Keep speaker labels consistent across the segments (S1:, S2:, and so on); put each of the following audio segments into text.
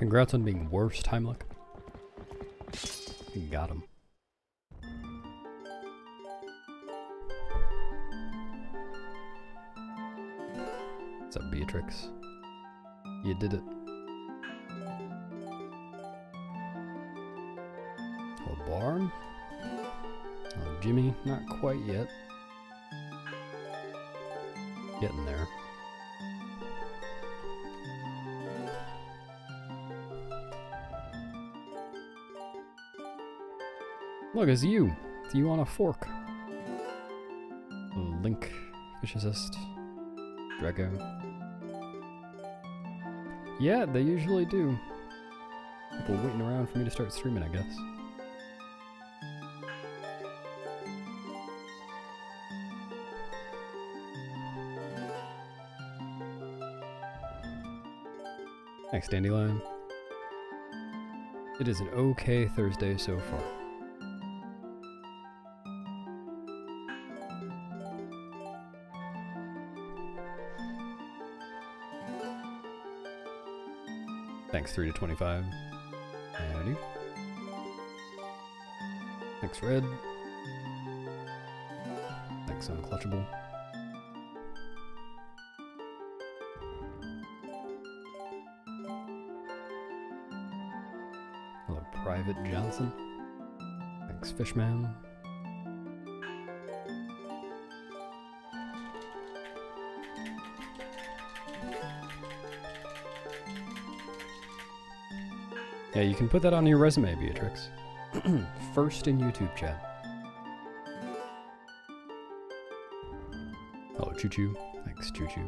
S1: Congrats on being worse, Heimlich. You got him. What's up, Beatrix? You did it. Old barn. Oh, Jimmy, not quite yet. Getting there. Look, it's you. It's you on a fork. Link, Fish Assist, Drago. Yeah, they usually do. People waiting around for me to start streaming, I guess. Thanks, Dandelion. It is an okay Thursday so far. Thanks, 3 to 25. Howdy. Thanks, Red. Thanks, Unclutchable. Hello, Private Johnson. Thanks, Fishman. Yeah, you can put that on your resume, Beatrix. First in YouTube chat. Hello, Choo Choo. Thanks, Choo Choo.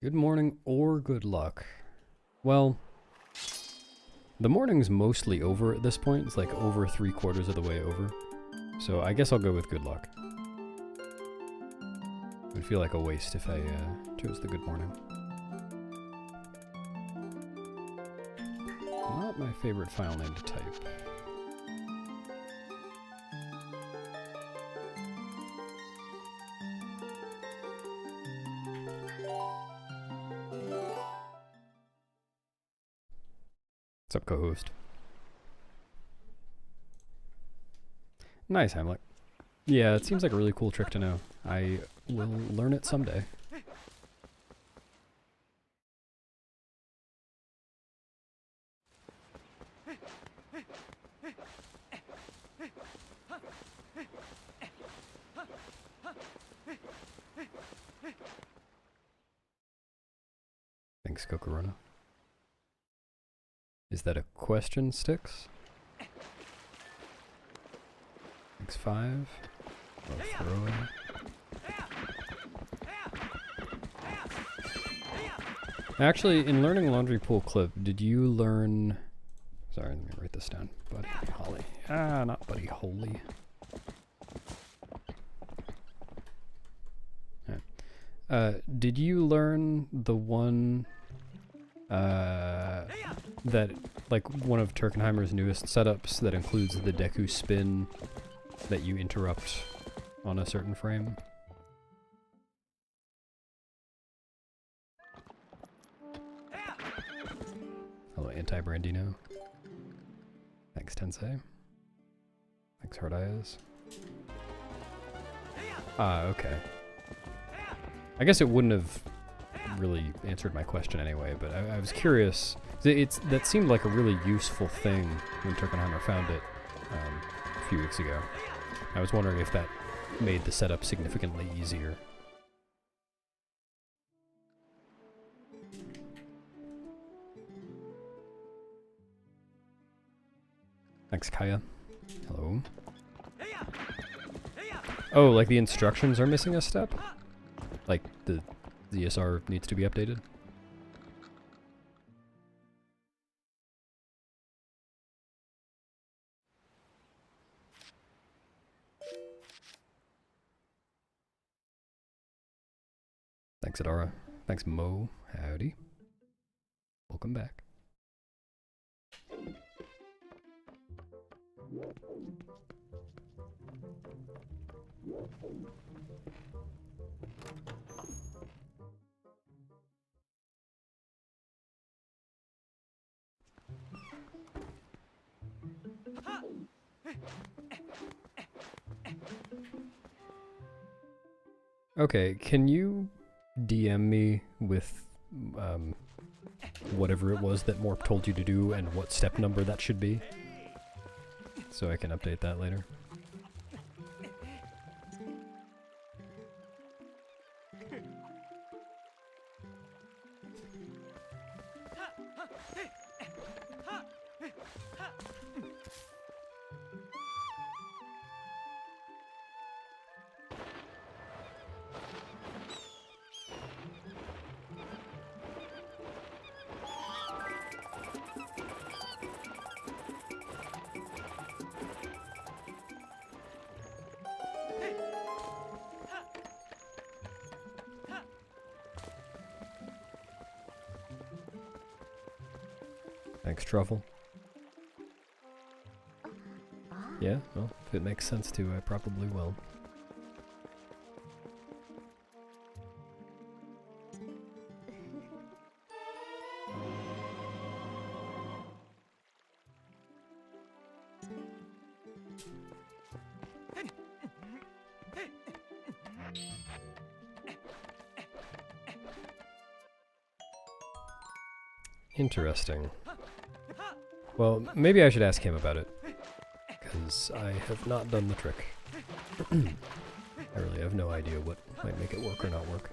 S1: Good morning or good luck. Well, the morning's mostly over at this point. It's like over 3/4 of the way over. So I guess I'll go with good luck. It would feel like a waste if I chose the good morning. Not my favorite file name to type. What's up, co-host? Nice, Heimlich. Yeah, it seems like a really cool trick to know. I will learn it someday. Thanks, Kokorona. Is that a question, Sticks? Thanks, 5. I'll throw it. Actually, in learning laundry pool clip, did you learn... Sorry, let me write this down. Buddy Holly. Ah, not Buddy Holy. Right. Did you learn the one... that, like, one of Turkenheimer's newest setups that includes the Deku spin that you interrupt on a certain frame? Hello, Anti-Brandino. Thanks, Tensei. Thanks, Hard Eyes. Ah, okay. I guess it wouldn't have really answered my question anyway, but I was curious. That seemed like a really useful thing when Turkenheimer found it a few weeks ago. I was wondering if that made the setup significantly easier. Thanks, Kaya. Hello. Oh, like the instructions are missing a step? Like the ZSR needs to be updated? Thanks, Adara. Thanks, Mo. Howdy. Welcome back. Okay, can you DM me with whatever it was that Morp told you to do and what step number that should be? So I can update that later. Thanks, Truffle. Yeah, well, if it makes sense to, I probably will. Interesting. Well, maybe I should ask him about it, because I have not done the trick. I really have no idea what might make it work or not work.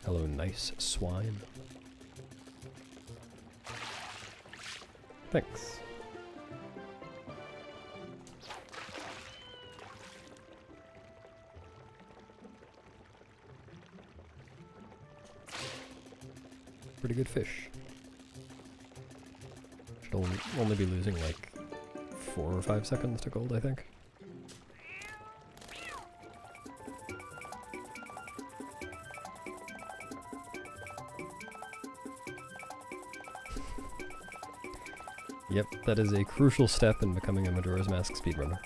S1: Hello, nice swine. Thanks. Pretty good fish. Should only be losing like 4 or 5 seconds to gold, I think. Yep, that is a crucial step in becoming a Majora's Mask speedrunner.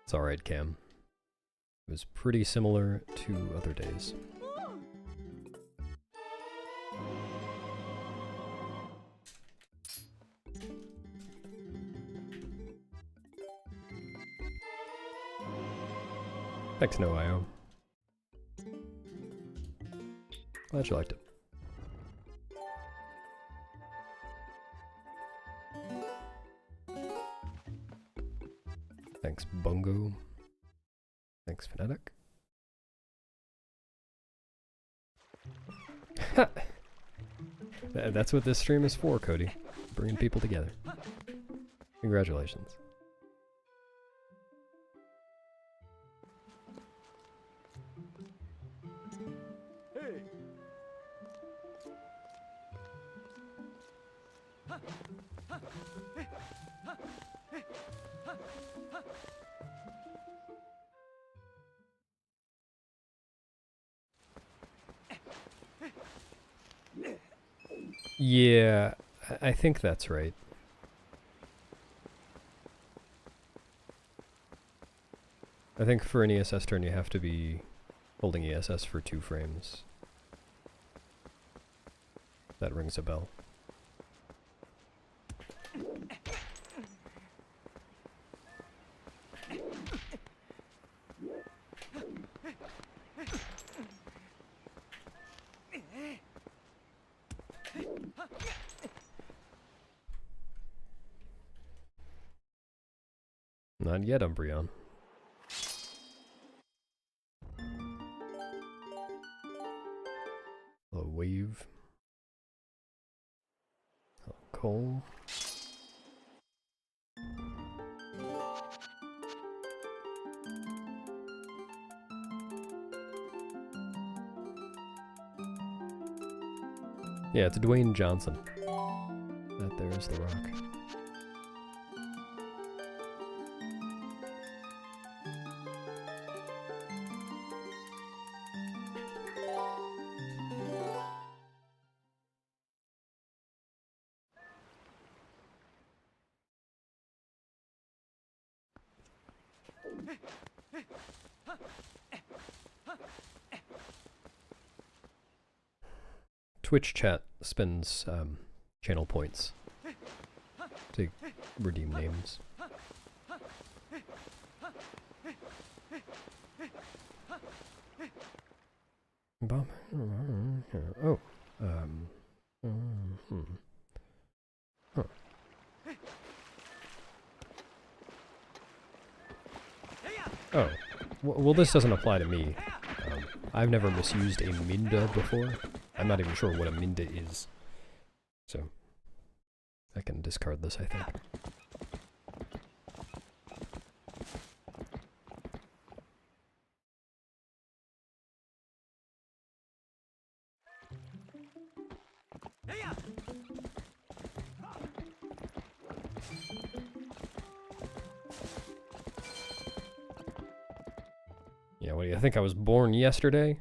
S1: It's alright, Cam. It was pretty similar to other days. Thanks, No.io. Glad you liked it. Thanks, Bungo. Thanks, Fnatic. That's what this stream is for, Cody. Bringing people together. Congratulations. Yeah, I think that's right. I think for an ESS turn you have to be holding ESS for 2 frames. That rings a bell. Not yet, Umbreon. Hello, Wave. Hello, Cole. Yeah, it's Dwayne Johnson. That there is The Rock. Twitch chat spends channel points to redeem names. Oh, huh. Oh, well, this doesn't apply to me. I've never misused a Minda before. I'm not even sure what a Minda is. So, I can discard this, I think. Yeah, what do you think? I was born yesterday?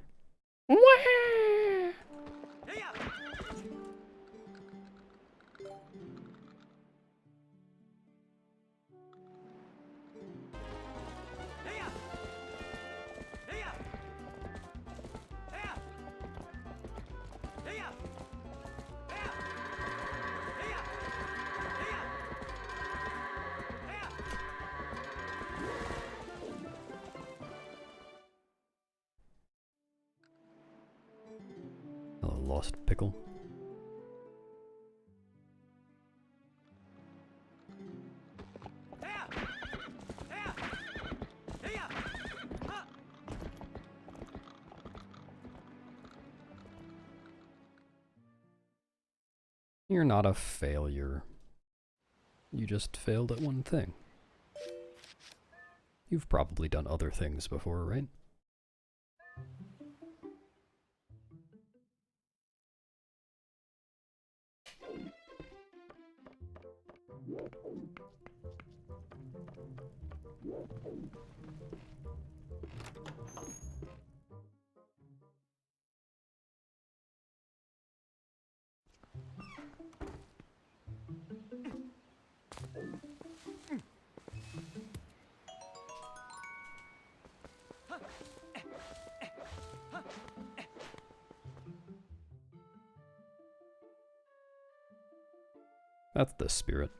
S1: Hello, Lost Pickle. You're not a failure. You just failed at one thing. You've probably done other things before, right? That's the spirit.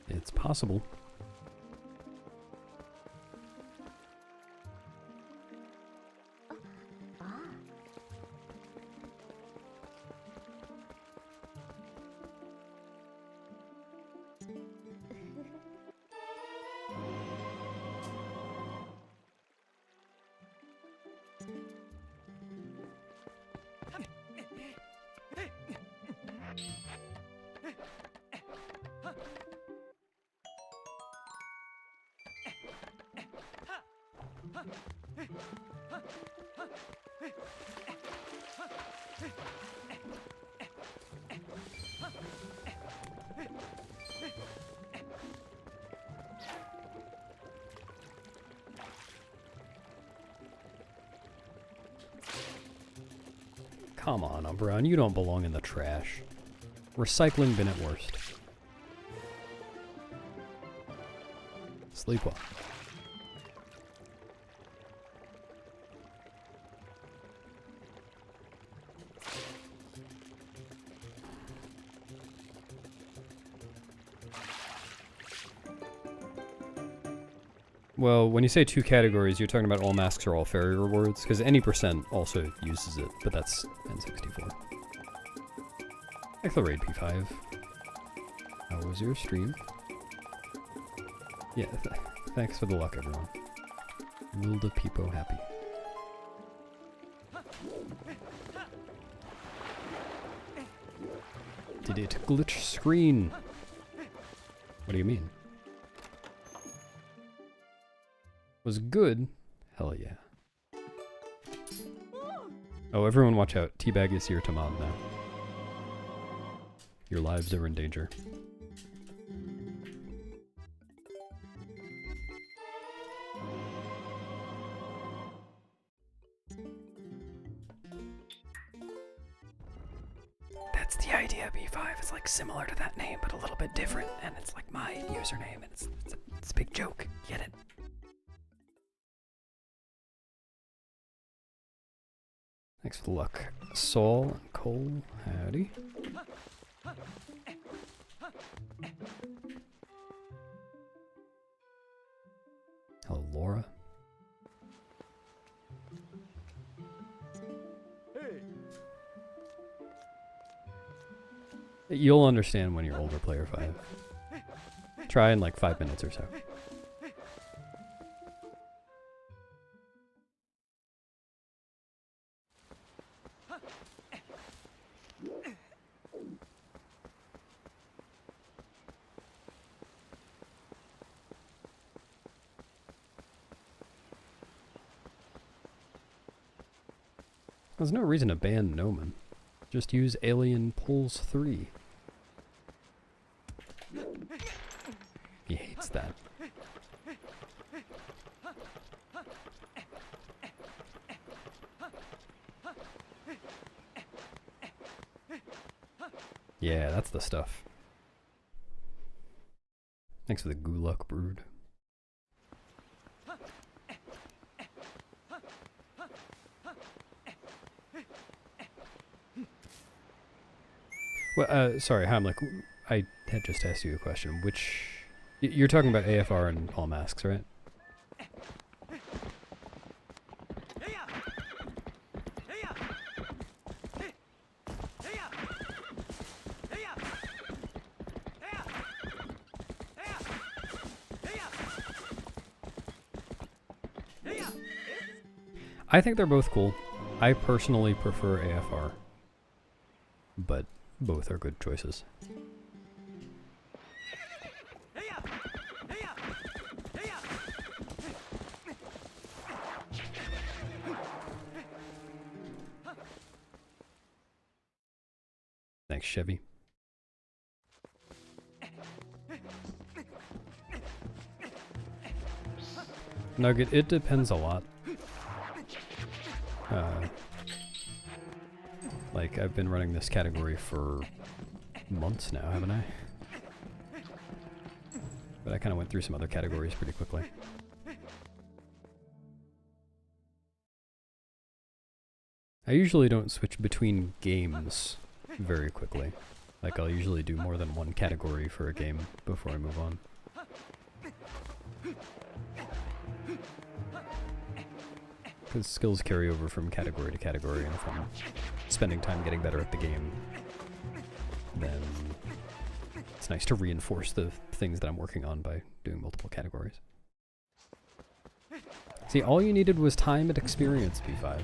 S1: It's possible. Come on, Umbreon, you don't belong in the trash. Recycling bin at worst. Sleep well. Well, when you say 2 categories, you're talking about all masks are all fairy rewards, because any percent also uses it, but that's N64. Accelerate P5. How was your stream? Yeah, thanks for the luck, everyone. Wilda Peepo happy. Did it glitch screen? What do you mean? Was good? Hell yeah. Oh, everyone watch out. Teabag is here to mod now. Your lives are in danger. That's the idea, B5. It's like similar to that name, but a little bit different. And it's like my username, and it's a big joke. Get it? Thanks for the luck. Saul and Cole, howdy. Hello, Laura. You'll understand when you're older, player 5. Try in like 5 minutes or so. There's no reason to ban Noman. Just use Alien Pulse 3. He hates that. Yeah, that's the stuff. Thanks for the Guluk Brood. Well, sorry, Hamlet. I had just asked you a question. Which... You're talking about AFR and all masks, right? I think they're both cool. I personally prefer AFR, but both are good choices. Thanks, Chevy. Nugget, it depends a lot. Like, I've been running this category for months now, haven't I? But I kind of went through some other categories pretty quickly. I usually don't switch between games very quickly. Like, I'll usually do more than one category for a game before I move on. Because skills carry over from category to category, and if I'm spending time getting better at the game, then it's nice to reinforce the things that I'm working on by doing multiple categories. See, all you needed was time and experience, P5.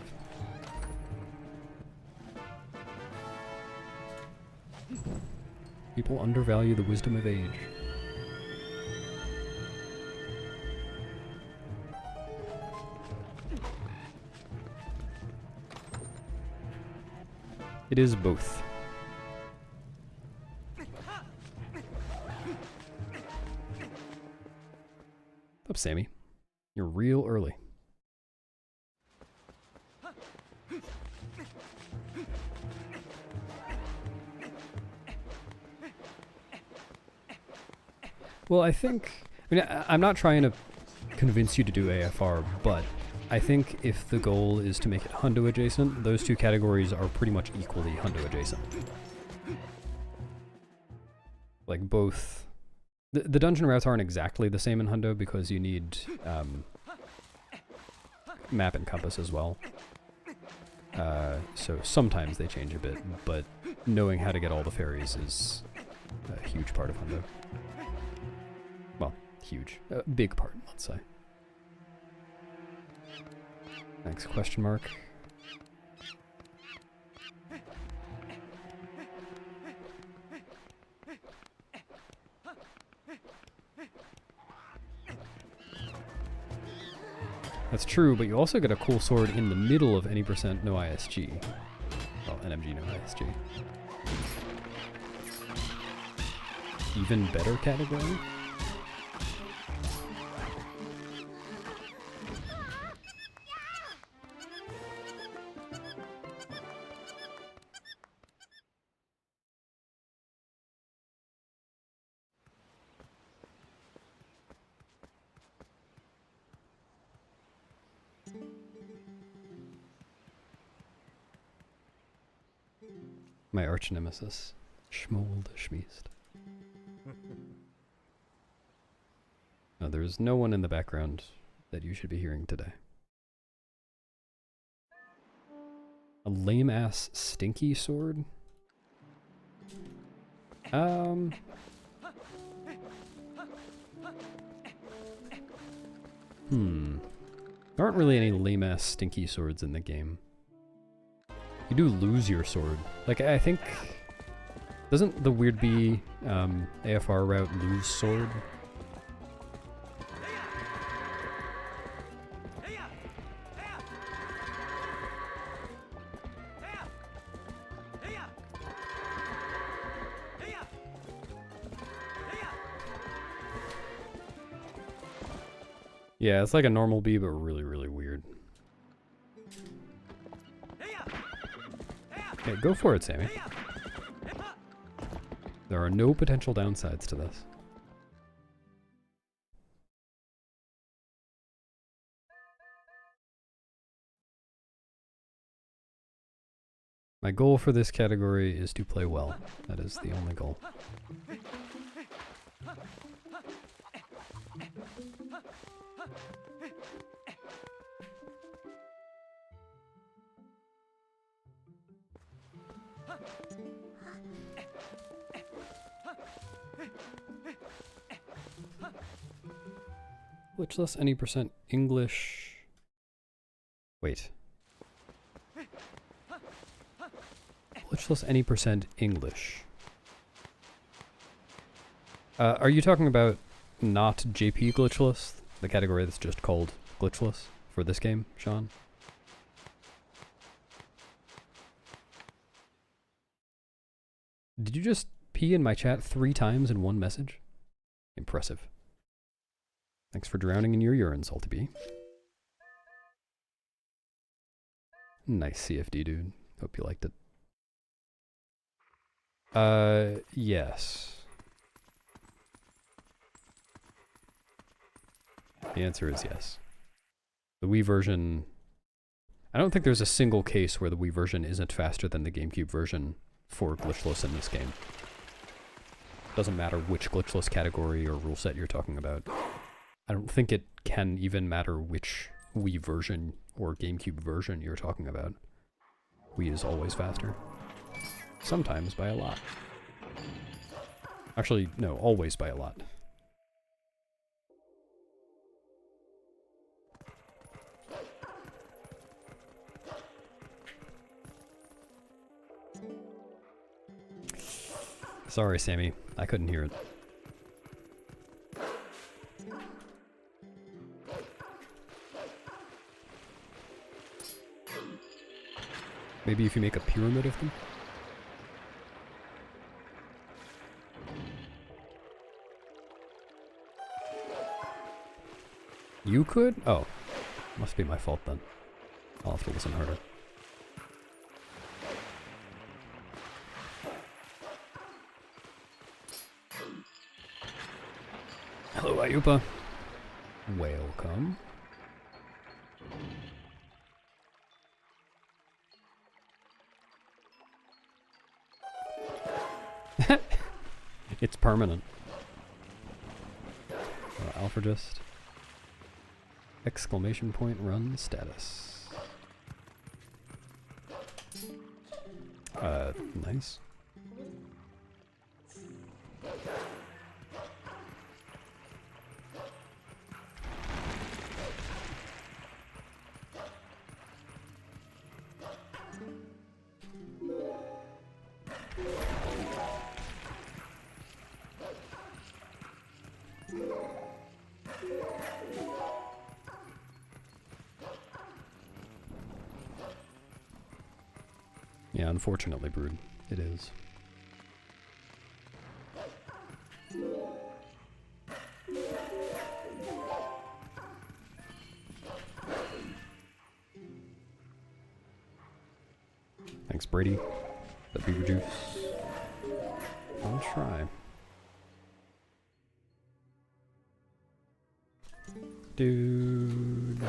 S1: People undervalue the wisdom of age. It is both. Up, Sammy. You're real early. Well, I mean, I'm not trying to convince you to do AFR, but I think if the goal is to make it hundo adjacent, those two categories are pretty much equally hundo adjacent. Like, both The dungeon routes aren't exactly the same in Hundo because you need map and compass as well. So sometimes they change a bit, but knowing how to get all the fairies is a huge part of Hundo. Well, huge. A big part, let's say. Next question mark. That's true, but you also get a cool sword in the middle of any percent no ISG. Well, NMG no ISG. Even better category? My arch nemesis, Schmold Schmiest. No, there's no one in the background that you should be hearing today. A lame-ass stinky sword? There aren't really any lame-ass stinky swords in the game. You do lose your sword. Like, I think... Doesn't the Weird Bee AFR route lose sword? Yeah, it's like a normal bee, but really, really weird. Okay, go for it, Sammy. There are no potential downsides to this. My goal for this category is to play well. That is the only goal. Glitchless any percent English. Wait. Glitchless any percent English. Are you talking about not JP glitchless? The category that's just called glitchless for this game, Sean? Did you just pee in my chat 3 times in one message? Impressive. Thanks for drowning in your urine, Salty Bee. Nice CFD, dude. Hope you liked it. Yes. The answer is yes. The Wii version... I don't think there's a single case where the Wii version isn't faster than the GameCube version for glitchless in this game. Doesn't matter which glitchless category or rule set you're talking about. I don't think it can even matter which Wii version or GameCube version you're talking about. Wii is always faster. Sometimes by a lot. Actually, no, always by a lot. Sorry, Sammy. I couldn't hear it. Maybe if you make a pyramid of them? You could? Oh. Must be my fault then. I'll have to listen harder. Hello, Ayupa. Welcome. It's permanent. Alfregist. Exclamation point run status. Nice. Yeah, unfortunately, Brood, it is. Thanks, Brady. The beaver juice. I'll try. Dude.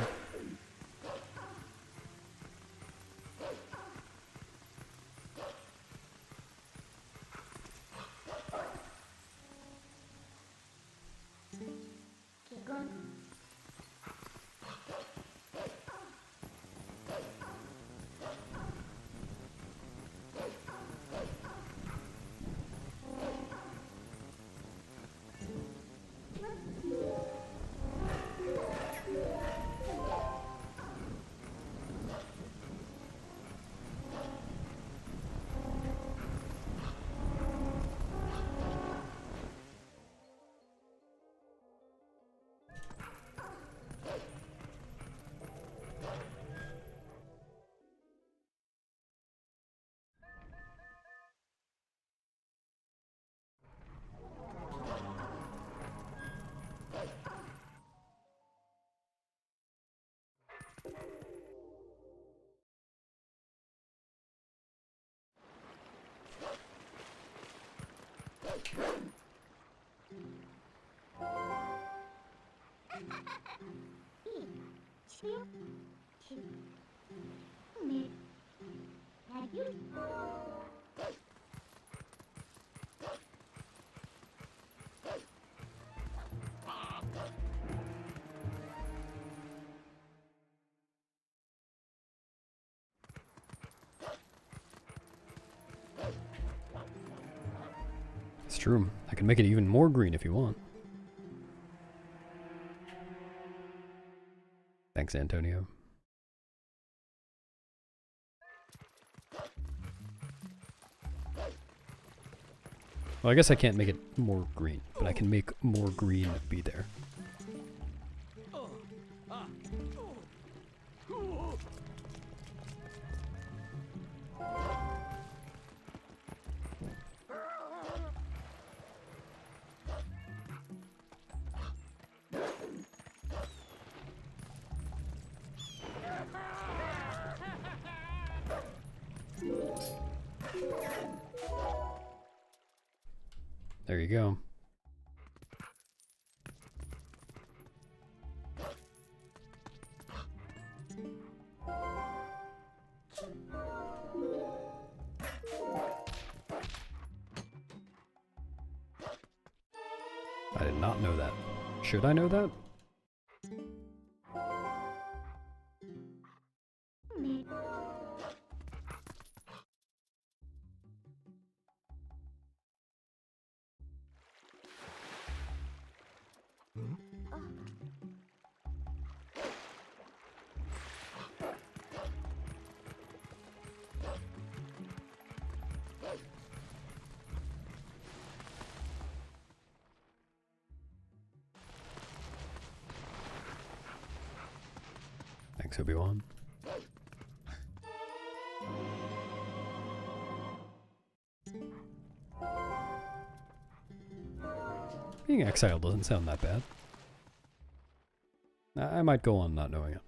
S1: It's true. I can make it even more green if you want. Thanks, Antonio. Well, I guess I can't make it more green, but I can make more green be there. There you go. I did not know that. Should I know that? Thanks, Obi-Wan. Being exiled doesn't sound that bad. I might go on not knowing it.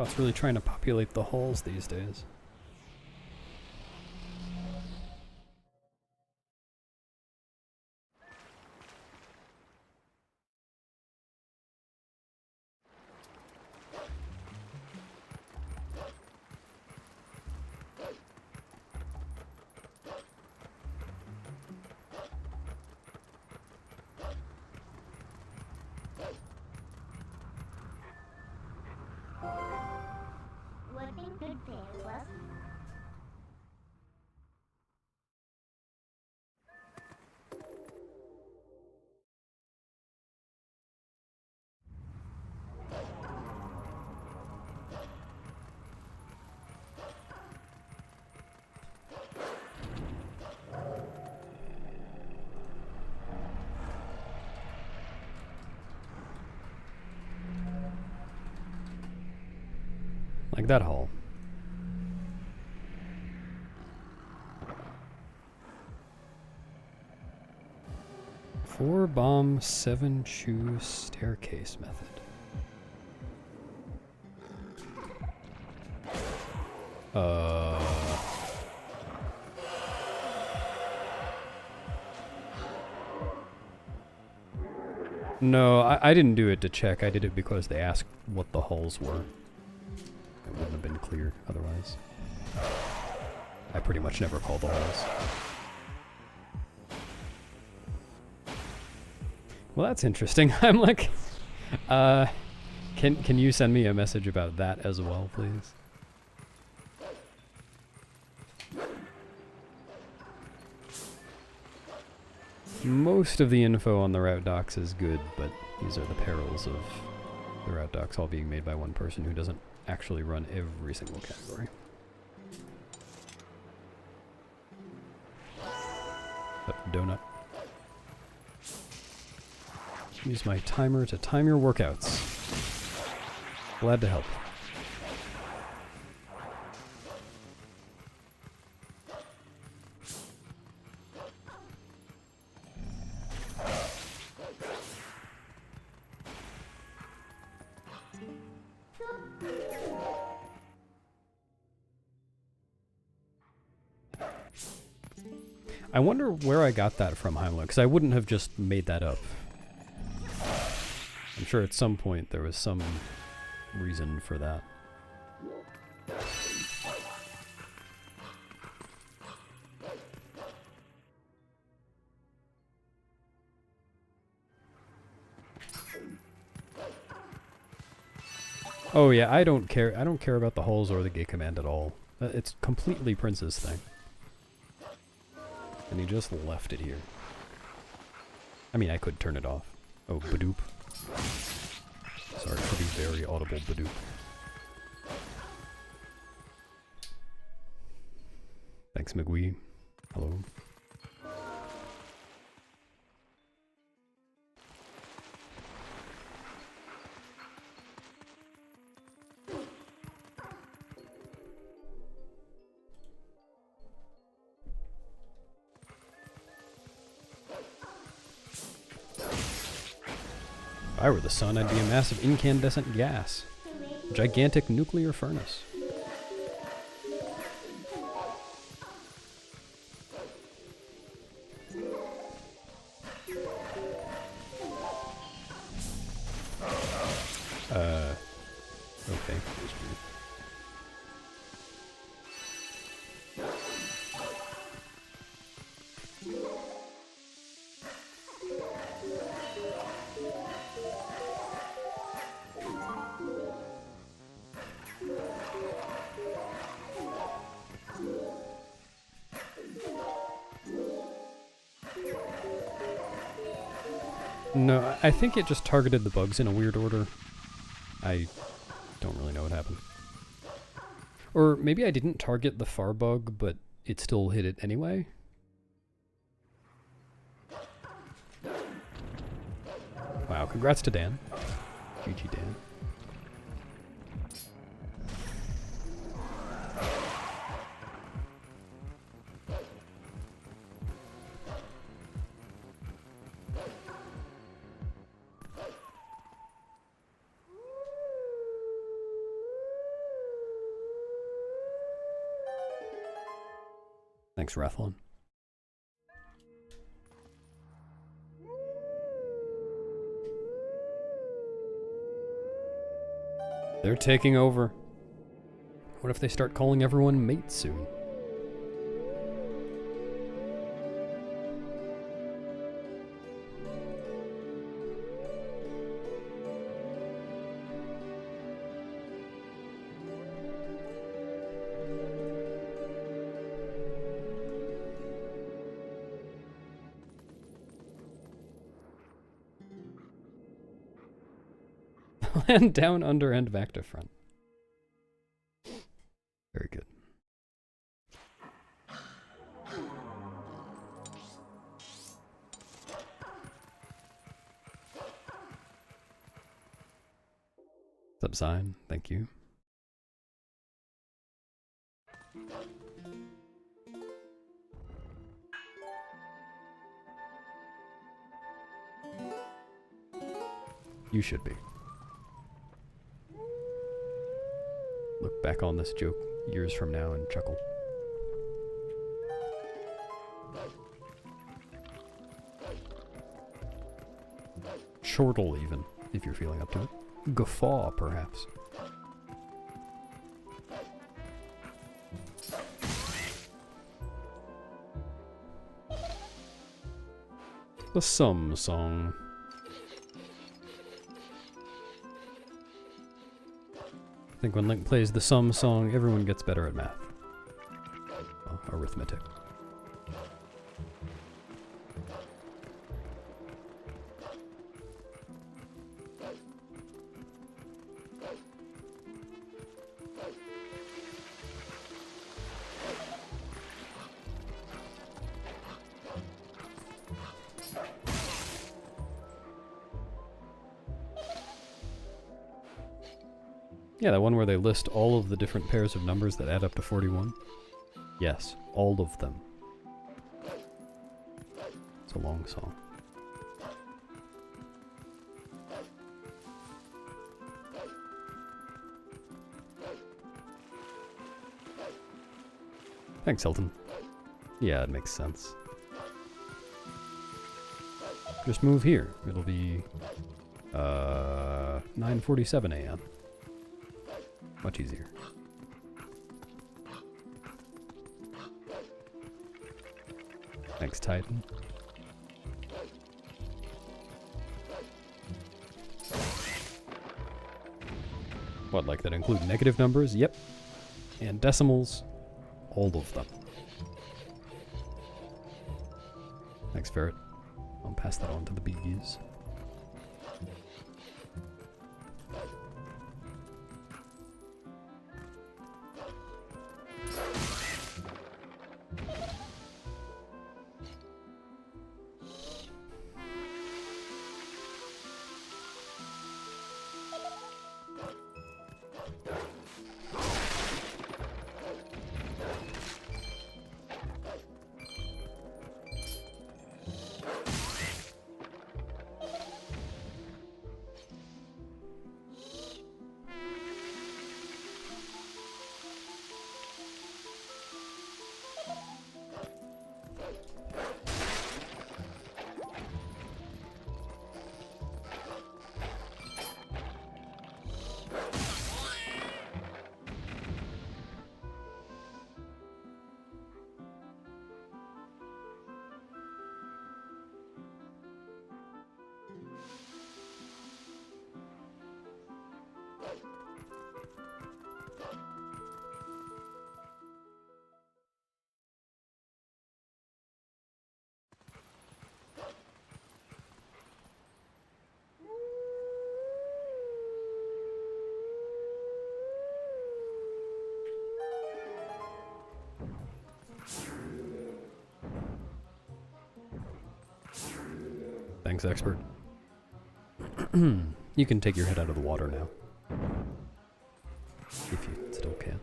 S1: Chatbot's really trying to populate the halls these days. Like that hall. Four bomb, 7 shoe staircase method. No, I didn't do it to check. I did it because they asked what the halls were. It wouldn't have been clear otherwise. I pretty much never call the halls. Well, that's interesting. I'm like, can you send me a message about that as well, please? Most of the info on the route docs is good, but these are the perils of the route docs all being made by one person who doesn't actually run every single category. Donut. Use my timer to time your workouts. Glad to help. I wonder where I got that from, Heimler, because I wouldn't have just made that up. I'm sure at some point there was some reason for that. Oh yeah, I don't care about the holes or the gate command at all. It's completely Prince's thing. And he just left it here. I mean, I could turn it off. Oh, badoop. Sorry for the very audible badoop. Thanks, McGwee. Hello. If I were the sun, I'd be a massive incandescent gas. A gigantic nuclear furnace. Okay. No, I think it just targeted the bugs in a weird order. I don't really know what happened. Or maybe I didn't target the far bug, but it still hit it anyway? Wow, congrats to Dan. GG Dan. Thanks, Rathlon. They're taking over. What if they start calling everyone mate soon? Land down, under, and back to front. Very good. Sub sign, thank you. You should be. Look back on this joke years from now and chuckle. Chortle even, if you're feeling up to it. Guffaw, perhaps. The Sum Song. I think when Link plays the Sum Song, everyone gets better at math. Well, arithmetic. Yeah, that one where they list all of the different pairs of numbers that add up to 41. Yes, all of them. It's a long song. Thanks, Hilton. Yeah, it makes sense. Just move here. It'll be 9:47 a.m. Much easier. Thanks, Titan. What, like that include negative numbers? Yep. And decimals? All of them. Thanks, Ferret. I'll pass that on to the bees. Thanks, expert. You can take your head out of the water now. If you still can.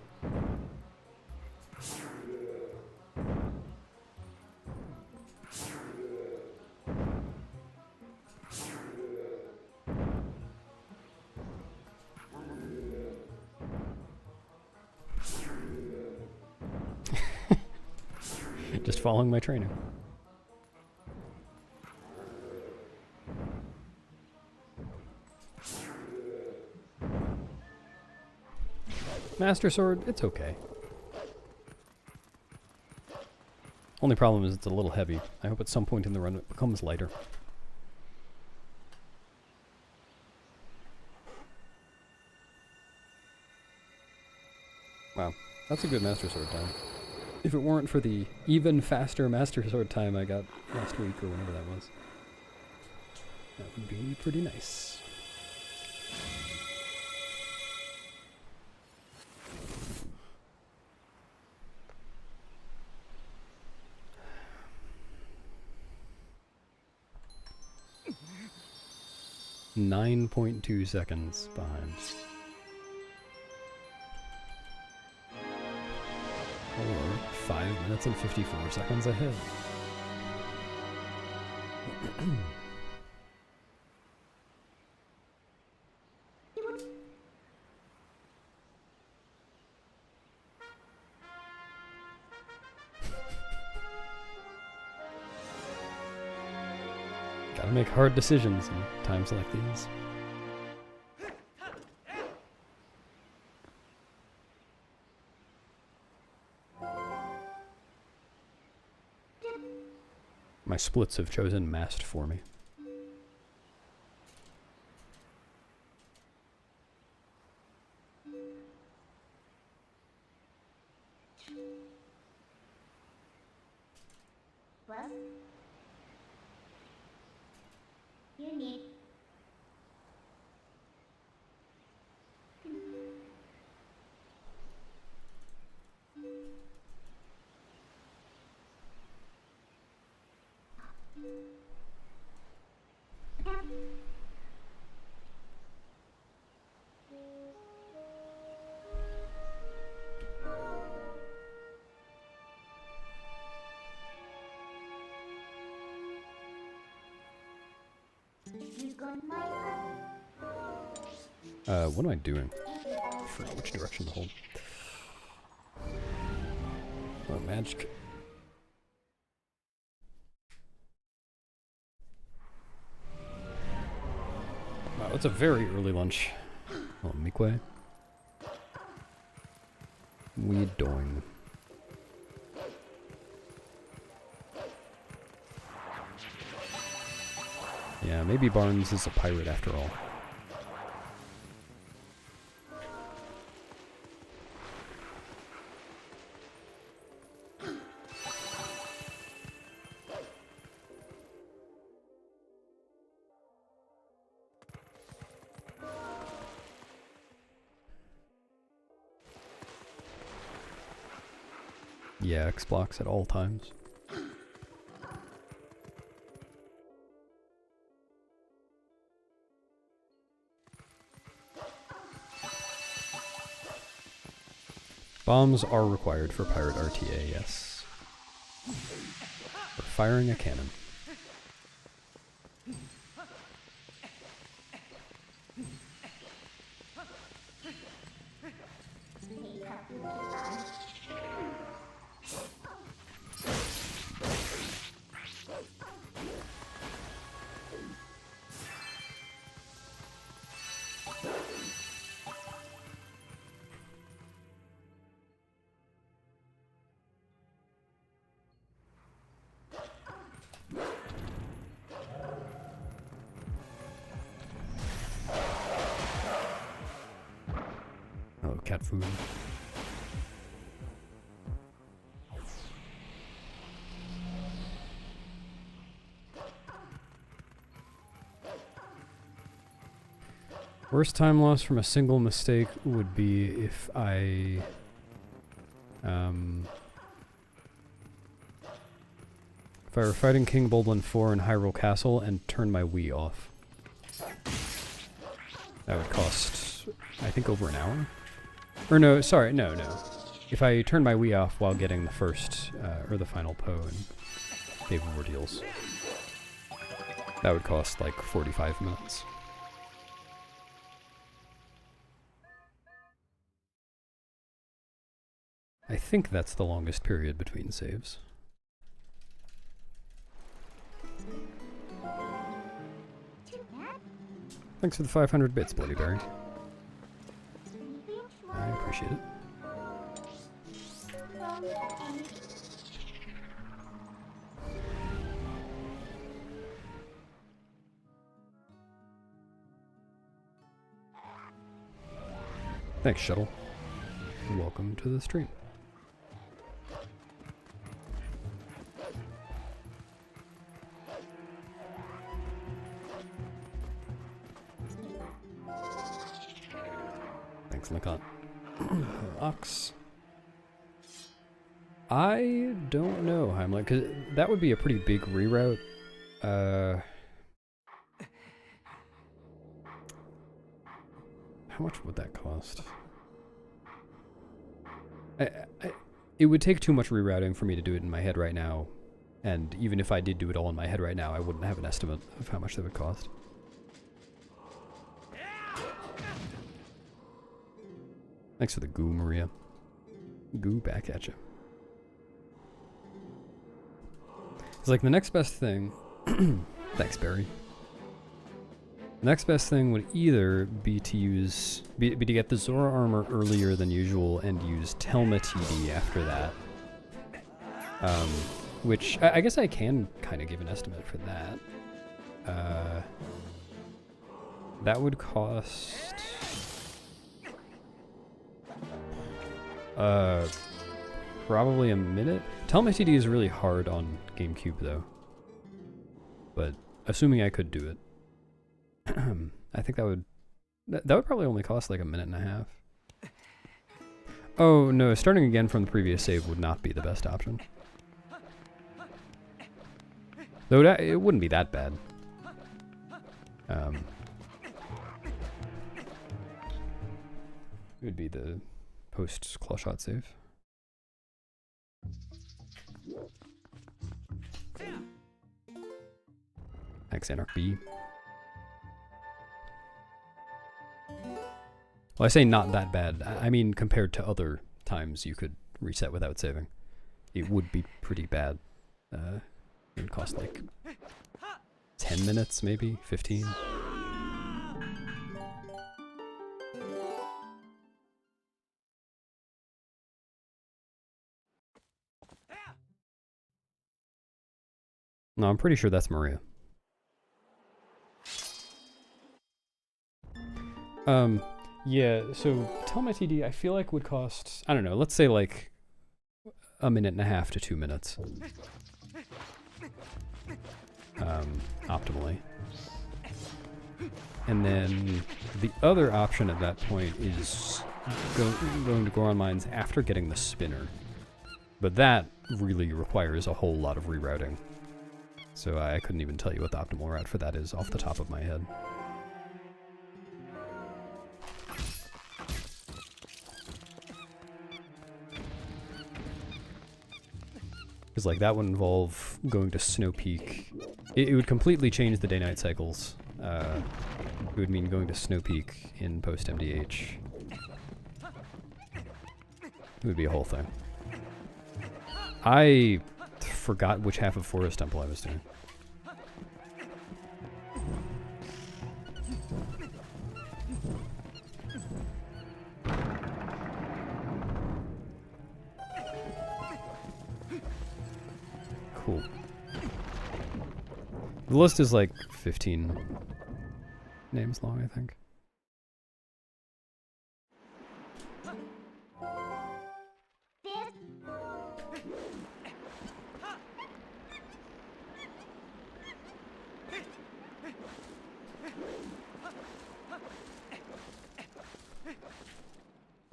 S1: Just following my training. Master Sword, it's okay. Only problem is it's a little heavy. I hope at some point in the run it becomes lighter. Wow, that's a good Master Sword time. If it weren't for the even faster Master Sword time I got last week or whenever that was, that would be pretty nice. .2 seconds behind. Or 5 minutes and 54 seconds ahead. Gotta make hard decisions in times like these. My splits have chosen Mast for me.
S2: Well, you need.
S1: What am I doing? I forgot which direction to hold. Oh, magic. Wow, it's a very early lunch. Oh, Mikwe. We doing. Yeah, maybe Barnes is a pirate after all. Yeah, X blocks at all times. Bombs are required for pirate RTA, yes. For firing a cannon. Oh, cat food. Worst time loss from a single mistake would be if I were fighting King Boldlin 4 in Hyrule Castle and turned my Wii off. That would cost, I think, over an hour? Or no, sorry, no. If I turned my Wii off while getting the first, or the final Poe in Cave of Ordeals, that would cost like 45 minutes. I think that's the longest period between saves. Thanks for the 500 bits, Bloody Berry. I appreciate it. Thanks, Shuttle. Welcome to the stream. Thanks, Lacan. Ox. I don't know, Heimlich, because that would be a pretty big reroute. How much would that cost? It would take too much rerouting for me to do it in my head right now, and even if I did do it all in my head right now, I wouldn't have an estimate of how much that would cost. Thanks for the goo, Maria. Goo back at you. It's like the next best thing... Thanks, Barry. The next best thing would either be to be to get the Zora armor earlier than usual and use Telma TD after that. Which, I guess I can kind of give an estimate for that. That would cost... probably a minute. Telma TD is really hard on GameCube though. But assuming I could do it. I think that would probably only cost like a minute and a half. Oh no, starting again from the previous save would not be the best option. Though it wouldn't be that bad. It would be the post claw shot save. Thanks, Anarch B. Well, I say not that bad. I mean, compared to other times you could reset without saving, it would be pretty bad. It would cost like 10 minutes, maybe 15. No, I'm pretty sure that's Maria. Yeah, so Telma TD I feel like would cost, I don't know, let's say like a minute and a half to 2 minutes. Optimally. And then the other option at that point is going to Goron Mines after getting the spinner. But that really requires a whole lot of rerouting. So I couldn't even tell you what the optimal route for that is off the top of my head. Because like that would involve going to Snow Peak. It would completely change the day-night cycles. It would mean going to Snow Peak in post-MDH. It would be a whole thing. I forgot which half of Forest Temple I was doing. Cool. The list is like 15 names long, I think.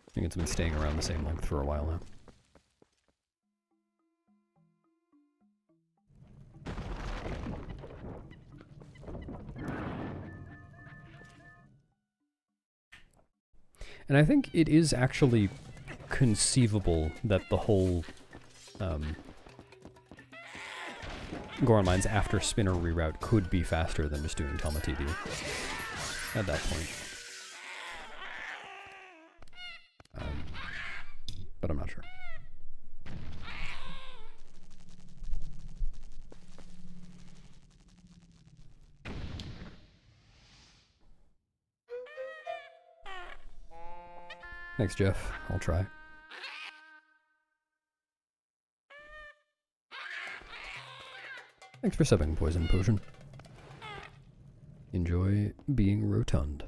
S1: I think it's been staying around the same length for a while now. And I think it is actually conceivable that the whole Goron Mines after spinner reroute could be faster than just doing Telma TD at that point. But I'm not sure. Thanks, Jeff. I'll try. Thanks for subbing, Poison Potion. Enjoy being rotund.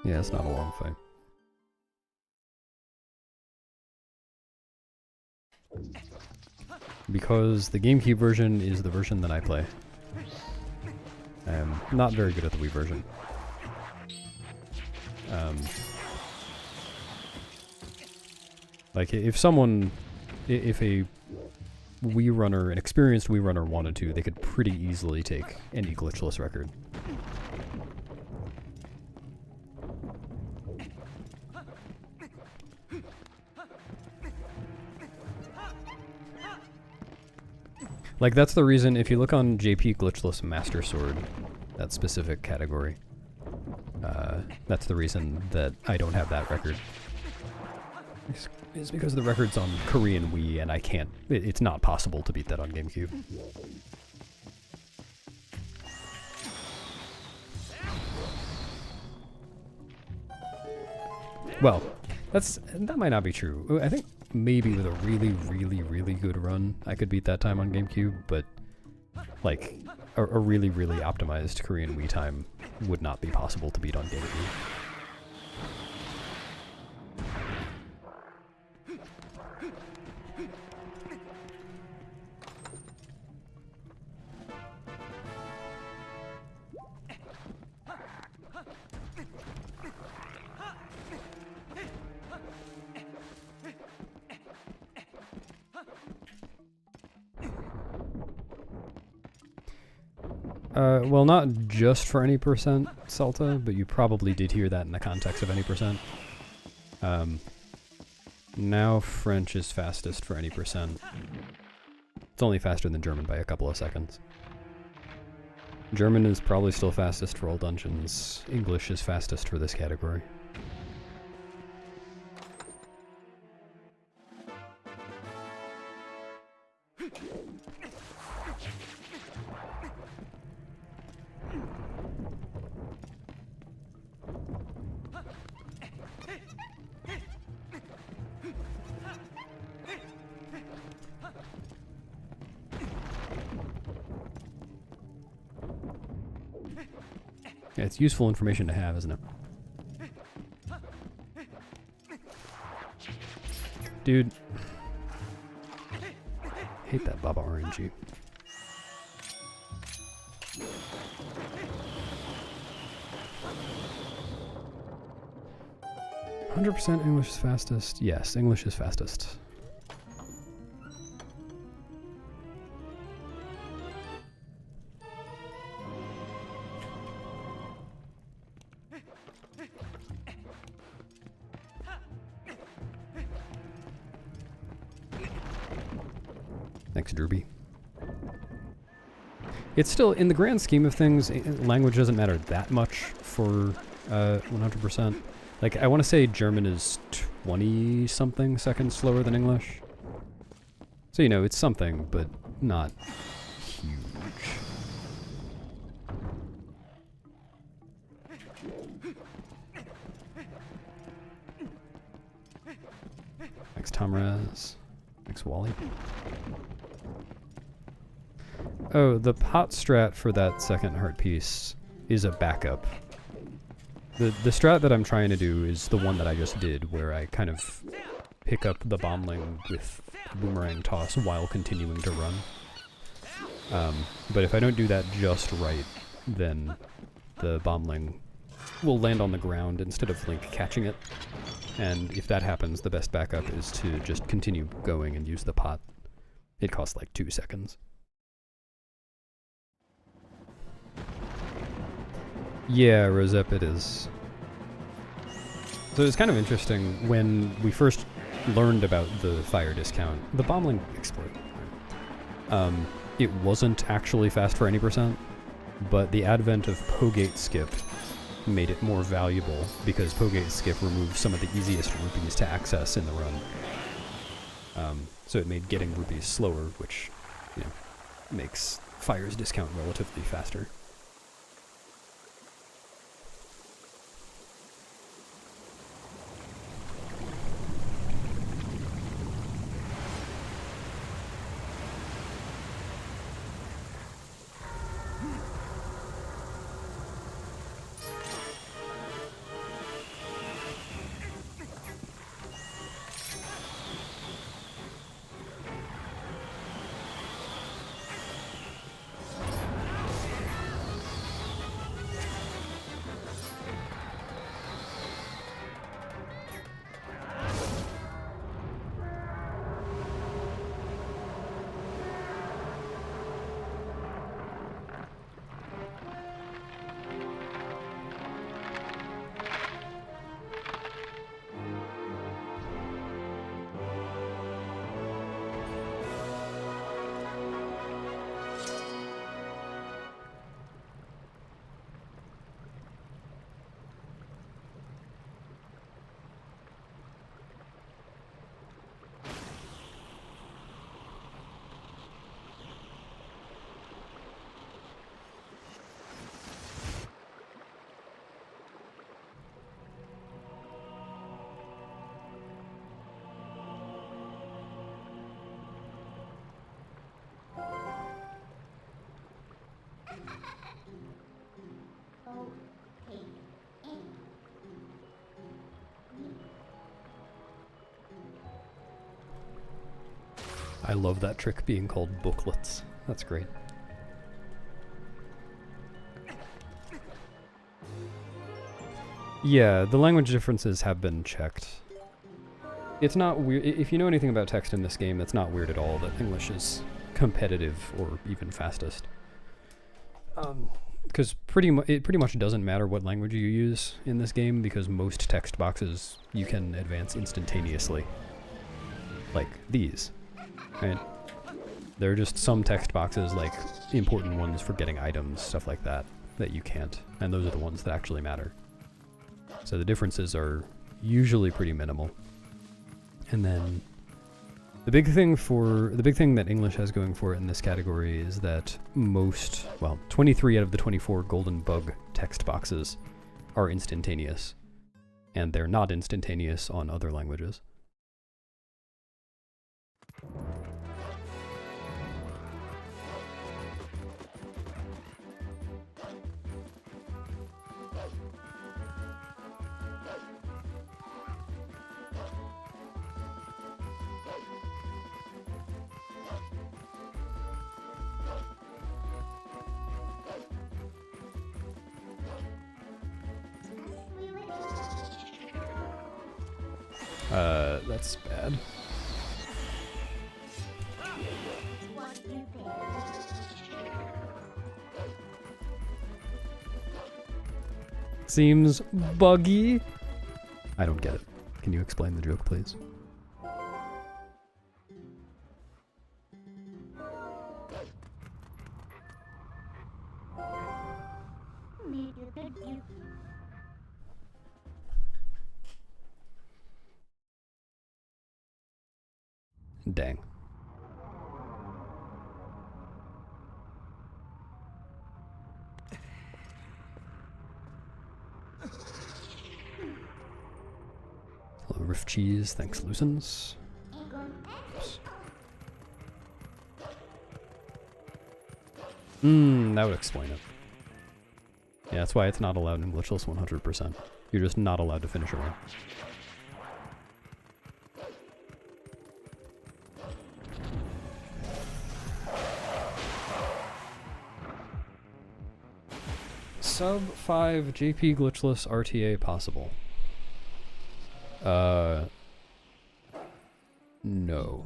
S1: Yeah, it's not a long fight. Because the GameCube version is the version that I play. I'm not very good at the Wii version. Like, if a Wii runner, an experienced Wii runner wanted to, they could pretty easily take any glitchless record. Like, that's the reason, if you look on JP Glitchless Master Sword, that specific category, that's the reason that I don't have that record. It's because the record's on Korean Wii, and I can't, it's not possible to beat that on GameCube. Well, that might not be true. I think maybe with a really, really, really good run, I could beat that time on GameCube, but like a really, really optimized Korean Wii time would not be possible to beat on GameCube. Well, not just for any percent, Salta, but you probably did hear that in the context of any percent. Now French is fastest for any percent. It's only faster than German by a couple of seconds. German is probably still fastest for all dungeons. English is fastest for this category. Yeah, it's useful information to have, isn't it? Dude. Hate that Baba RNG. "100% English is fastest." Yes, English is fastest. Thanks, Drooby. It's still, in the grand scheme of things, language doesn't matter that much for 100%. Like, I want to say German is 20-something seconds slower than English. So, you know, it's something, but not huge. Thanks, Tomraz. Thanks, Wally. Oh, the pot strat for that second heart piece is a backup. The strat that I'm trying to do is the one that I just did, where I kind of pick up the bombling with boomerang toss while continuing to run. But if I don't do that just right, then the bombling will land on the ground instead of Link catching it. And if that happens, the best backup is to just continue going and use the pot. It costs like 2 seconds. Yeah, Rosep it is. So it's kind of interesting when we first learned about the fire discount. The bombling exploit. It wasn't actually fast for any %, but the advent of Pogate Skip made it more valuable because Pogate Skip removed some of the easiest rupees to access in the run. So it made getting rupees slower, which, you know, makes fire's discount relatively faster. I love that trick being called booklets. That's great. Yeah, the language differences have been checked. It's not weird. If you know anything about text in this game, it's not weird at all that English is competitive or even fastest. Because it pretty much doesn't matter what language you use in this game, because most text boxes you can advance instantaneously. Like these. Right? There are just some text boxes, like important ones for getting items, stuff like that, that you can't. And those are the ones that actually matter. So the differences are usually pretty minimal. And then the big thing that English has going for it in this category is that 23 out of the 24 golden bug text boxes are instantaneous. And they're not instantaneous on other languages. That's bad. Seems buggy. I don't get it. Can you explain the joke, please? Dang. Hello, Riff Cheese. Thanks, Lucens. That would explain it. Yeah, that's why it's not allowed in glitchless 100%. You're just not allowed to finish a run. Sub 5 JP glitchless RTA possible. No.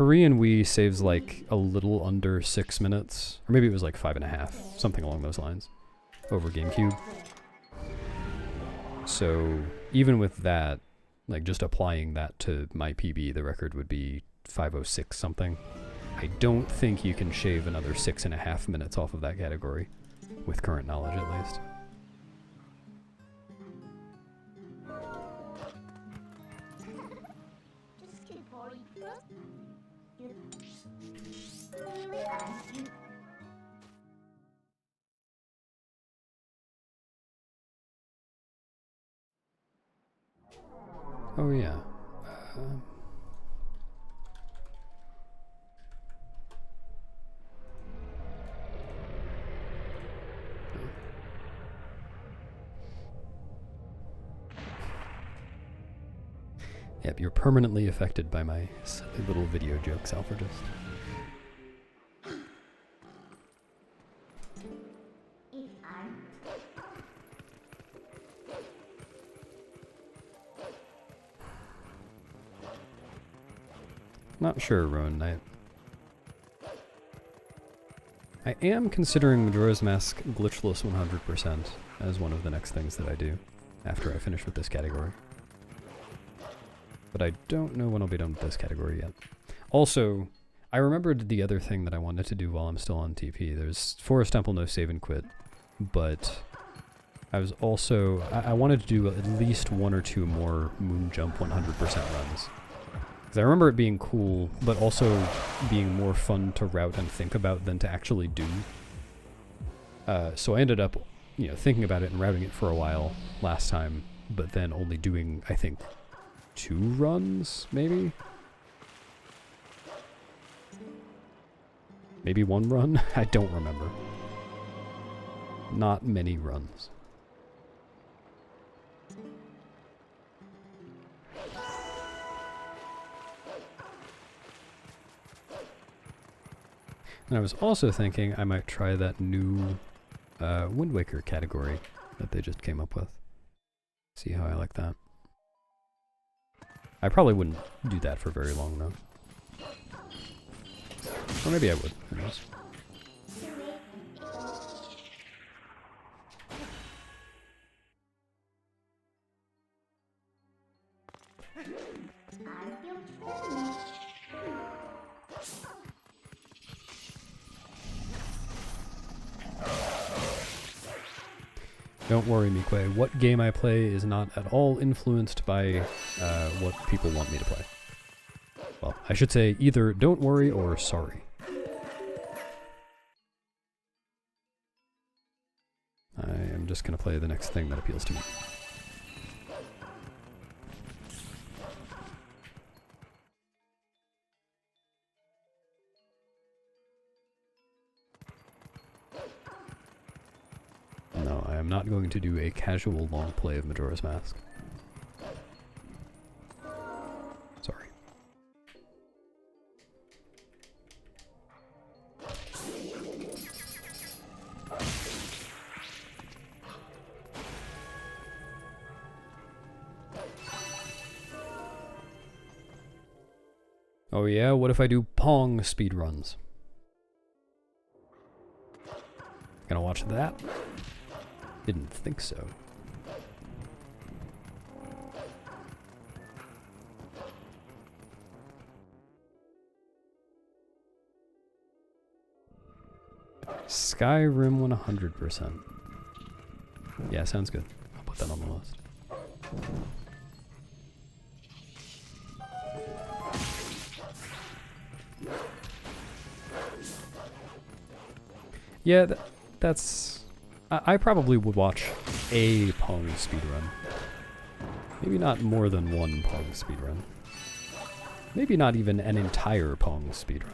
S1: Korean Wii saves like a little under 6 minutes, or maybe it was like 5.5, something along those lines, over GameCube. So even with that, like just applying that to my PB, the record would be 5:06 something. I don't think you can shave another 6.5 minutes off of that category, with current knowledge at least. Oh yeah. Yep, you're permanently affected by my silly little video jokes, Alfredus. Not sure, Rowan Knight. I am considering Majora's Mask glitchless 100% as one of the next things that I do after I finish with this category. But I don't know when I'll be done with this category yet. Also, I remembered the other thing that I wanted to do while I'm still on TP. There's Forest Temple No Save and Quit, but I was also... I wanted to do at least 1 or 2 more Moon Jump 100% runs. Because I remember it being cool, but also being more fun to route and think about than to actually do. So I ended up, you know, thinking about it and routing it for a while last time, but then only doing, I think, 2 runs, maybe? Maybe 1 run? I don't remember. Not many runs. And I was also thinking I might try that new Wind Waker category that they just came up with. See how I like that. I probably wouldn't do that for very long, though. Or maybe I would. Who knows? Don't worry, Mikwe. What game I play is not at all influenced by what people want me to play. Well, I should say either don't worry or sorry. I am just going to play the next thing that appeals to me. No, I am not going to do a casual long play of Majora's Mask. Sorry. Oh yeah, what if I do Pong speedruns? Gonna watch that? Didn't think so. Skyrim 100%. Yeah, sounds good. I'll put that on the list. Yeah, that's... I probably would watch a Pong speedrun. Maybe not more than 1 Pong speedrun. Maybe not even an entire Pong speedrun.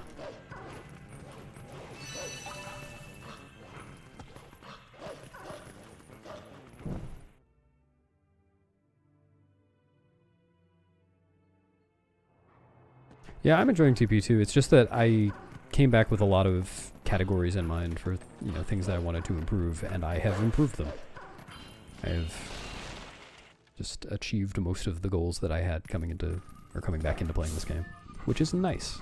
S1: Yeah, I'm enjoying TP too. It's just that I came back with a lot of categories in mind for, you know, things that I wanted to improve, and I have improved them. I have just achieved most of the goals that I had coming back into playing this game, which is nice.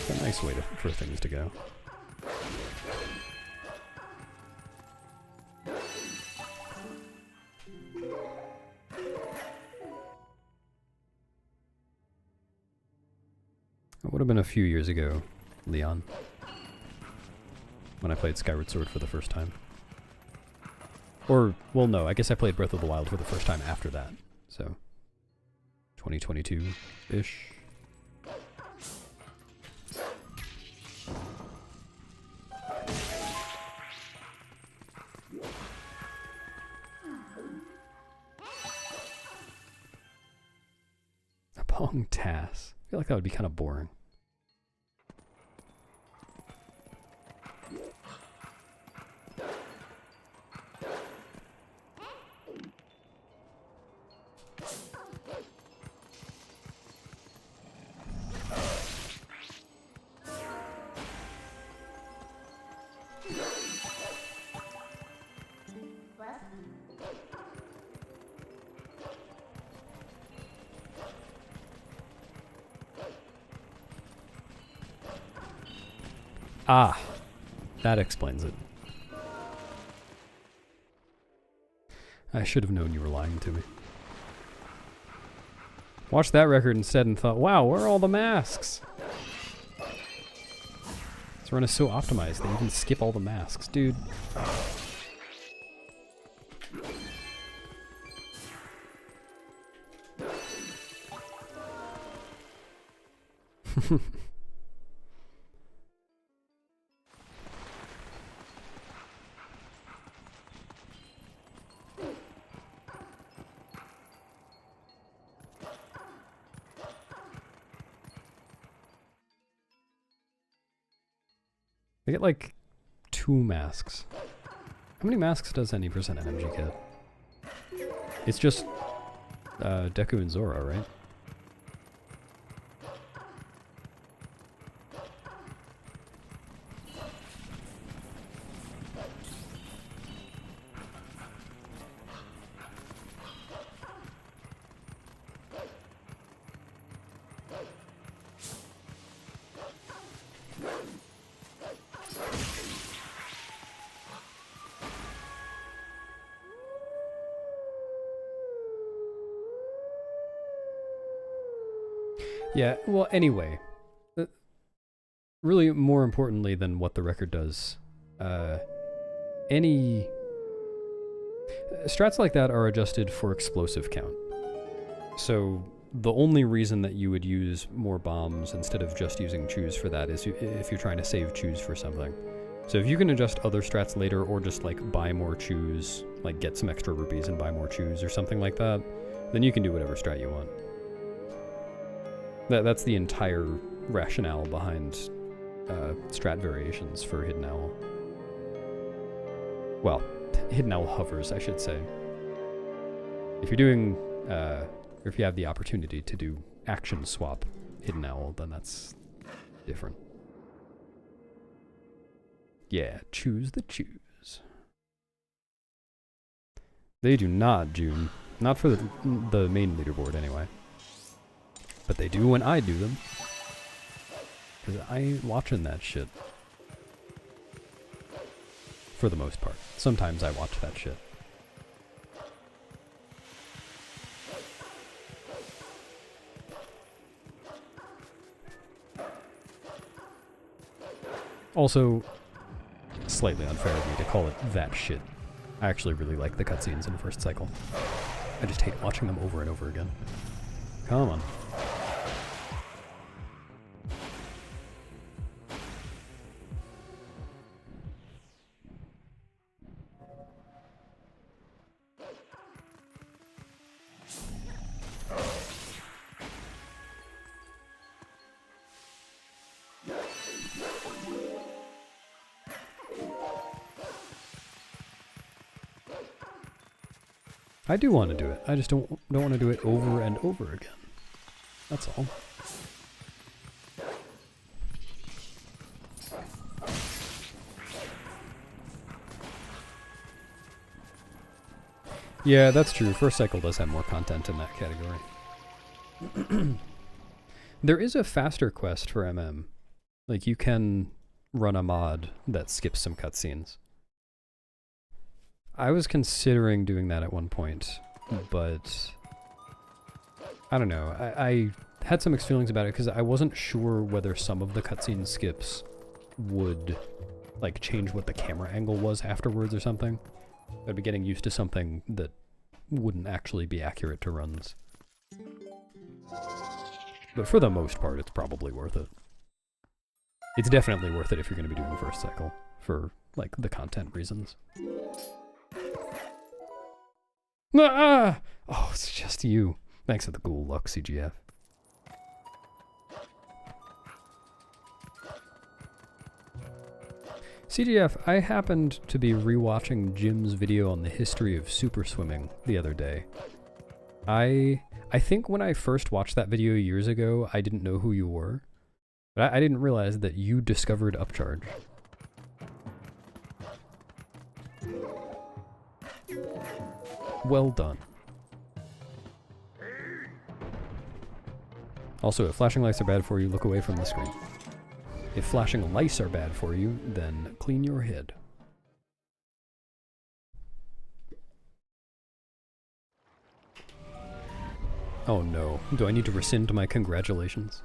S1: It's a nice way for things to go. It would have been a few years ago, Leon, when I played Skyward Sword for the first time. Or, well, no, I guess I played Breath of the Wild for the first time after that. So, 2022-ish. A Pong TAS. I feel like that would be kind of boring. Ah, that explains it. I should have known you were lying to me. Watched that record instead and thought, wow, where are all the masks? This run is so optimized that you can skip all the masks, dude. They get like 2 masks. How many masks does any percent NMG get? It's just Deku and Zora, right? Yeah, well, anyway, really more importantly than what the record does, any strats like that are adjusted for explosive count. So the only reason that you would use more bombs instead of just using choose for that is if you're trying to save choose for something. So if you can adjust other strats later or just like buy more choose, like get some extra rupees and buy more choose or something like that, then you can do whatever strat you want. That's the entire rationale behind strat variations for Hidden Owl. Well, Hidden Owl hovers, I should say. If you're doing, or if you have the opportunity to do action swap Hidden Owl, then that's different. Yeah, choose the choose. They do not, June. Not for the main leaderboard, anyway. But they do when I do them. Because I ain't watching that shit. For the most part. Sometimes I watch that shit. Also, slightly unfair of me to call it that shit. I actually really like the cutscenes in First Cycle. I just hate watching them over and over again. Come on. I do want to do it. I just don't want to do it over and over again. That's all. Yeah, that's true. First Cycle does have more content in that category. There is a faster quest for MM Like, you can run a mod that skips some cutscenes. I was considering doing that at one point, but I don't know. I had some mixed feelings about it because I wasn't sure whether some of the cutscene skips would like change what the camera angle was afterwards or something. I'd be getting used to something that wouldn't actually be accurate to runs. But for the most part, it's probably worth it. It's definitely worth it if you're going to be doing first cycle for like the content reasons. Ah! Oh, it's just you. Thanks for the cool luck, CGF. CGF, I happened to be rewatching Jim's video on the history of super swimming the other day. I think when I first watched that video years ago, I didn't know who you were. But I didn't realize that you discovered Upcharge. Well done. Also, if flashing lights are bad for you, look away from the screen. If flashing lights are bad for you, then clean your head. Oh no, do I need to rescind my congratulations?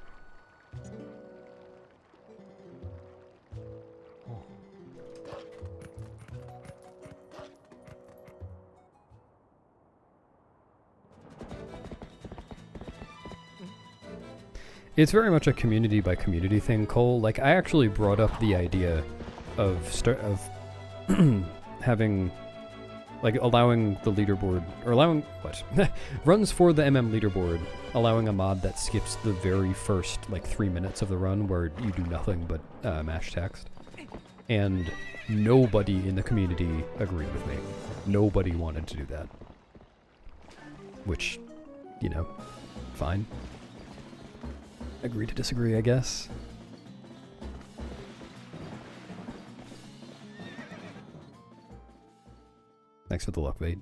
S1: It's very much a community by community thing, Cole. Like, I actually brought up the idea of having, like, allowing the leaderboard, or allowing, what? Runs for the MM leaderboard, allowing a mod that skips the very first, like, 3 minutes of the run where you do nothing but mash text. And nobody in the community agreed with me. Nobody wanted to do that. Which, you know, fine. Agree to disagree, I guess. Thanks for the luck, Vade.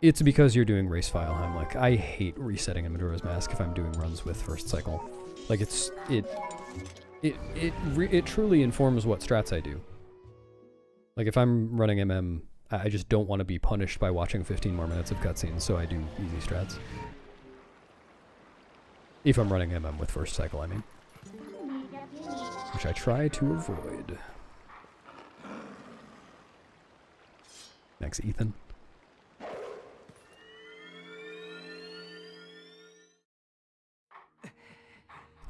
S1: It's because you're doing race file. I'm like, I hate resetting a Majora's Mask if I'm doing runs with first cycle. Like, it truly informs what strats I do. Like, if I'm running MM, I just don't want to be punished by watching 15 more minutes of cutscenes, so I do easy strats. If I'm running MM with first cycle, I mean. Which I try to avoid. Thanks, Ethan.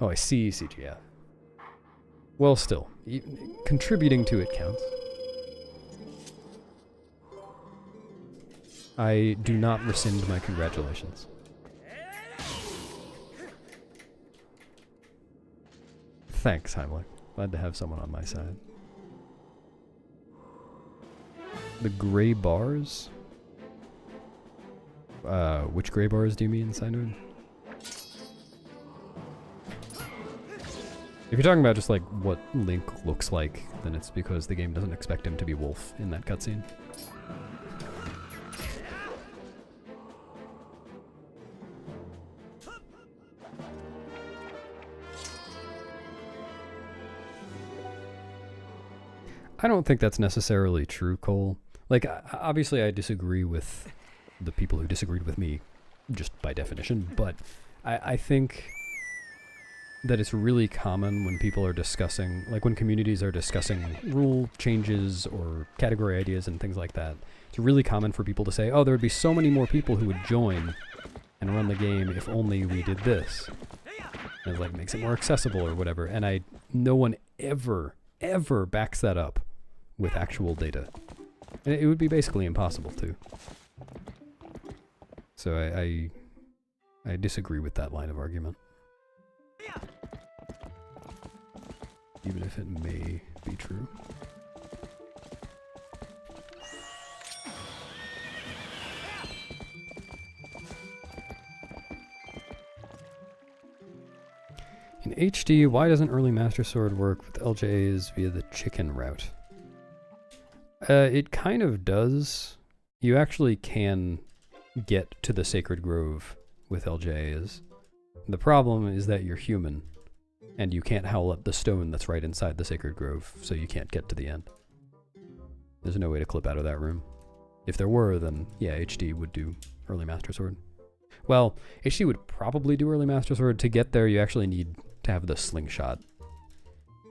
S1: Oh, I see CGF. Well, still, contributing to it counts. I do not rescind my congratulations. Thanks, Heimlich. Glad to have someone on my side. The gray bars? Which gray bars do you mean, Sinod? If you're talking about just like what Link looks like, then it's because the game doesn't expect him to be Wolf in that cutscene. I don't think that's necessarily true, Cole. Like, obviously I disagree with the people who disagreed with me, just by definition, but I think that it's really common when people are discussing, like when communities are discussing rule changes or category ideas and things like that, it's really common for people to say, oh, there would be so many more people who would join and run the game if only we did this. And it like makes it more accessible or whatever, and no one ever backs that up with actual data. And it would be basically impossible to. So I disagree with that line of argument. Even if it may be true. In HD, why doesn't early Master Sword work with LJAs via the chicken route? It kind of does. You actually can get to the Sacred Grove with LJ is the problem is that you're human, and you can't howl at the stone that's right inside the sacred grove, so you can't get to the end. There's no way to clip out of that room. If there were, then yeah, HD would do early Master Sword. Well, HD would probably do early Master Sword. To get there, you actually need to have the slingshot,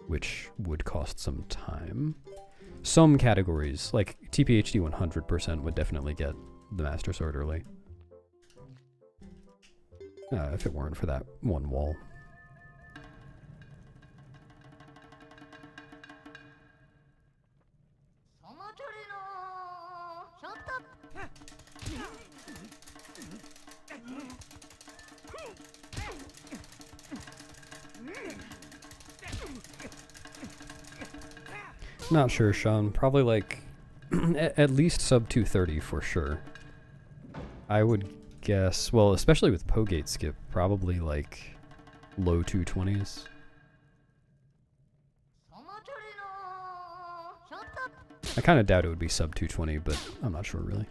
S1: which would cost some time. Some categories, like TPHD 100% would definitely get the Master Sword early. If it weren't for that one wall. Not sure, Sean. Probably like at least sub 230 for sure. I would guess, well, especially with Pogate skip, probably like low 220s. I kind of doubt it would be sub 220, but I'm not sure really.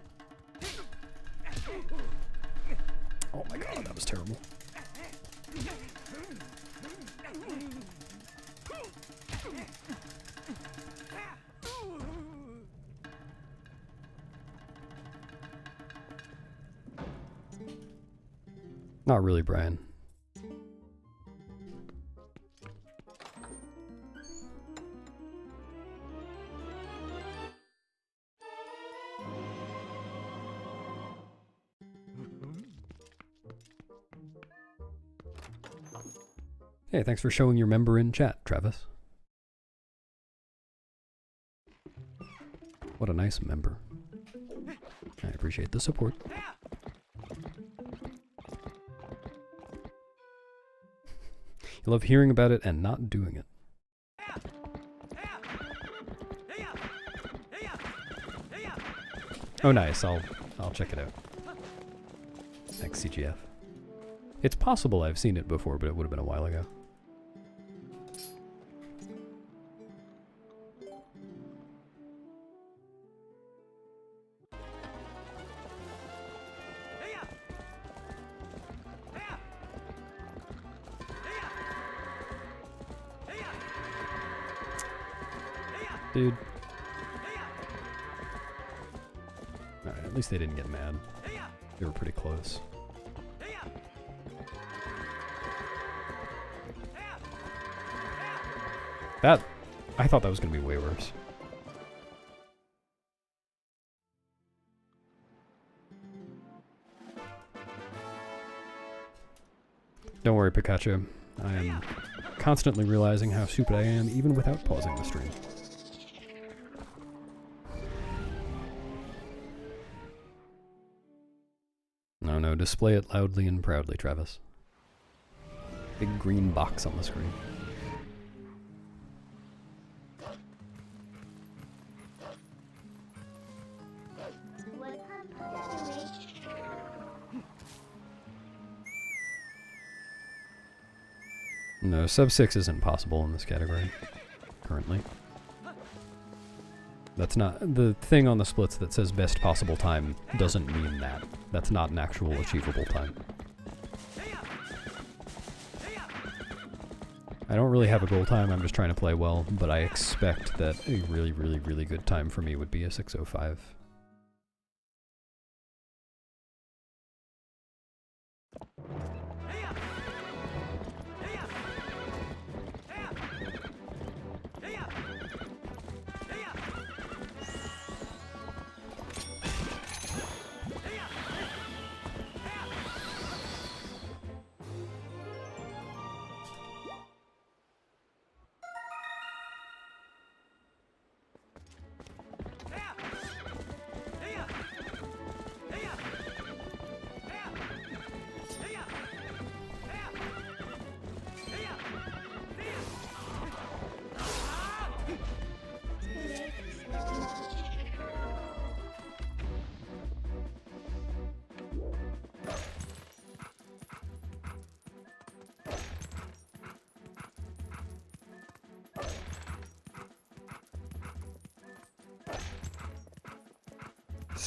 S1: Oh my god, that was terrible. Not really, Brian. Hey, thanks for showing your member in chat, Travis. What a nice member. I appreciate the support. You love hearing about it and not doing it. Oh nice, I'll check it out. Thanks, CGF. It's possible I've seen it before, but it would have been a while ago. Dude. Alright, at least they didn't get mad. They were pretty close. That... I thought that was going to be way worse. Don't worry, Pikachu. I am constantly realizing how stupid I am even without pausing the stream. No, display it loudly and proudly, Travis. Big green box on the screen. No, sub 6 isn't possible in this category, currently. That's not... The thing on the splits that says best possible time doesn't mean that. That's not an actual achievable time. I don't really have a goal time, I'm just trying to play well, but I expect that a really, really, really good time for me would be a 6:05.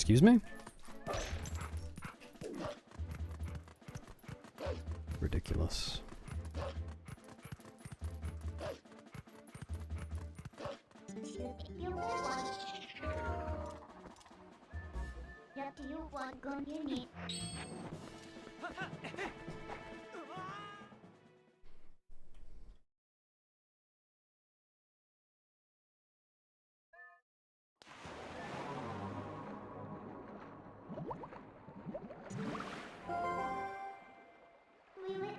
S1: Excuse me?
S2: What gun you need? We went.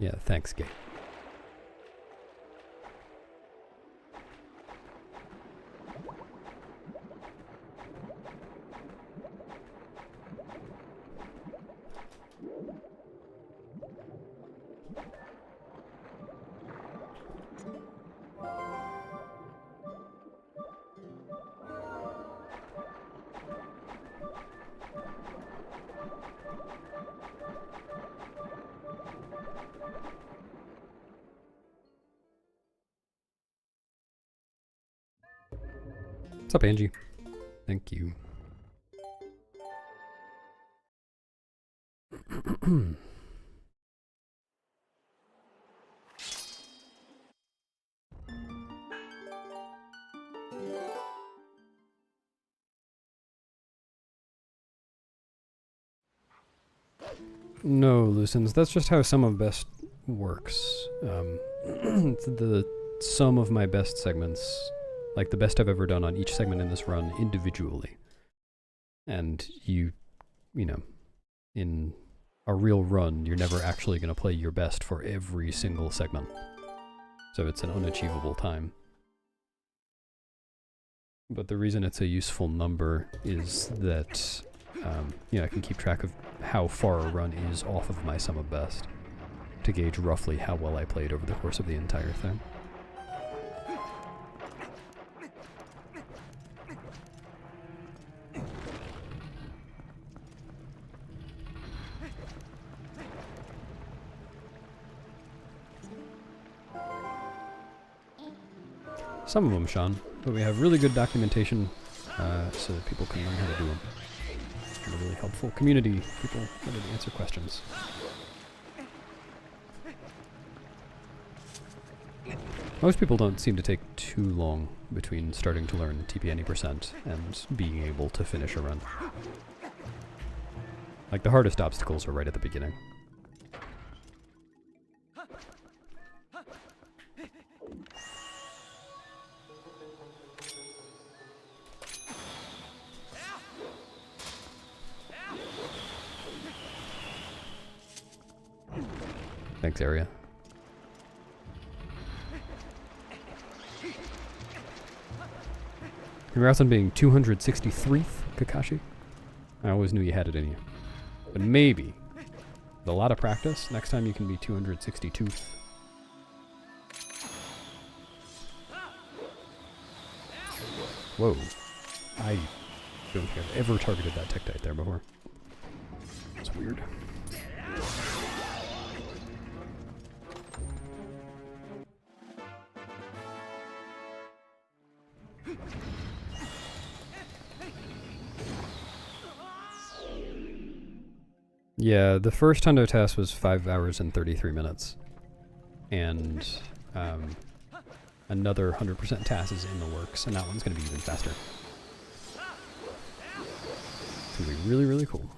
S1: Yeah, thanks, Gay. What's up, Angie? Thank you. No, Lucens, that's just how sum of best works. It's the sum of my best segments, like the best I've ever done on each segment in this run individually. And you know, in a real run, you're never actually going to play your best for every single segment. So it's an unachievable time. But the reason it's a useful number is that I can keep track of how far a run is off of my sum of best to gauge roughly how well I played over the course of the entire thing. Some of them, Sean, but we have really good documentation so that people can learn how to do them. And a really helpful community, people ready to answer questions. Most people don't seem to take too long between starting to learn TP any percent and being able to finish a run. Like, the hardest obstacles are right at the beginning. Thanks, Area. Congrats on being 263th, Kakashi. I always knew you had it in you. But maybe, with a lot of practice, next time you can be 262th. Whoa. I don't think I've ever targeted that Tektite there before. It's weird. Yeah, the first Hundo task was 5 hours and 33 minutes. And another 100% task is in the works, and that one's going to be even faster. It's going to be really, really cool.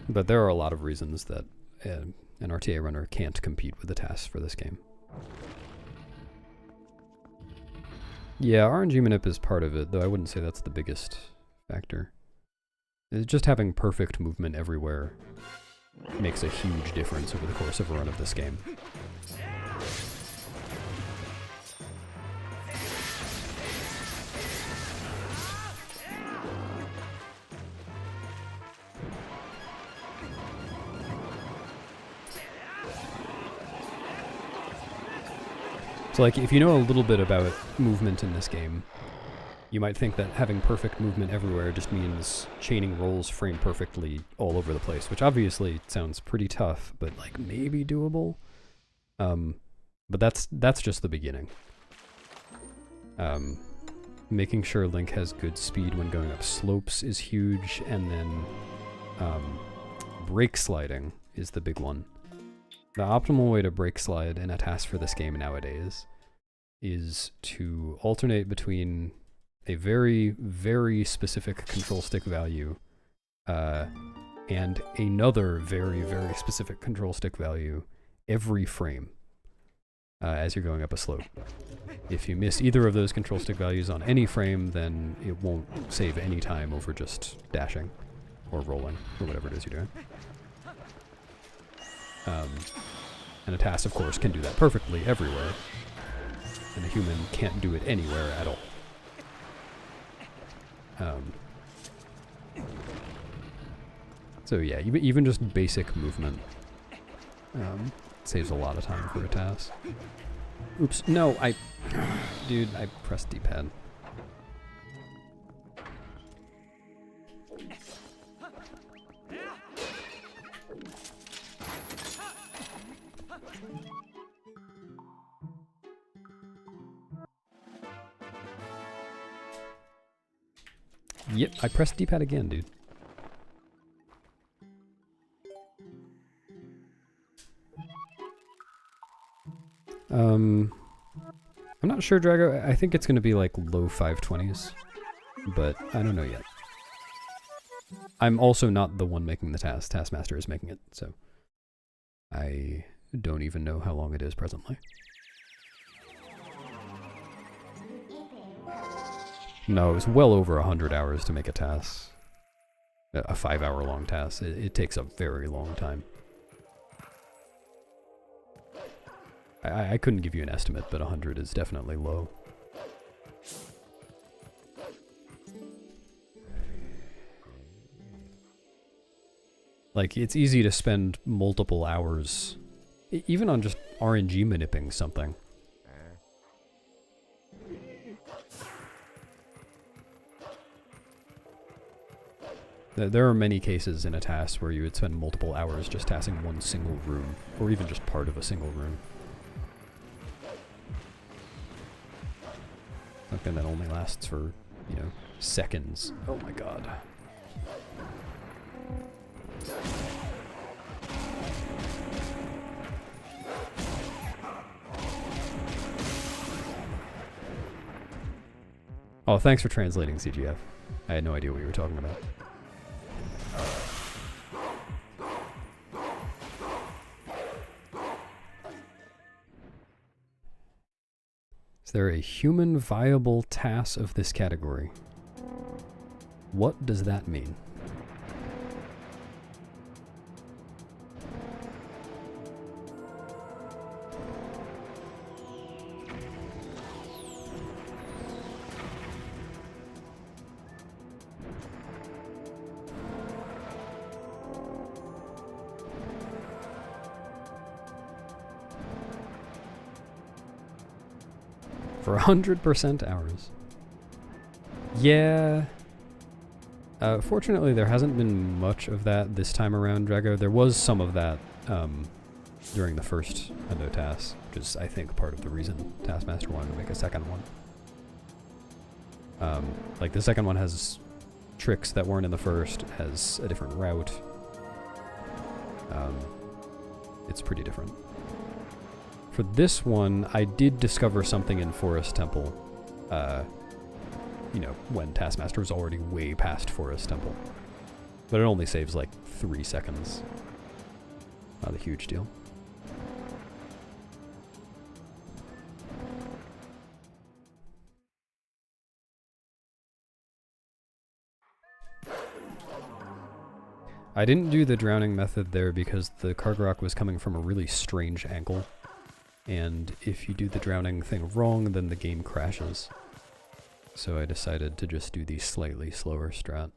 S1: But there are a lot of reasons that an RTA runner can't compete with the tasks for this game. Yeah, RNG manip is part of it, though I wouldn't say that's the biggest factor. It's just having perfect movement everywhere makes a huge difference over the course of a run of this game. So, like, if you know a little bit about movement in this game, you might think that having perfect movement everywhere just means chaining rolls frame perfectly all over the place, which obviously sounds pretty tough, but, like, maybe doable. But that's just the beginning. Making sure Link has good speed when going up slopes is huge, and then brake sliding is the big one. The optimal way to brake slide in a task for this game nowadays is to alternate between a very, very specific control stick value and another very, very specific control stick value every frame as you're going up a slope. If you miss either of those control stick values on any frame, then it won't save any time over just dashing or rolling or whatever it is you're doing. And a task, of course, can do that perfectly everywhere, and a human can't do it anywhere at all. So yeah, even just basic movement saves a lot of time for a task. Oops, no, dude, I pressed D-pad. Yep, I pressed D-pad again, dude. I'm not sure, Drago. I think it's going to be like low 520s, but I don't know yet. I'm also not the one making the task. Taskmaster is making it, so I don't even know how long it is presently. No, it was well over 100 hours to make a task. A 5-hour long task. It takes a very long time. I couldn't give you an estimate, but 100 is definitely low. Like, it's easy to spend multiple hours, even on just RNG manipping something. There are many cases in a task where you would spend multiple hours just tasking one single room, or even just part of a single room. Something that only lasts for, you know, seconds. Oh my god. Oh, thanks for translating, CGF. I had no idea what you were talking about. Is there a human viable task of this category? What does that mean? For 100% hours. Yeah. Fortunately, there hasn't been much of that this time around, Drago. There was some of that during the first Endo task, which is, I think, part of the reason Taskmaster wanted to make a second one. Like, the second one has tricks that weren't in the first, has a different route. It's pretty different. For this one, I did discover something in Forest Temple, you know, when Taskmaster was already way past Forest Temple. But it only saves like 3 seconds. Not a huge deal. I didn't do the drowning method there because the Kargarok was coming from a really strange angle. And if you do the drowning thing wrong, then the game crashes. So I decided to just do the slightly slower strat.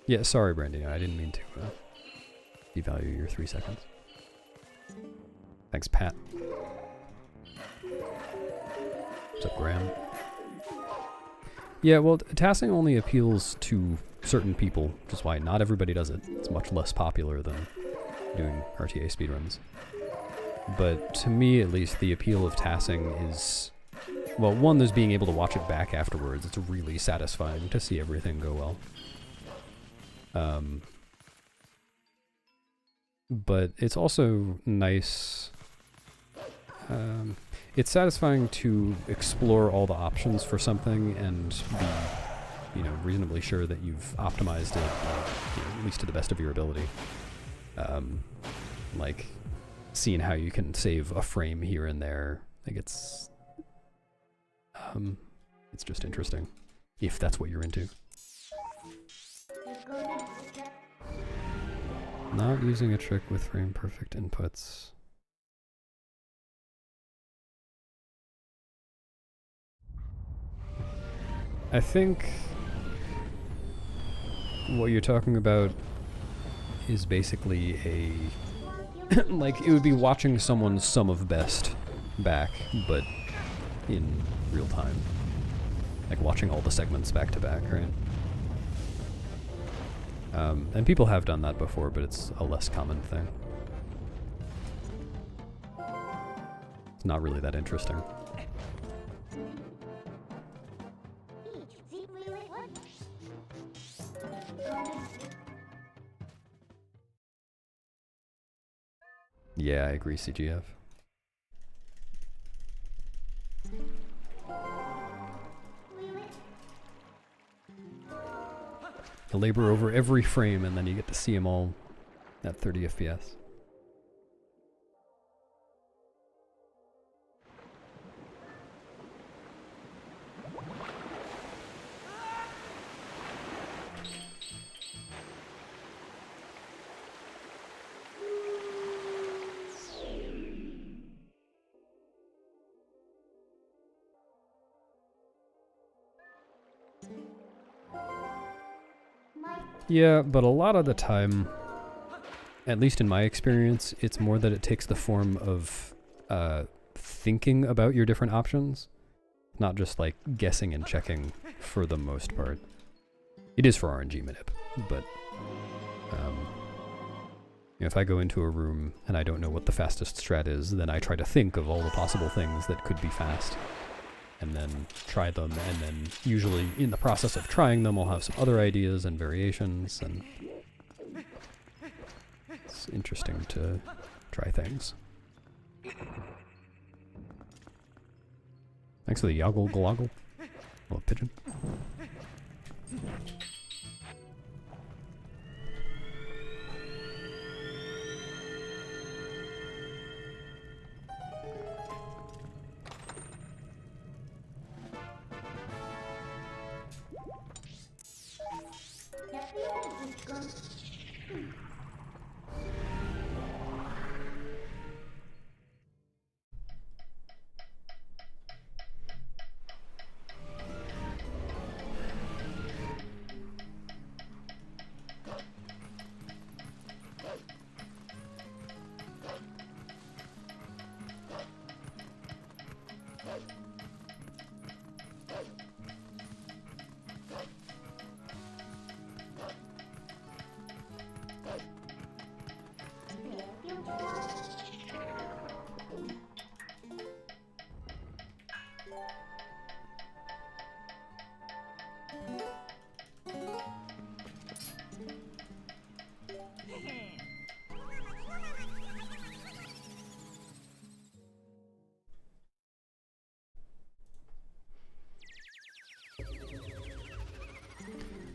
S1: Yeah, sorry, Brandy. I didn't mean to devalue your 3 seconds. Thanks, Pat. What's up, Graham? Yeah, well, TASing only appeals to certain people, which is why not everybody does it. It's much less popular than doing RTA speedruns. But to me, at least, the appeal of TASing is, well, one, there's being able to watch it back afterwards. It's really satisfying to see everything go well. But it's also nice. It's satisfying to explore all the options for something and be, reasonably sure that you've optimized it, at least to the best of your ability. Like seeing how you can save a frame here and there. Like it's just interesting, if that's what you're into. Not using a trick with frame perfect inputs. I think what you're talking about is basically a like it would be watching someone's sum of best back, but in real time. Like watching all the segments back to back, right? And people have done that before, but it's a less common thing. It's not really that interesting. Yeah, I agree, CGF. You labor over every frame and then you get to see them all at 30 FPS. Yeah, but a lot of the time, at least in my experience, it's more that it takes the form of thinking about your different options, not just like guessing and checking for the most part. It is for RNG manip, but if I go into a room and I don't know what the fastest strat is, then I try to think of all the possible things that could be fast, and then try them, and then usually in the process of trying them I'll have some other ideas and variations, and it's interesting to try things. Thanks for the yoggle gloggle. Oh, pigeon.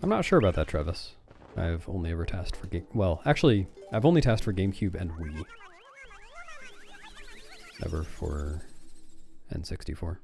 S1: I'm not sure about that, Travis. I've only ever tasked for well, actually, I've only tasked for GameCube and Wii. Never for N64.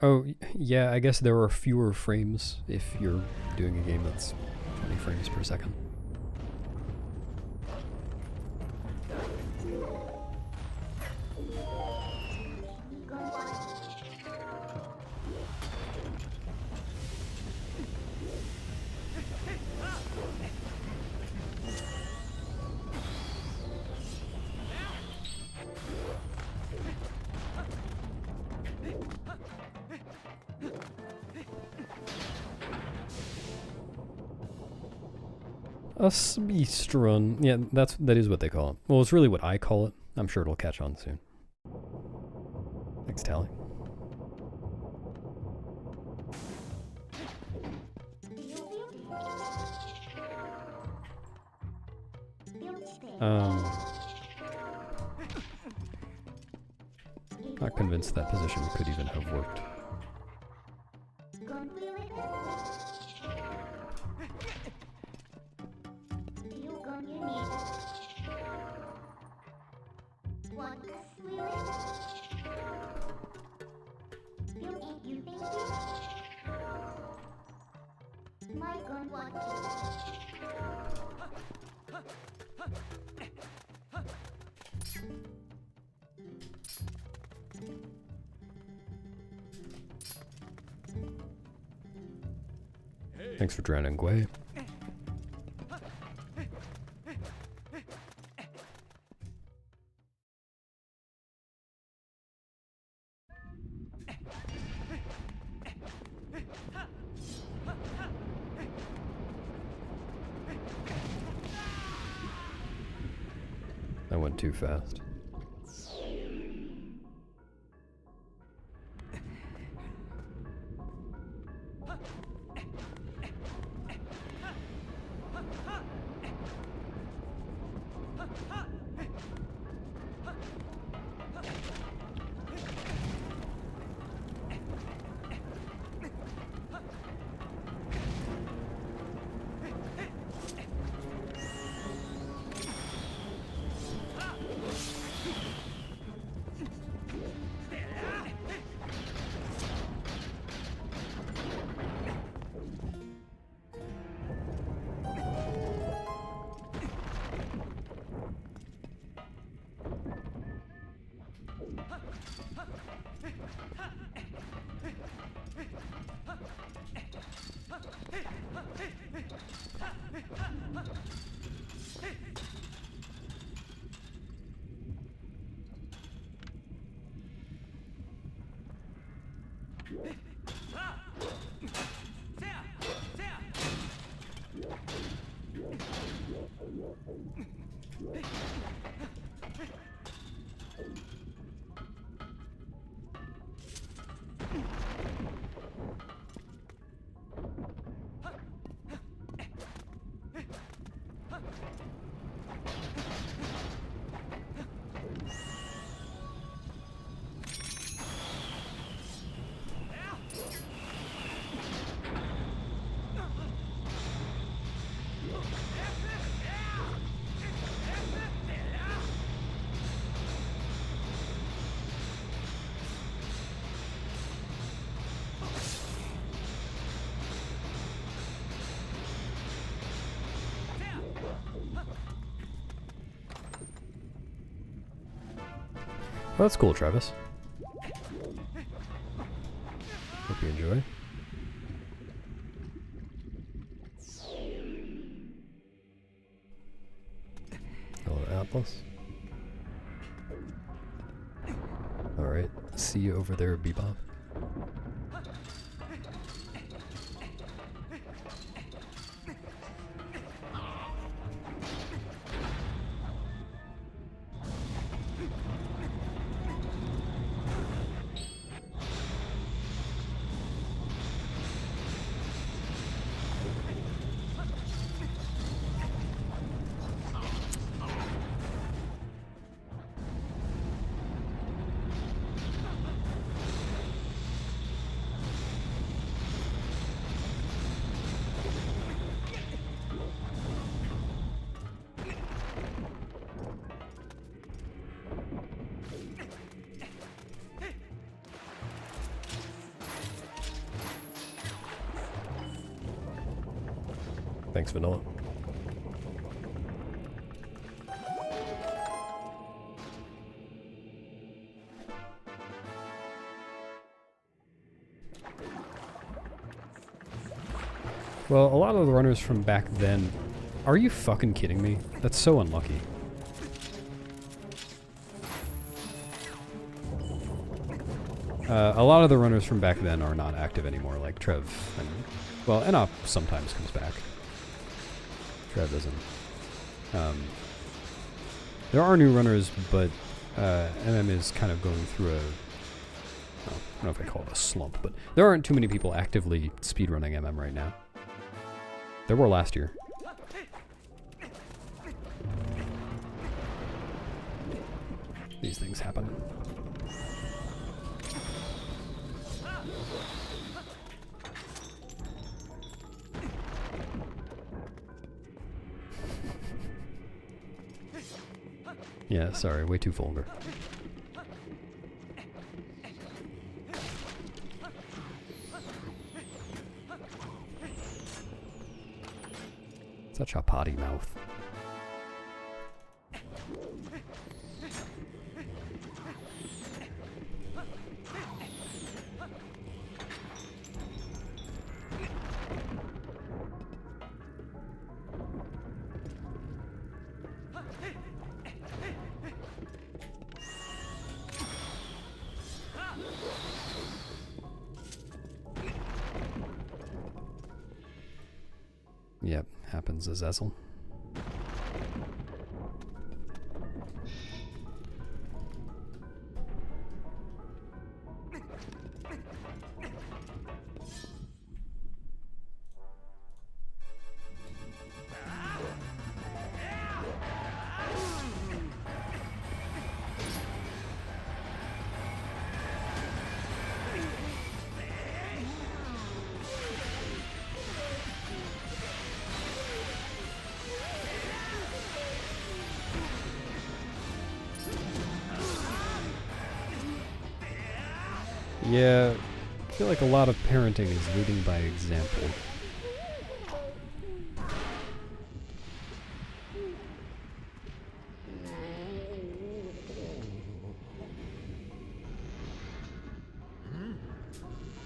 S1: Oh, yeah, I guess there are fewer frames if you're doing a game that's 20 frames per second. A speedrun. Yeah, that is what they call it. Well, it's really what I call it. I'm sure it'll catch on soon. Thanks, Tally. Not convinced that position could even have worked. Thanks for drowning, Gwei. That went too fast. Well, that's cool, Travis. Hope you enjoy. Hello, Atlas. Alright, see you over there, Bebop. Thanks, Vanilla. Well, a lot of the runners from back then... Are you fucking kidding me? That's so unlucky. A lot of the runners from back then are not active anymore, like Trev and... Well, Enop sometimes comes back. Trev doesn't. There are new runners, but MM is kind of going through a... I don't know if I call it a slump, but there aren't too many people actively speedrunning MM right now. There were last year. These things happen. Yeah, sorry, way too vulgar. Such a potty mouth. Yep, happens as Ezel. Yeah, I feel like a lot of parenting is leading by example.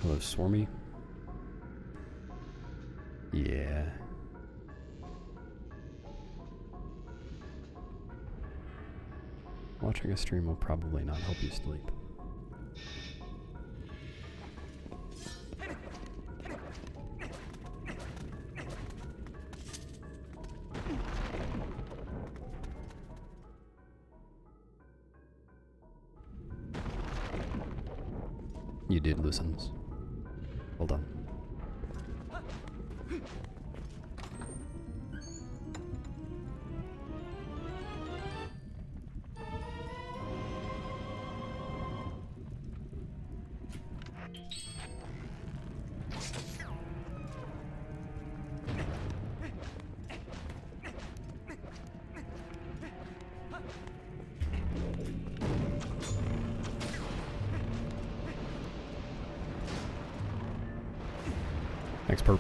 S1: Hello, Swarmy. Yeah. Watching a stream will probably not help you sleep. You did listens. Well done. Thanks, Perp.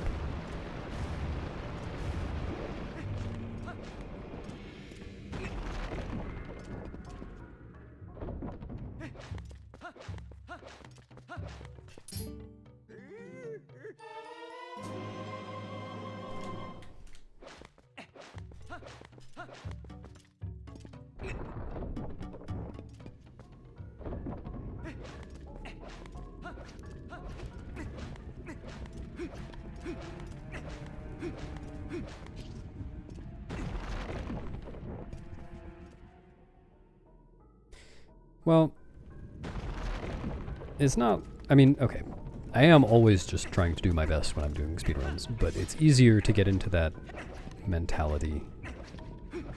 S1: Well, it's not, I mean, okay. I am always just trying to do my best when I'm doing speedruns, but it's easier to get into that mentality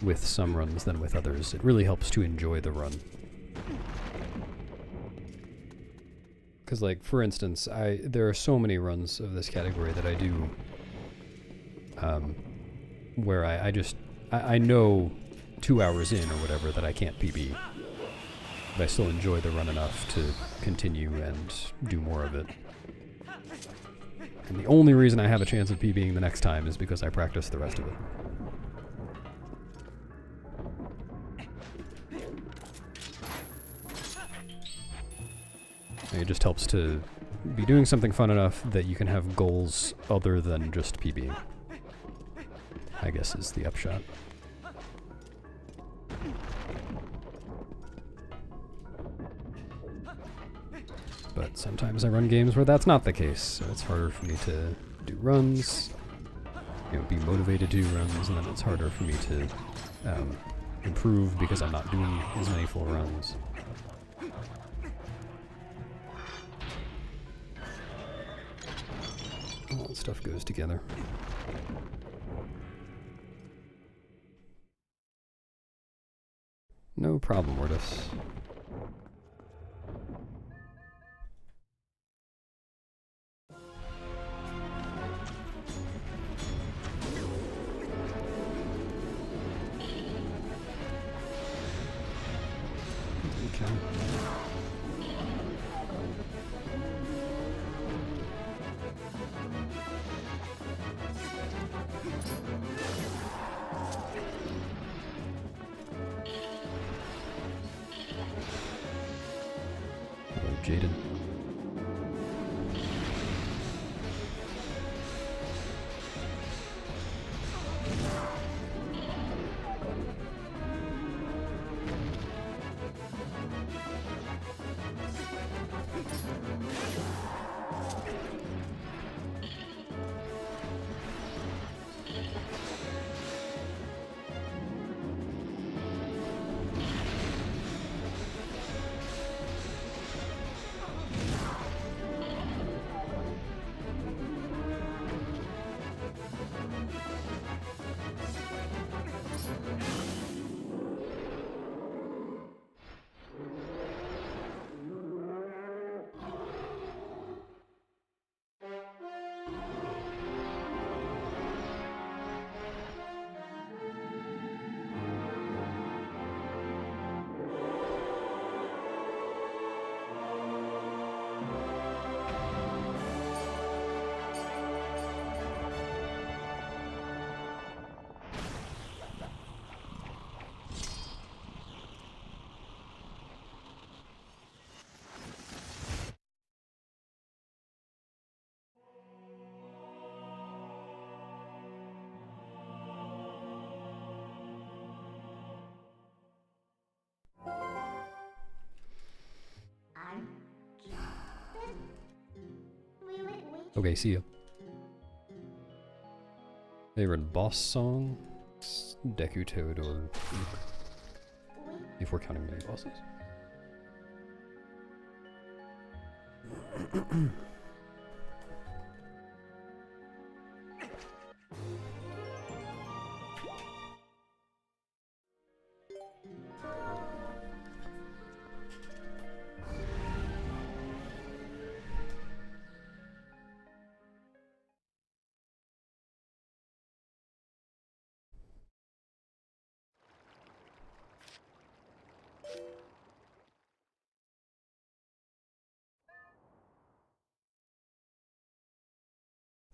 S1: with some runs than with others. It really helps to enjoy the run. Because, like, for instance, there are so many runs of this category that I do where I know 2 hours in or whatever that I can't PB. But I still enjoy the run enough to continue and do more of it. And the only reason I have a chance of PBing the next time is because I practice the rest of it. It just helps to be doing something fun enough that you can have goals other than just PBing, I guess is the upshot. But sometimes I run games where that's not the case, so it's harder for me to do runs, be motivated to do runs, and then it's harder for me to improve because I'm not doing as many full runs. All that stuff goes together. No problem, Wordus. Jaden. Okay, see ya. Favorite boss song? It's Deku Toad or Luke, if we're counting mini bosses.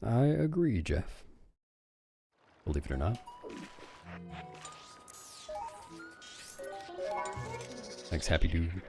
S1: I agree, Jeff. Believe it or not. Thanks, Happy Dude.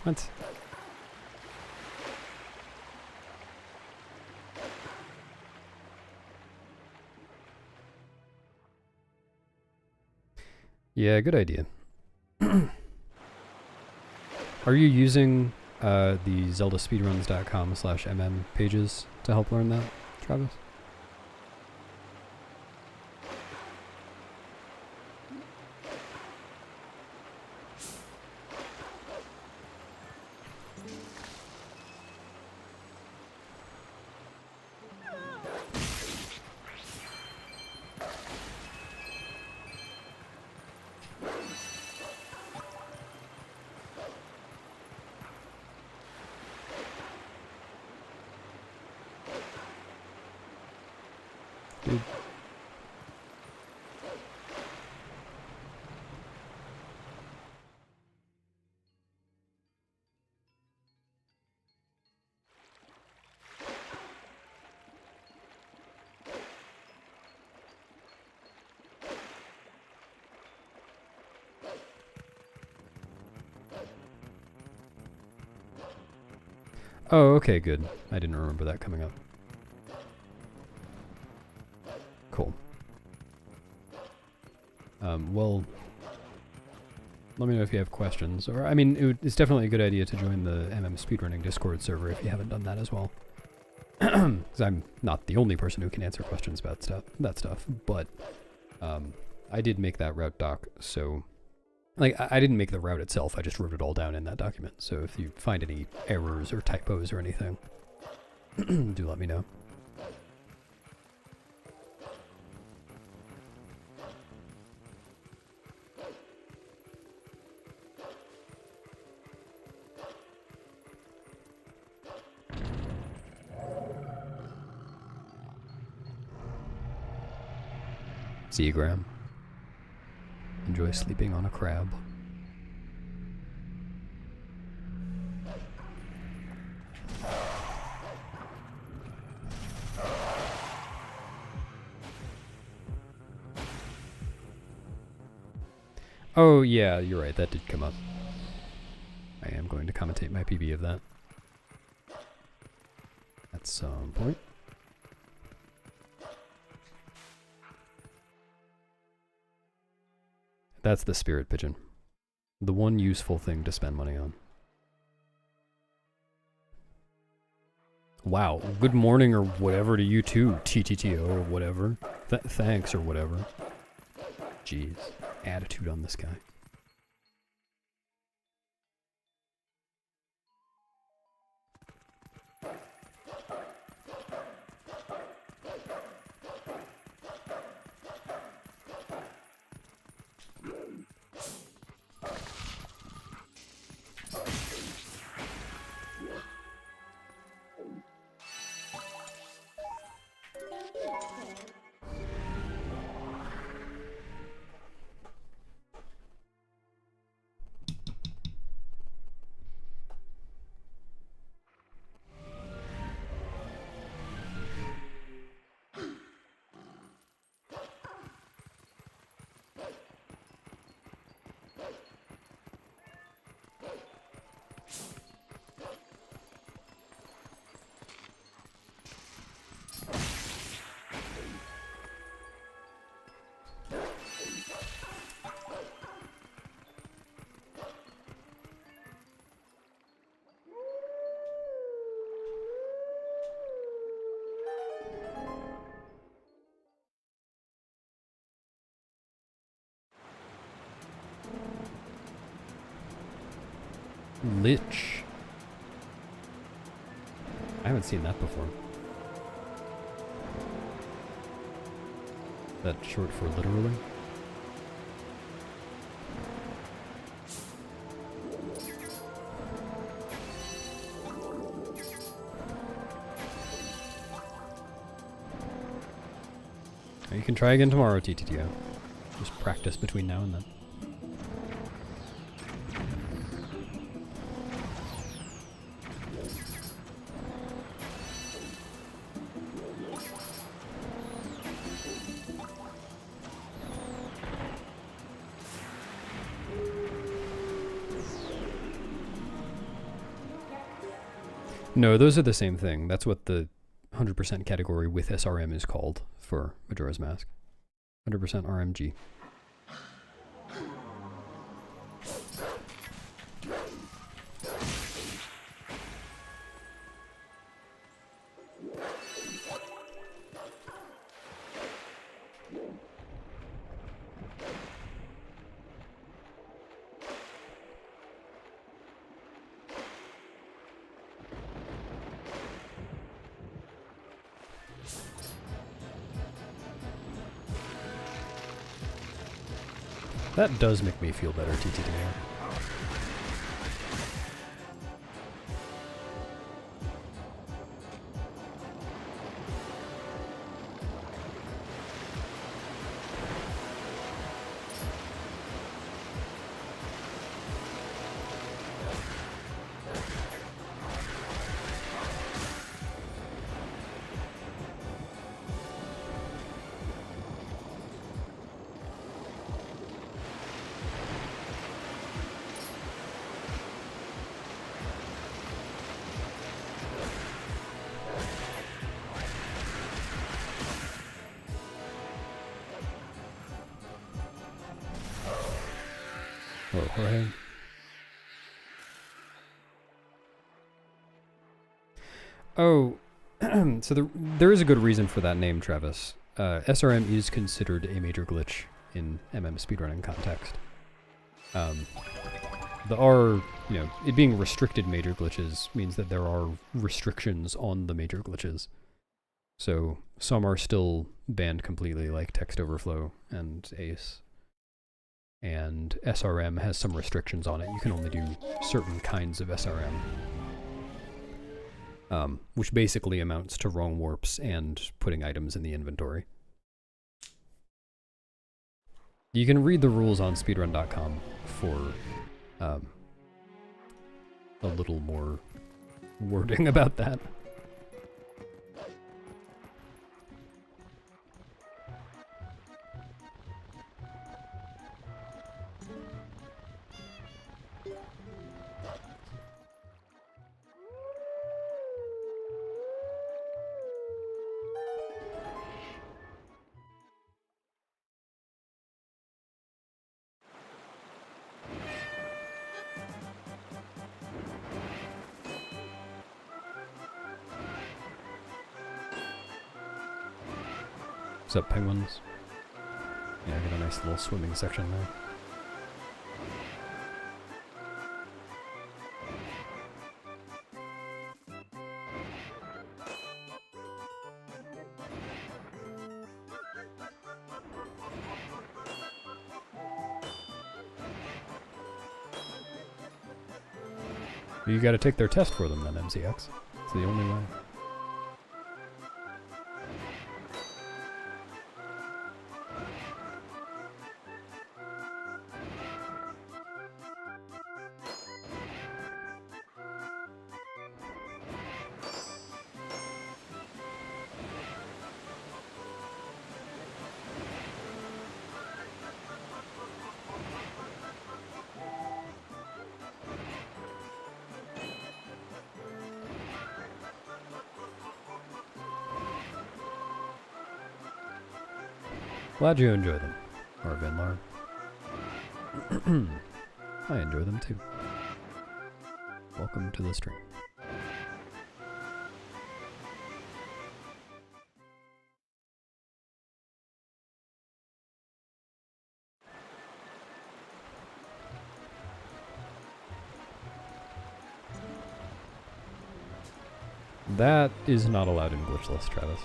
S1: What? Yeah, good idea. Are you using the zeldaspeedruns.com/mm pages to help learn that, Travis? Dude. Oh, okay, good. I didn't remember that coming up. Cool. Well, let me know if you have questions. Or, I mean, it's definitely a good idea to join the MM Speedrunning Discord server if you haven't done that as well. Because I'm not the only person who can answer questions about that stuff. But I did make that route doc, so... Like, I didn't make the route itself, I just wrote it all down in that document. So if you find any errors or typos or anything, do let me know. See you, Graham. Enjoy sleeping on a crab. Oh yeah, you're right, that did come up. I am going to commentate my PB of that at some point. That's the spirit pigeon. The one useful thing to spend money on. Wow, good morning or whatever to you too, TTTO or whatever. Thanks or whatever. Jeez, attitude on this guy. Lich. I haven't seen that before. That short for literally? You can try again tomorrow, TTTO. Just practice between now and then. No, those are the same thing. That's what the 100% category with SRM is called for Majora's Mask. 100% RMG. That does make me feel better, TTTR. Hello, Jorge. Oh, so there is a good reason for that name, Travis. SRM is considered a major glitch in speedrunning context. The R, it being restricted major glitches means that there are restrictions on the major glitches. So some are still banned completely, like text overflow and ACE. And SRM has some restrictions on it. You can only do certain kinds of SRM. Which basically amounts to wrong warps and putting items in the inventory. You can read the rules on speedrun.com for a little more wording about that. What's up, penguins? Yeah, I got a nice little swimming section there. You gotta take their test for them then, MZX. It's the only way. Glad you enjoy them, Arvinlar. I enjoy them too. Welcome to the stream. That is not allowed in glitchless, Travis.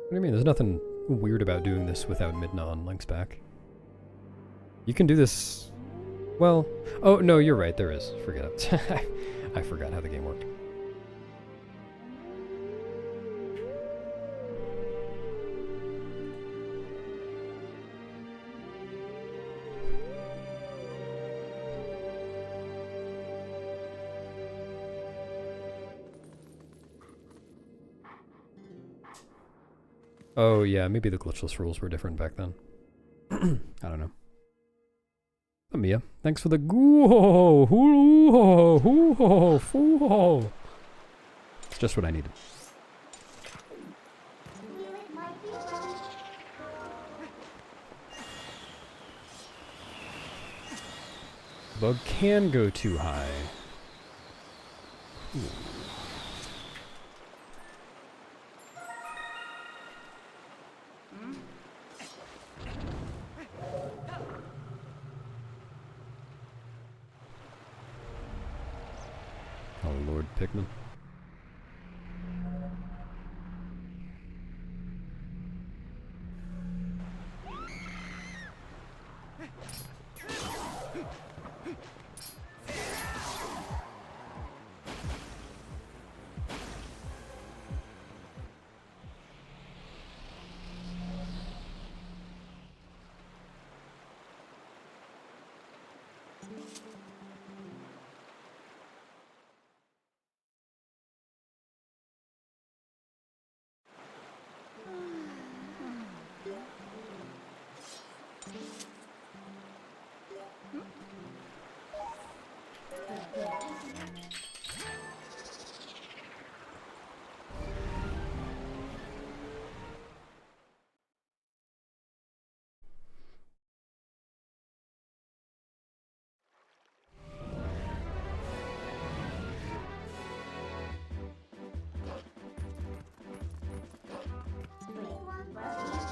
S1: What do you mean? There's nothing weird about doing this without Midna on links back. You can do this... Well... Oh, no, you're right, there is. Forget it. I forgot how the game worked. Oh yeah, maybe the glitchless rules were different back then. I don't know. Oh, Mia, thanks for the goo hoo It's just what I needed.
S2: Feel it might be wrong.
S1: Bug can go too high. Ooh. Oh Lord, Pikmin.
S2: Bring one for me.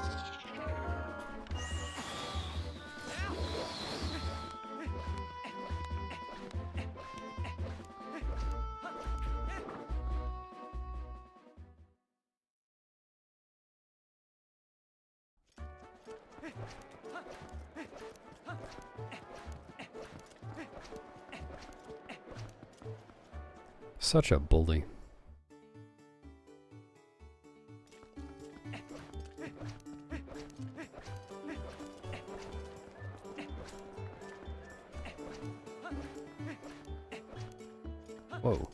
S1: Such a bully. Whoa.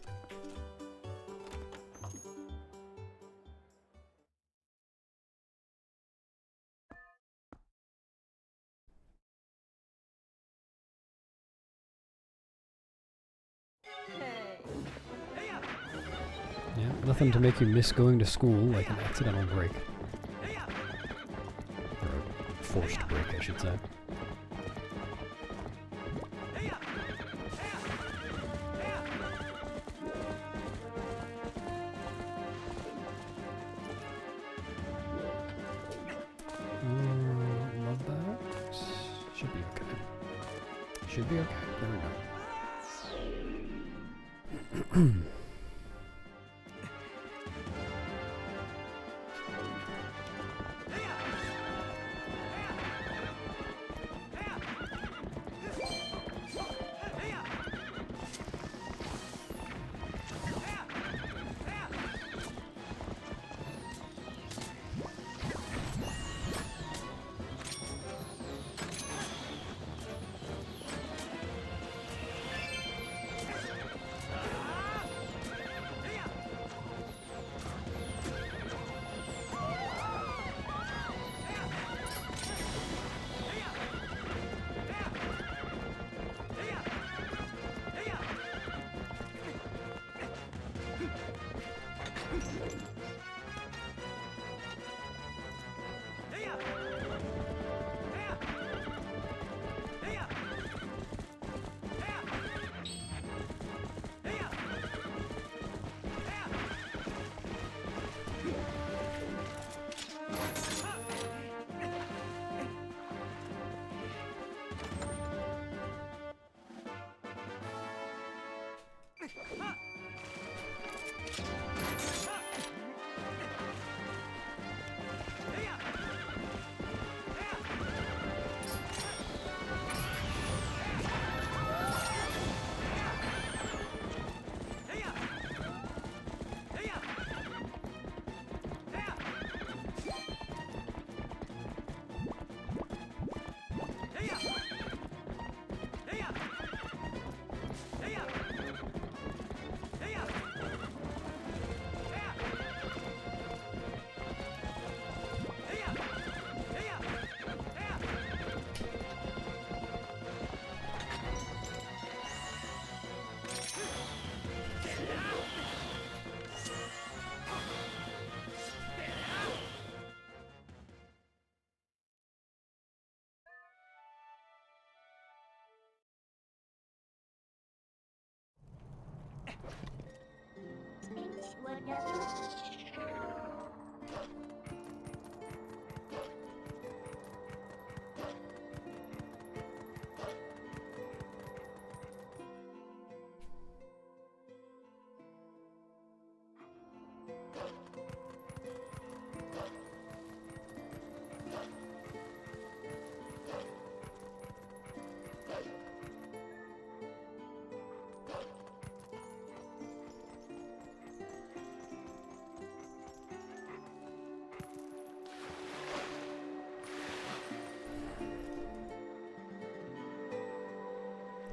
S1: Yeah, nothing to make you miss going to school like an accidental break. Or a forced break, I should say. Love that. Should be okay. Should be okay. There we go.
S2: Would you?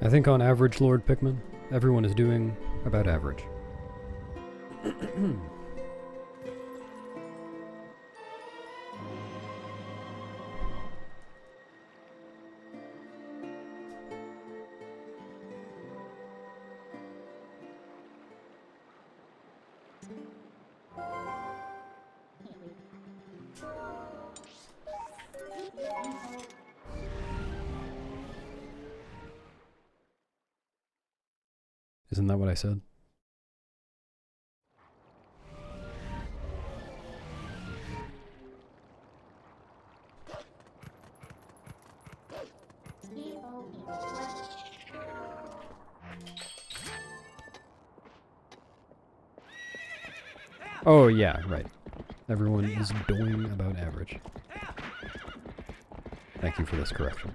S1: I think on average, Lord Pikmin, everyone is doing about average. Isn't that what I said? Oh yeah, right. Everyone is doing about average. Thank you for this correction.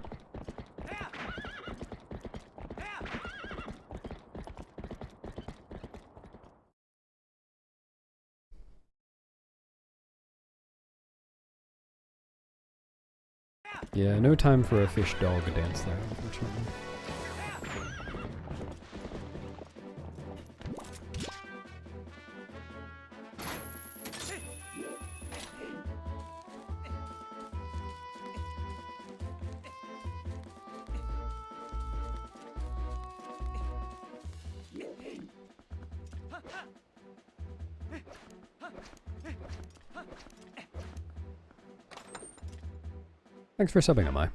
S1: Yeah, no time for a fish dog dance there, unfortunately. Thanks for subbing, Amai.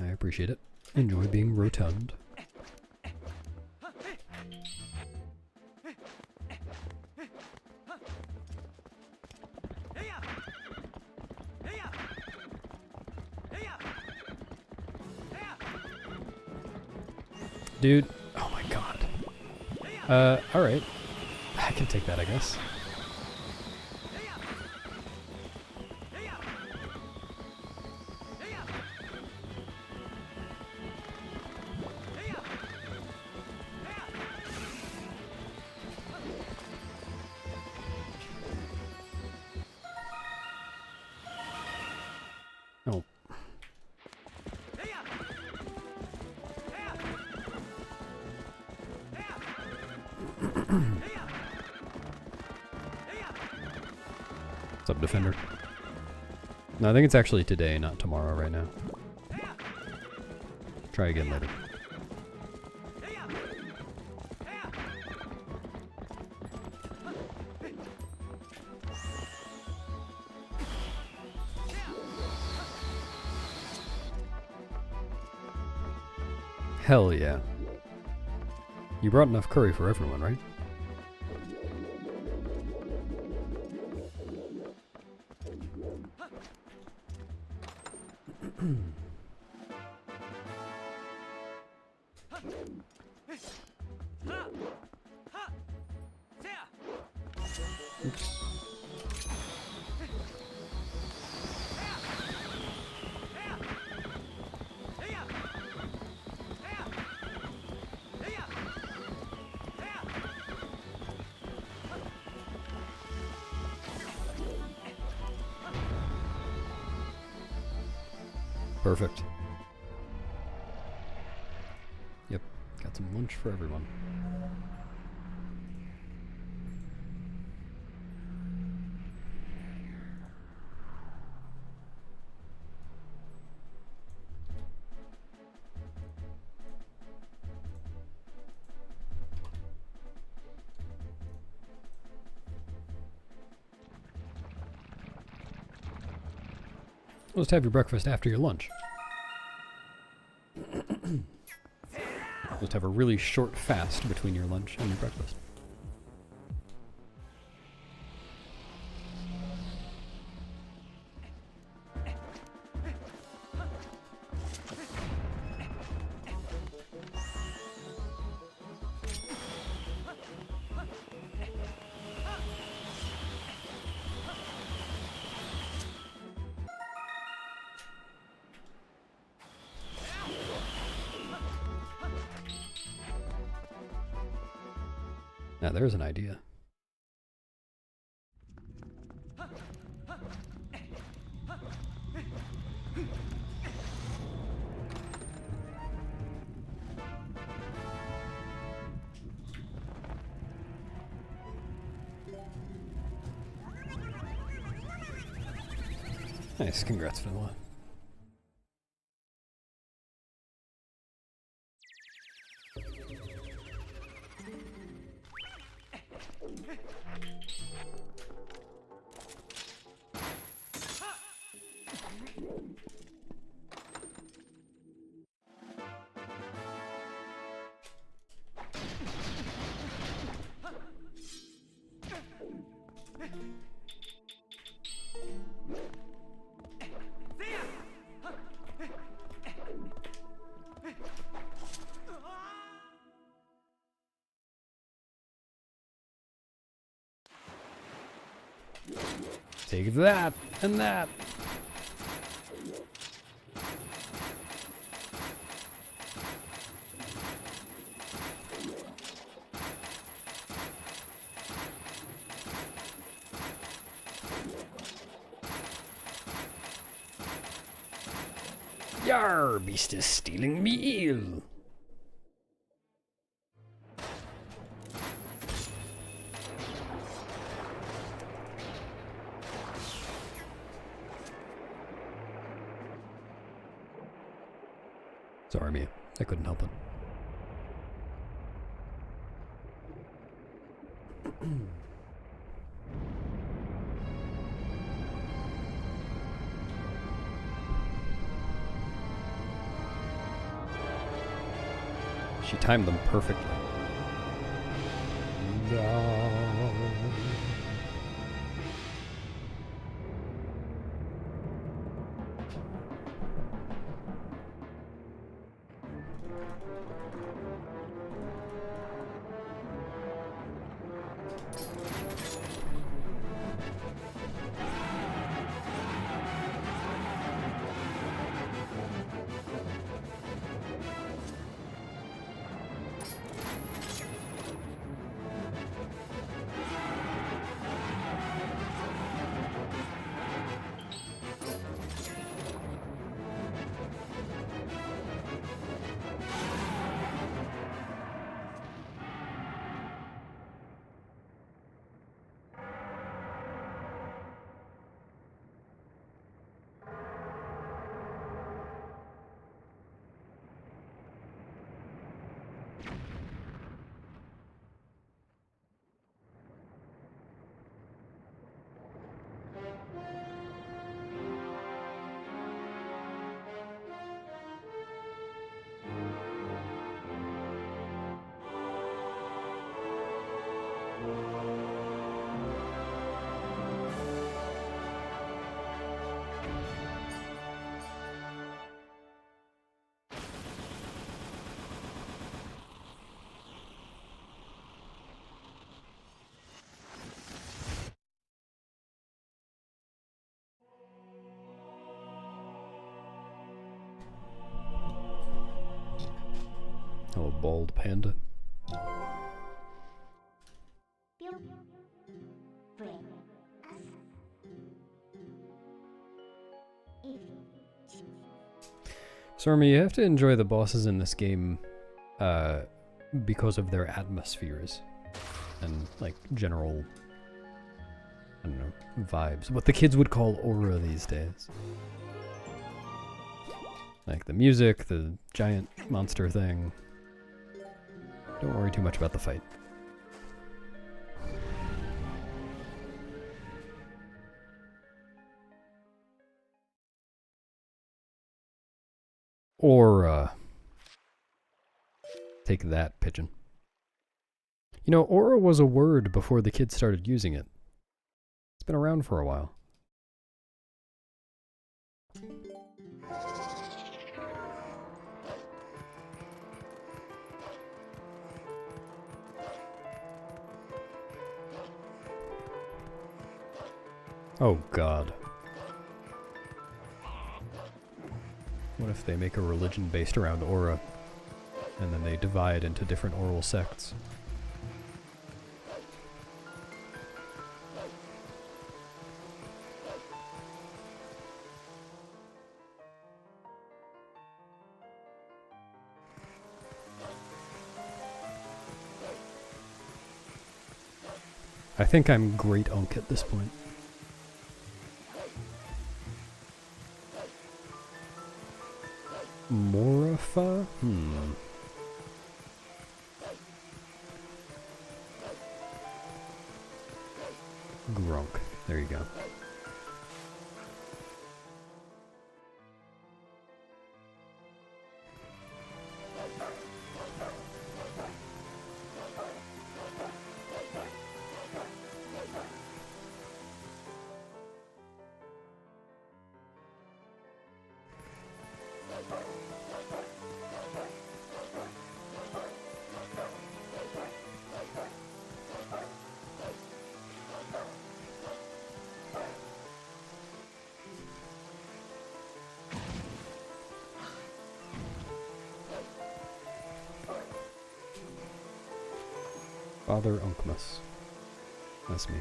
S1: I appreciate it. Enjoy being rotund. Dude, oh my god. Alright. I can take that, I guess. Oh. What's up, Defender? No, I think it's actually today, not tomorrow right now. Try again later. Hell yeah. You brought enough curry for everyone, right? Oops. Perfect. Yep, got some lunch for everyone. Just have your breakfast after your lunch. Just have a really short fast between your lunch and your breakfast. Now there's an idea. Nice, congrats, Vanilla. Take that and that. Yar, beast is stealing meal. Sorry, me. I couldn't help it. She timed them perfectly. No. Oh, bald panda. Sormy, you have to enjoy the bosses in this game because of their atmospheres and like general, I don't know, vibes. What the kids would call aura these days. Like the music, the giant monster thing. Don't worry too much about the fight. Or, Take that, pigeon. You know, aura was a word before the kids started using it. It's been around for a while. Oh god. What if they make a religion based around aura, and then they divide into different oral sects? I think I'm Great Unk at this point. Morafa? Grunk. There you go. Father Unkmus. That's me.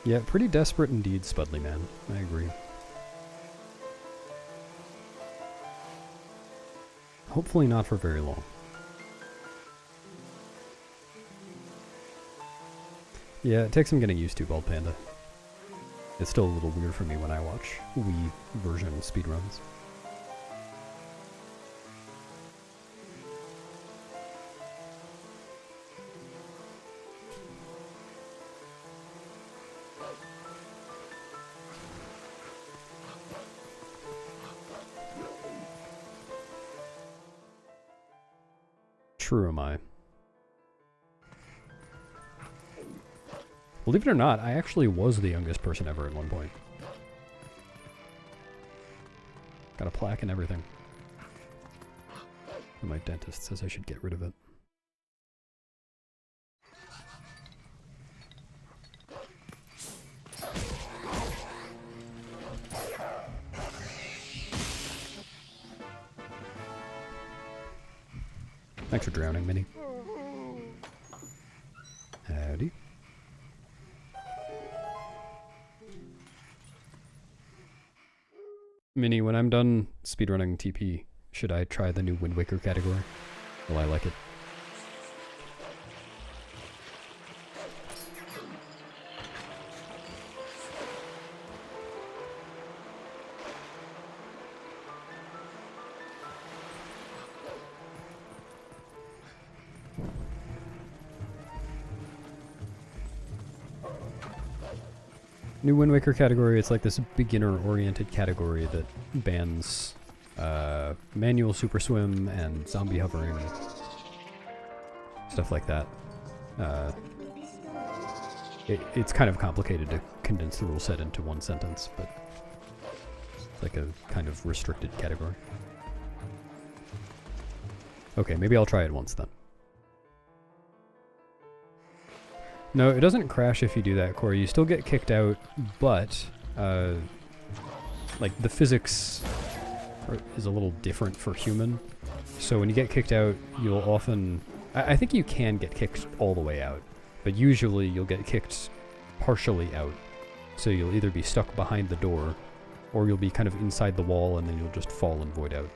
S1: Yeah, pretty desperate indeed, Spudley man. I agree. Hopefully not for very long. Yeah, it takes some getting used to, Bald Panda. It's still a little weird for me when I watch Wii version speedruns. True am I. Believe it or not, I actually was the youngest person ever at one point. Got a plaque and everything. And my dentist says I should get rid of it. Thanks for drowning, Minnie. Howdy. Minnie, when I'm done speedrunning TP, should I try the new Wind Waker category? Will I like it? New Wind Waker category, it's like this beginner-oriented category that bans manual super swim and zombie hovering, stuff like that. It's kind of complicated to condense the rule set into one sentence, but it's like a kind of restricted category. Okay, maybe I'll try it once then. No, it doesn't crash if you do that, Corey. You still get kicked out, but like the physics is a little different for human. So when you get kicked out, you'll often... I think you can get kicked all the way out, but usually you'll get kicked partially out. So you'll either be stuck behind the door, or you'll be kind of inside the wall and then you'll just fall and void out.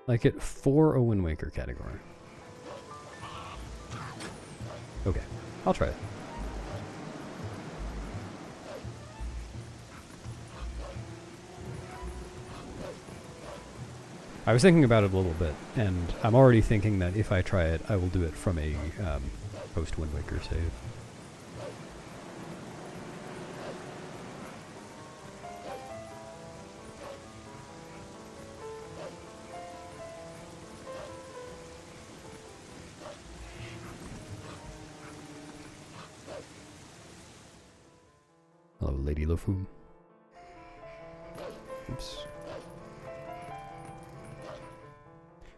S1: Like it for a Wind Waker category. Okay, I'll try it. I was thinking about it a little bit, and I'm already thinking that if I try it, I will do it from a post-Wind Waker save. Hello, Lady Lofum. Oops.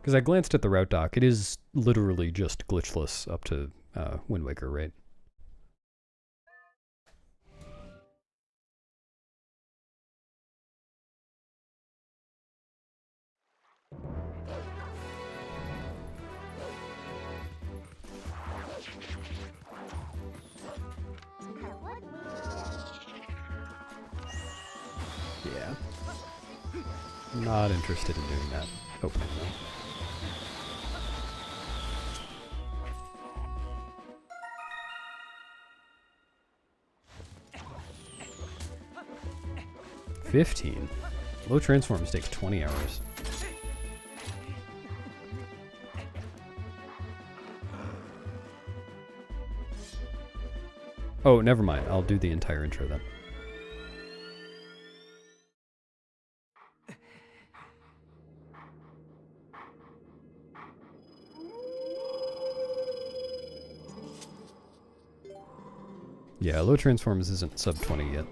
S1: Because I glanced at the route doc, it is literally just glitchless up to Wind Waker, right? Yeah. Not interested in doing that opening though. $15. Low transforms takes 20 hours. Oh, never mind. I'll do the entire intro then. Yeah, low transforms isn't sub 20 yet.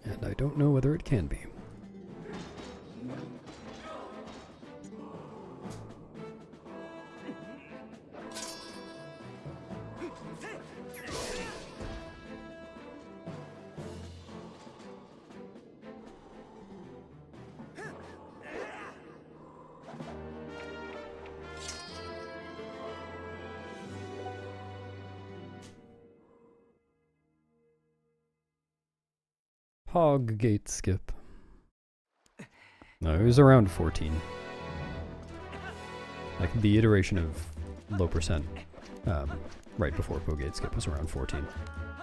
S1: And I don't know whether it can be. Hog gate skip. No, it was around 14. Like the iteration of low percent right before Pogate skip was around 14.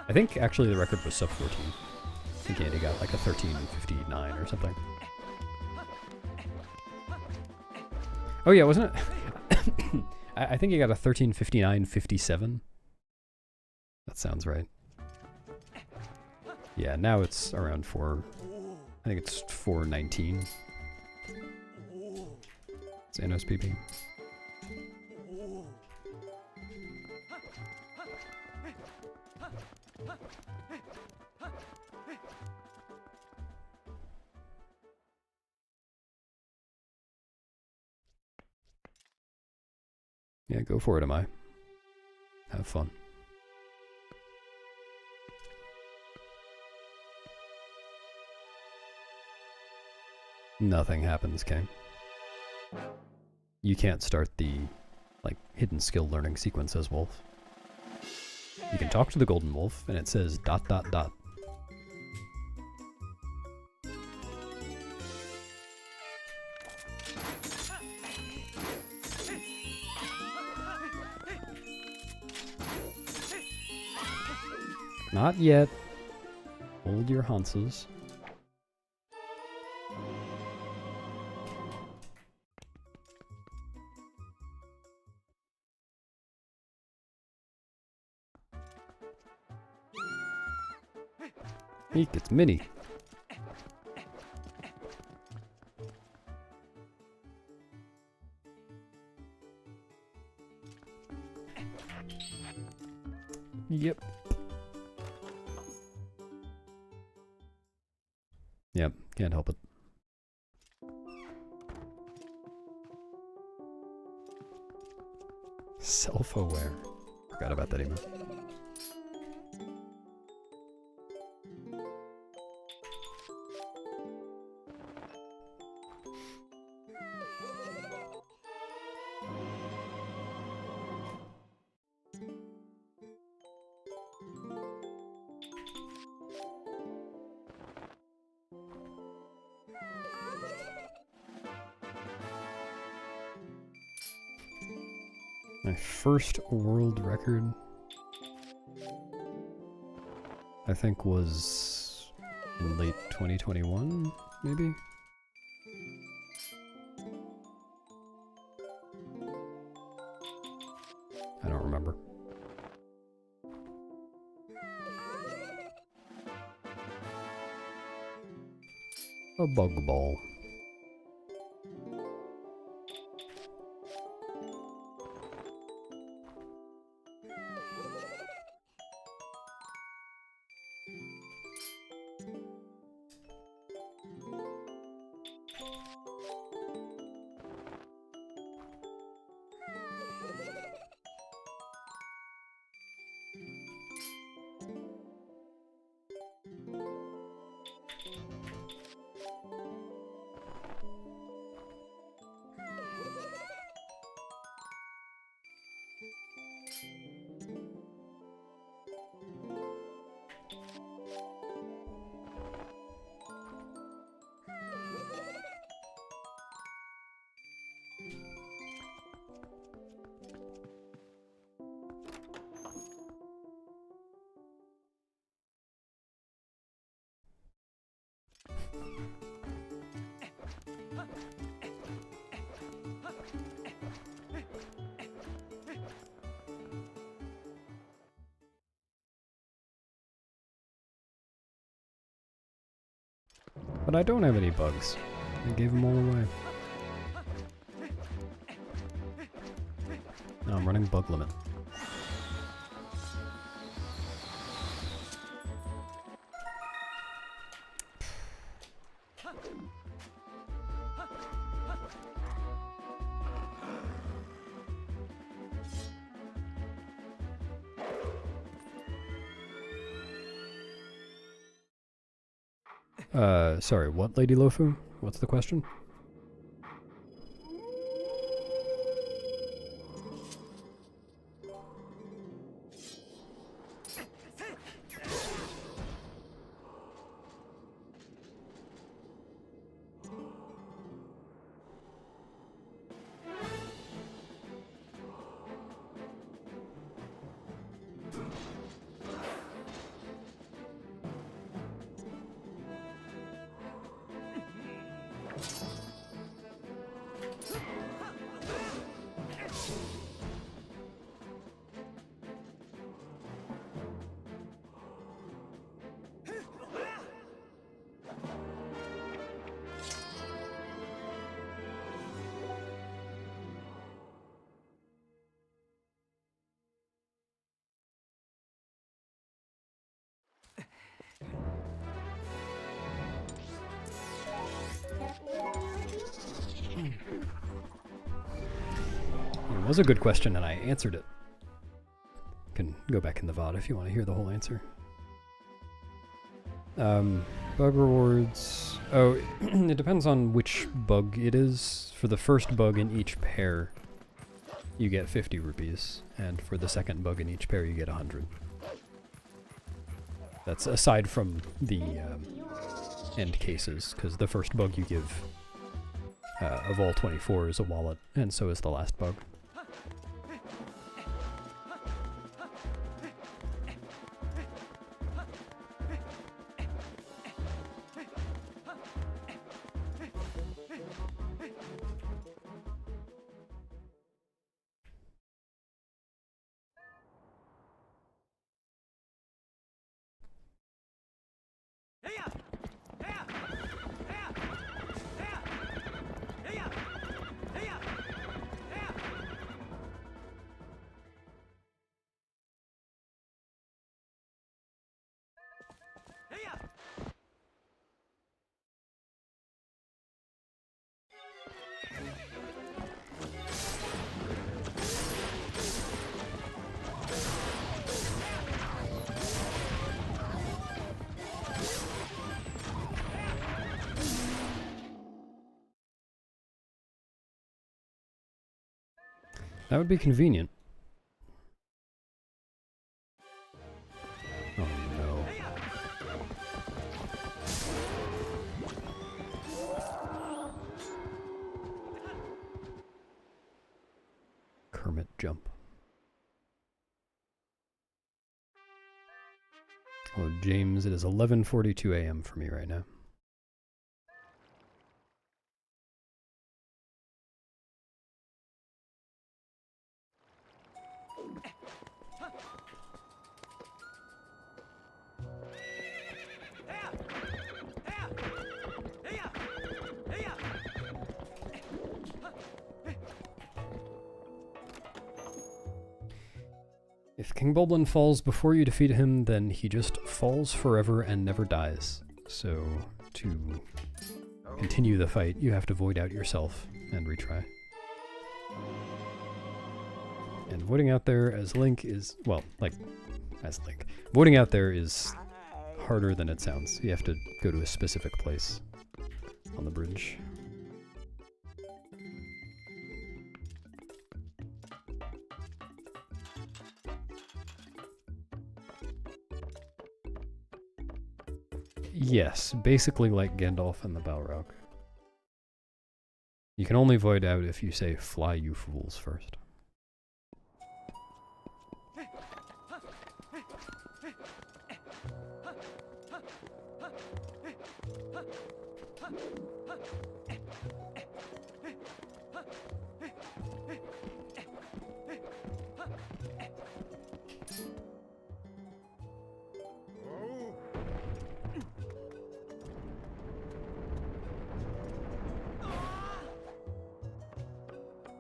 S1: I think actually the record was sub 14. I think Andy got like a 13:59 or something. Oh yeah, wasn't it? I think he got a 13:59.57. That sounds right. Yeah, now it's around 4. I think it's 4:19. Xanos PP. Yeah, go for it, am I? Have fun. Nothing happens, Kay. You can't start the, like, hidden skill learning sequence as Wolf. You can talk to the Golden Wolf, and it says ... Not yet. Hold your Hanses. Eek, it's Minnie. Yep. Yep, can't help it. Self-aware. Forgot about that email. My first world record. I think was in late 2021, maybe? I don't remember. A bug ball. But I don't have any bugs. I gave them all away. Now I'm running bug limit. Sorry, what, Lady Lofu? What's the question? It was a good question and I answered it. Can go back in the VOD if you want to hear the whole answer. Bug rewards. Oh, it depends on which bug it is. For the first bug in each pair, you get 50 rupees, and for the second bug in each pair, you get 100. That's aside from the end cases, because the first bug you give of all 24 is a wallet, and so is the last bug. That would be convenient. Oh no. Kermit jump. Oh, James, it is 11:42 a.m. for me right now. If King Bulblin falls before you defeat him, then he just falls forever and never dies. So, to continue the fight, you have to void out yourself and retry. And voiding out there as Link is, well, like, as Link. Voiding out there is harder than it sounds. You have to go to a specific place on the bridge. Yes, basically like Gandalf and the Balrog. You can only void out if you say, "Fly, you fools," first.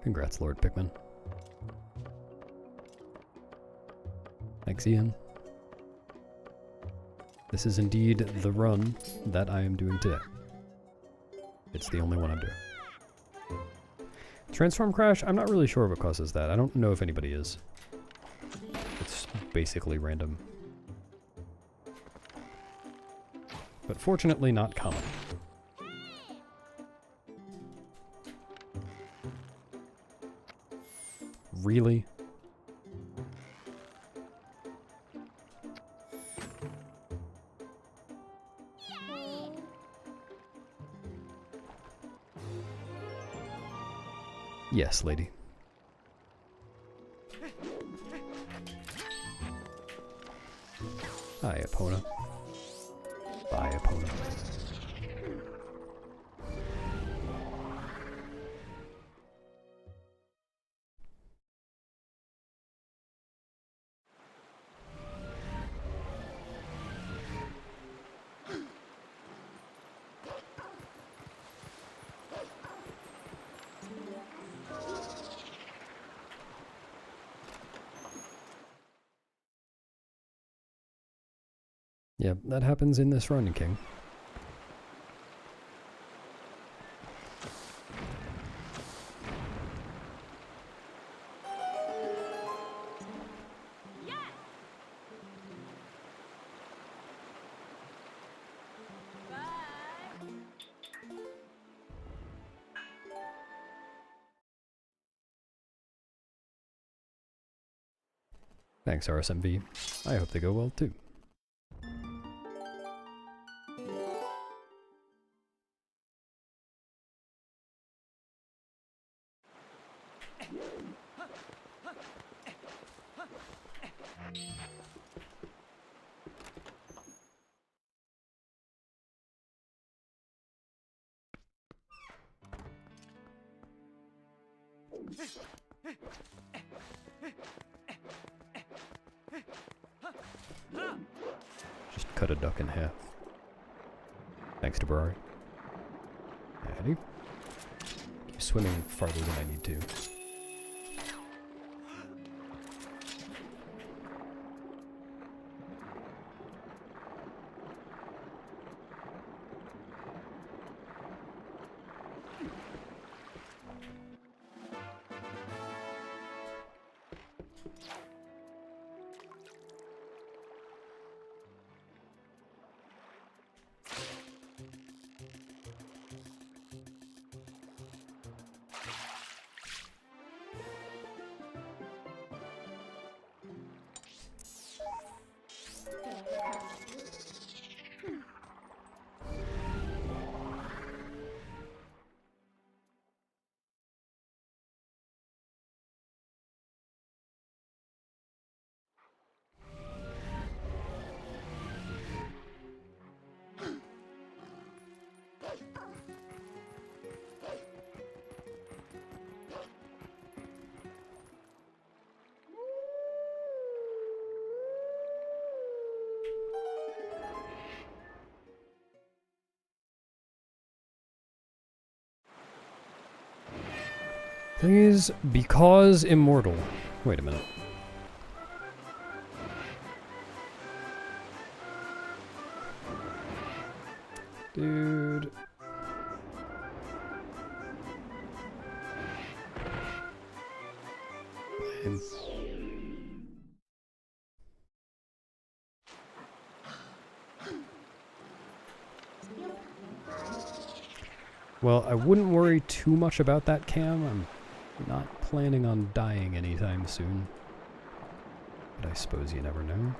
S1: Congrats, Lord Pikmin. Thanks, Ian. This is indeed the run that I am doing today. It's the only one I'm doing. Transform crash? I'm not really sure what causes that. I don't know if anybody is. It's basically random. But fortunately not common. Really? Yes, lady. Hi, Epona. Bye, Epona. Yeah, that happens in this run, King. Thanks, RSMV. I hope they go well, too. Just cut a duck in half. Thanks to Barari. Addy. Keep swimming farther than I need to. Please, because immortal. Wait a minute. Dude. Lame. Well, I wouldn't worry too much about that cam. I'm not planning on dying anytime soon. But I suppose you never know.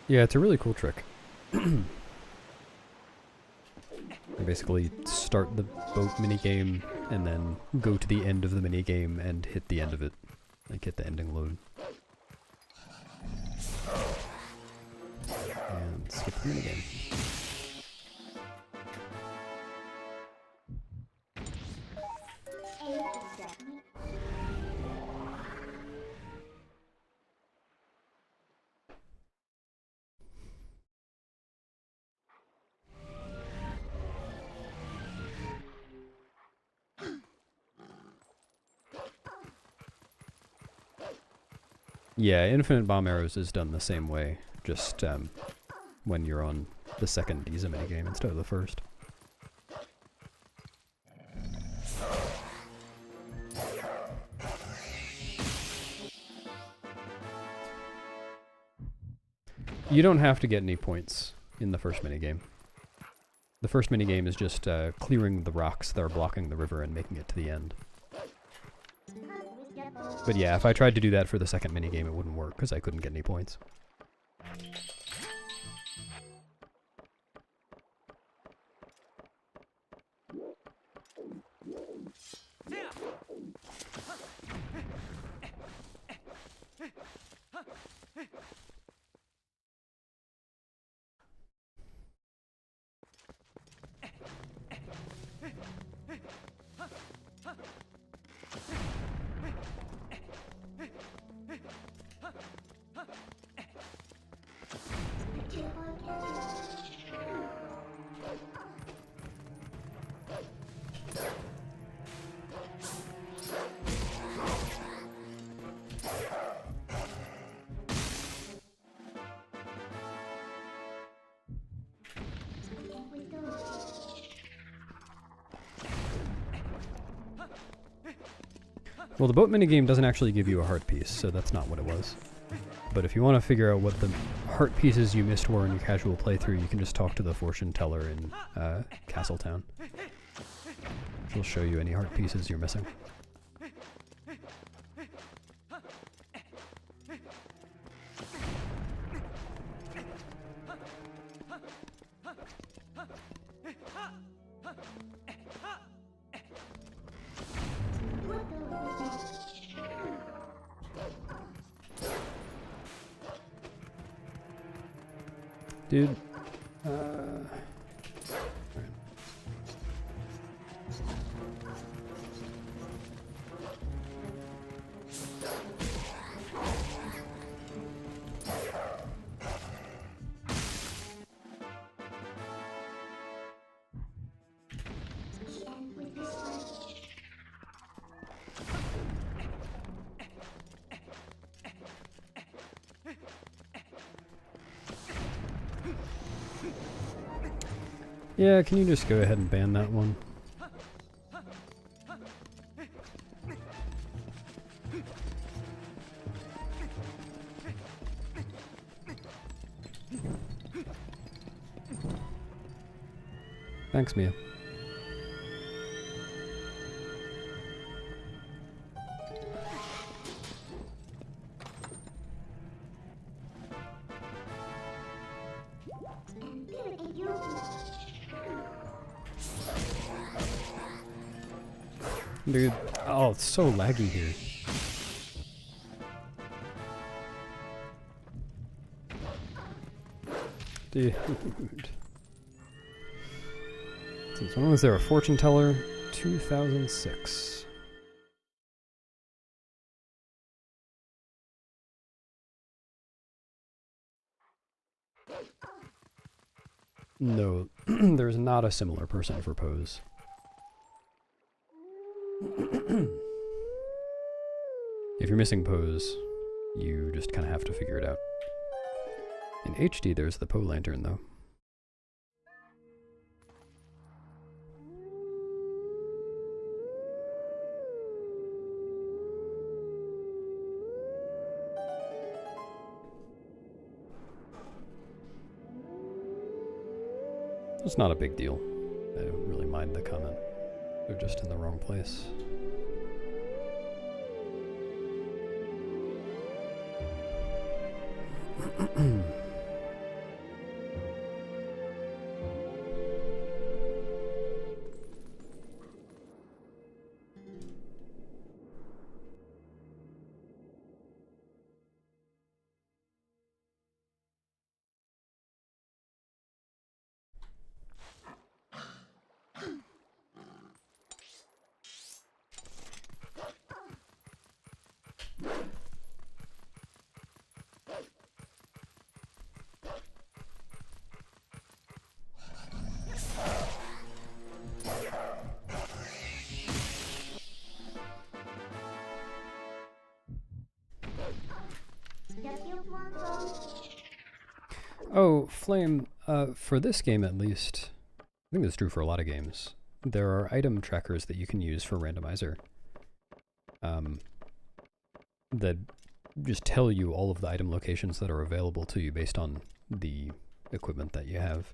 S1: Yeah, it's a really cool trick. I basically start the boat minigame and then go to the end of the minigame and hit the end of it. Like hit the ending load. And skip the minigame. Yeah, infinite bomb arrows is done the same way, just when you're on the second TASing minigame instead of the first. You don't have to get any points in the first minigame. The first minigame is just clearing the rocks that are blocking the river and making it to the end. But yeah, if I tried to do that for the second minigame, it wouldn't work, because I couldn't get any points. Well, the boat minigame doesn't actually give you a heart piece, so that's not what it was. But if you want to figure out what the heart pieces you missed were in your casual playthrough, you can just talk to the fortune teller in Castletown. She'll show you any heart pieces you're missing. Dude, yeah, can you just go ahead and ban that one? Thanks, Mia. Dude, oh, it's so laggy here. Dude. Since when was there a fortune teller? 2006. No, there's not a similar person for pose. If you're missing pose, you just kind of have to figure it out. In HD, there's the Poe lantern, though. It's not a big deal. I don't really mind the comment. They're just in the wrong place. Oh, Flame, for this game at least, I think that's true for a lot of games, there are item trackers that you can use for randomizer. That just tell you all of the item locations that are available to you based on the equipment that you have.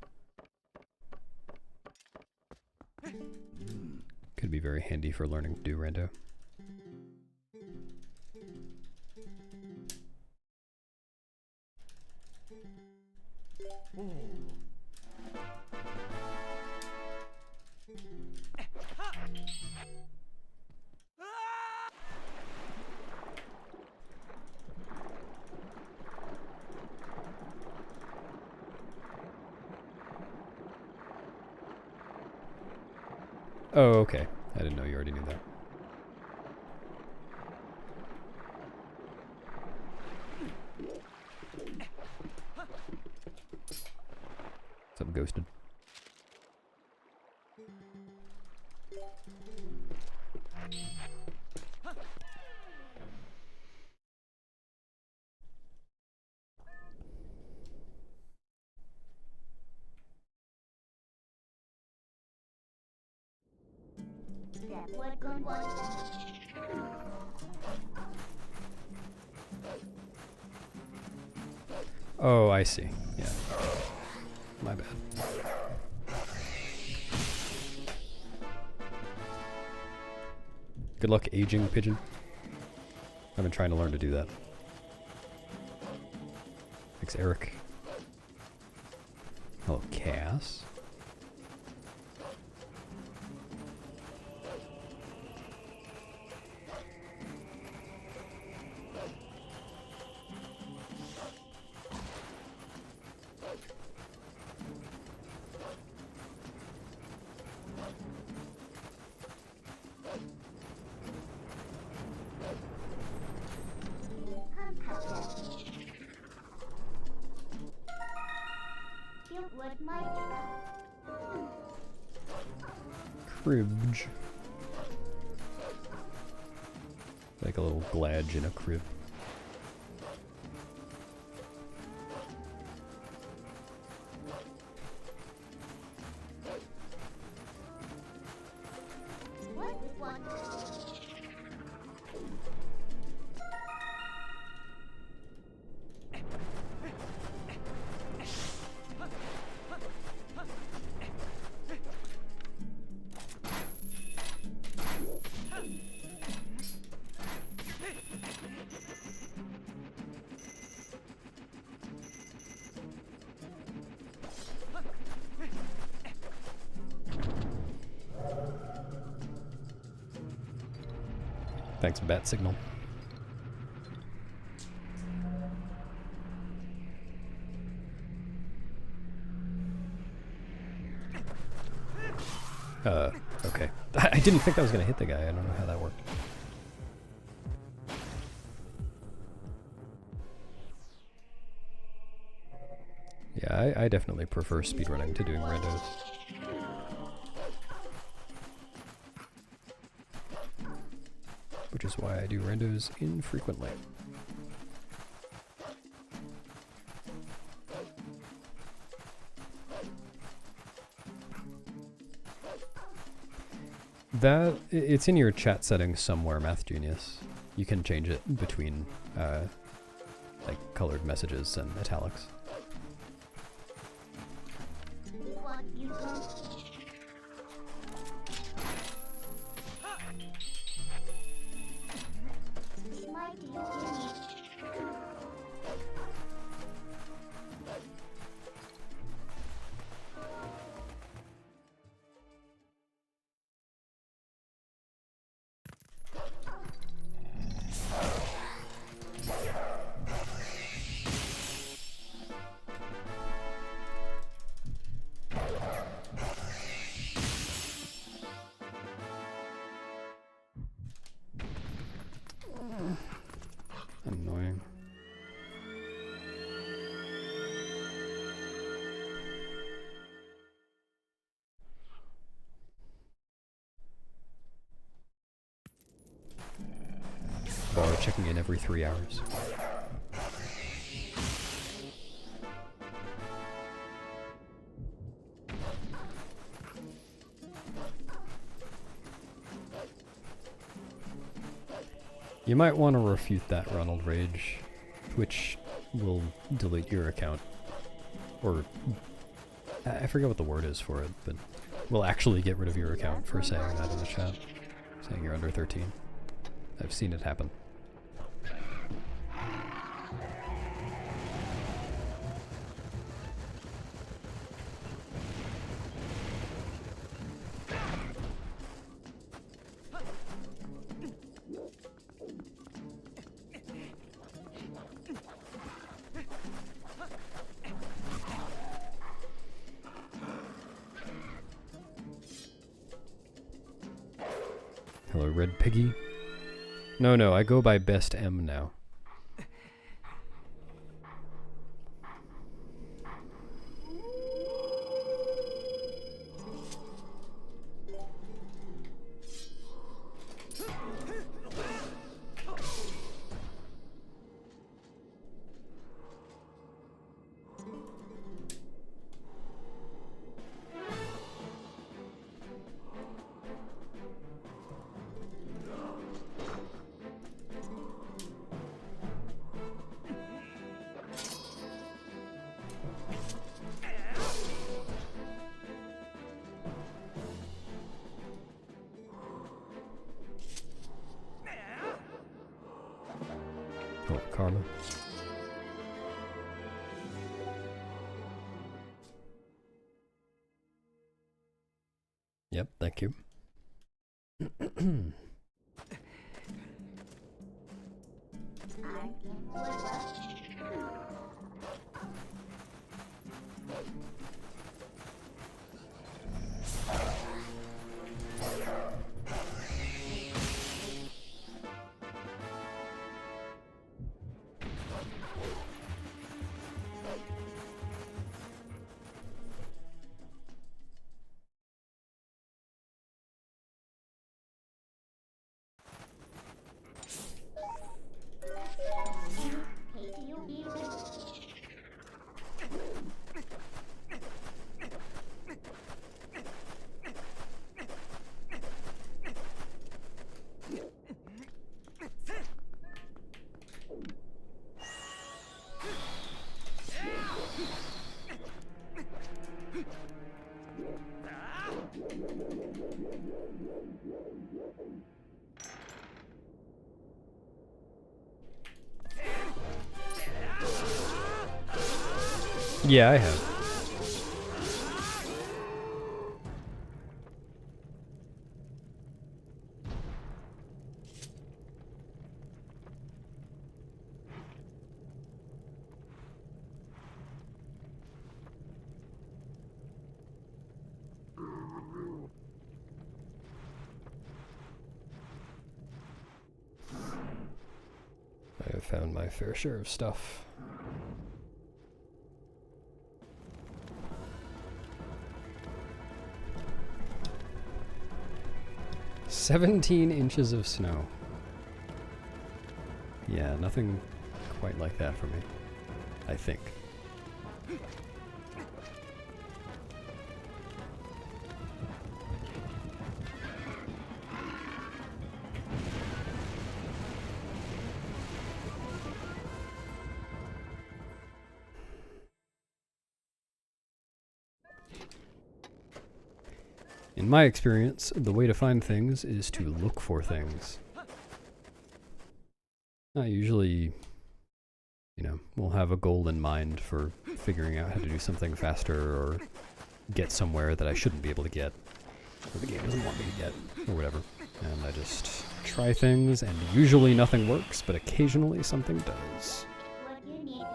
S1: Could be very handy for learning to do rando. Oh, okay. I didn't know you already knew that. What's up, Ghosted? Oh, I see. Yeah. My bad. Good luck aging, Pigeon. I've been trying to learn to do that. Thanks, Eric. Hello, Cass. Cribbage. Like a little gladge in a crib. Thanks, Bat Signal. Okay. I didn't think I was gonna hit the guy. I don't know how that worked. Yeah, I definitely prefer speedrunning to doing randos. Which is why I do randos infrequently. It's in your chat settings somewhere, Math Genius. You can change it between like colored messages and italics.
S2: What you want? Smite you finish.
S1: Annoying. Bar checking in every 3 hours. You might want to refute that, Ronald Rage. Twitch will delete your account. Or, I forget what the word is for it, but will actually get rid of your account for saying that in the chat. Saying you're under 13. I've seen it happen. Hello, Red Piggy. No, I go by Best M now. Oh, Karma. Yep, thank you. Yeah, I have. found my fair share of stuff. "17 inches of snow." Yeah, nothing quite like that for me, I think. In my experience, the way to find things is to look for things. I usually, you know, will have a goal in mind for figuring out how to do something faster or get somewhere that I shouldn't be able to get, or the game doesn't want me to get, or whatever. And I just try things, and usually nothing works, but occasionally something does.
S2: What you need.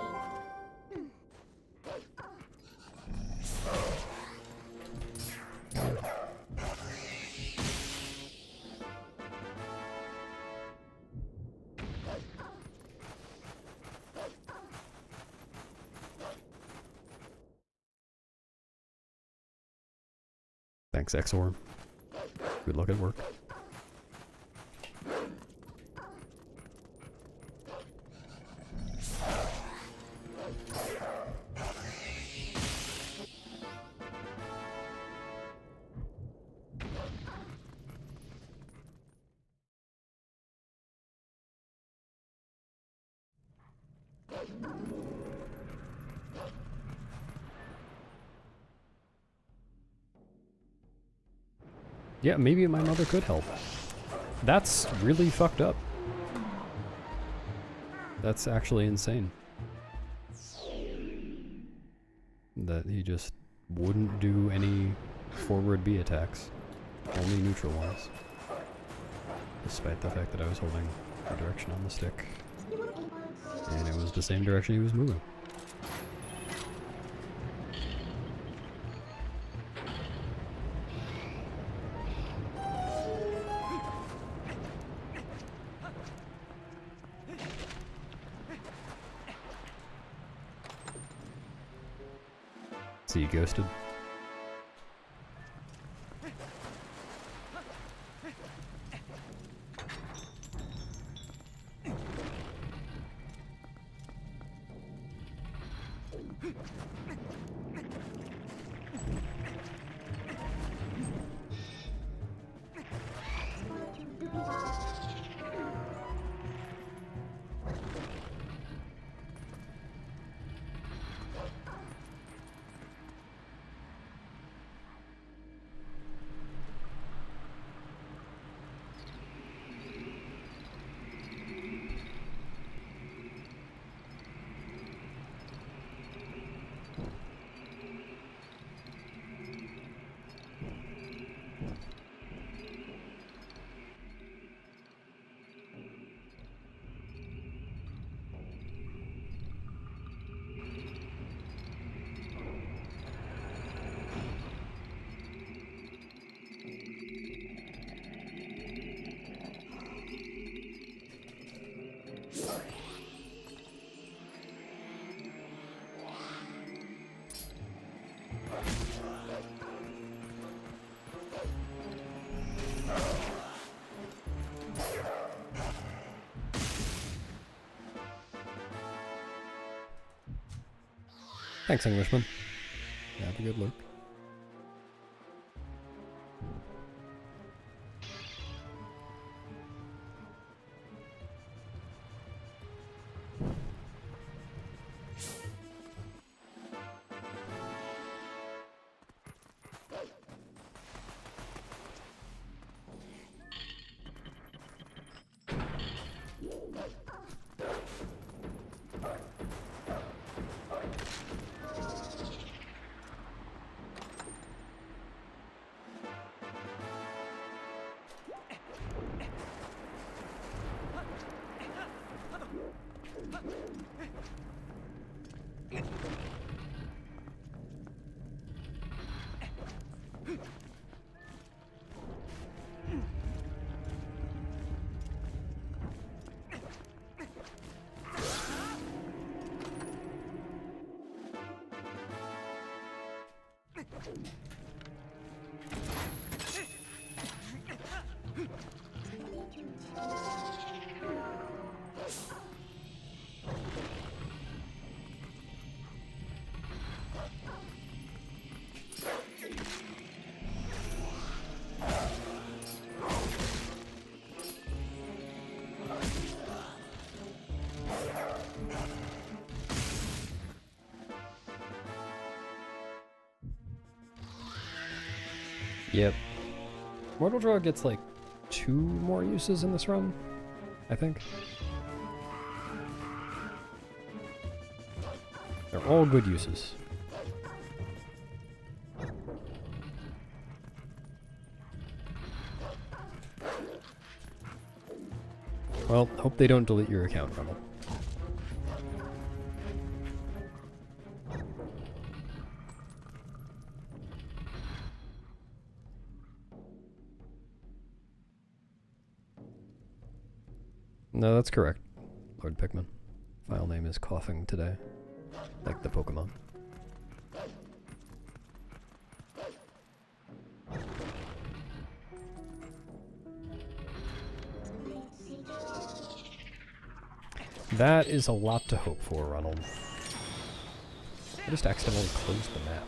S1: Thanks, Exor. Good luck at work. Yeah, maybe my mother could help. That's really fucked up. That's actually insane. That he just wouldn't do any forward B attacks. Only neutral ones. Despite the fact that I was holding the direction on the stick. And it was the same direction he was moving. See you ghosted. Thanks, Englishman. Have a good look. Yep. Mortal Draw gets like 2 more uses in this run, I think. They're all good uses. Well, hope they don't delete your account, Ronald. No, that's correct, Lord Pikmin. File name is coughing today, like the Pokemon. That is a lot to hope for, Ronald. I just accidentally closed the map.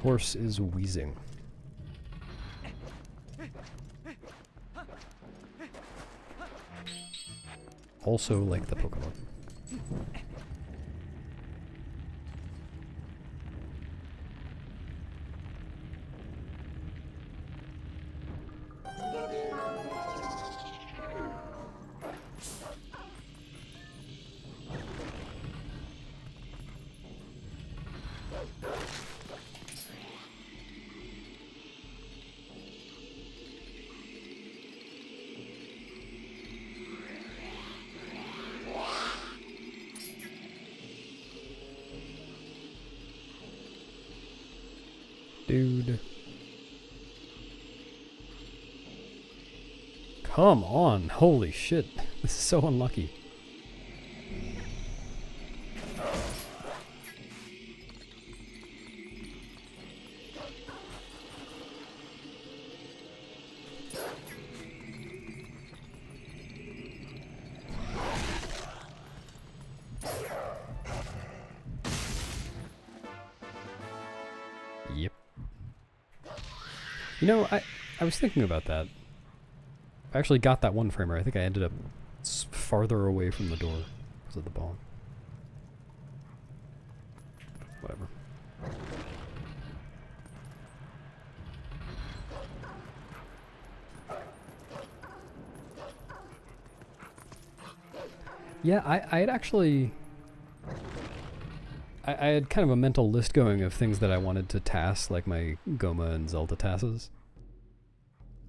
S1: Horse is wheezing. Also like the Pokemon. Dude. Come on, holy shit. This is so unlucky. Yep. You know, I was thinking about that. I actually got that one framer. I think I ended up farther away from the door because of the bomb. Whatever. Yeah, I had actually... I had kind of a mental list going of things that I wanted to TAS, like my Goma and Zelda TASes.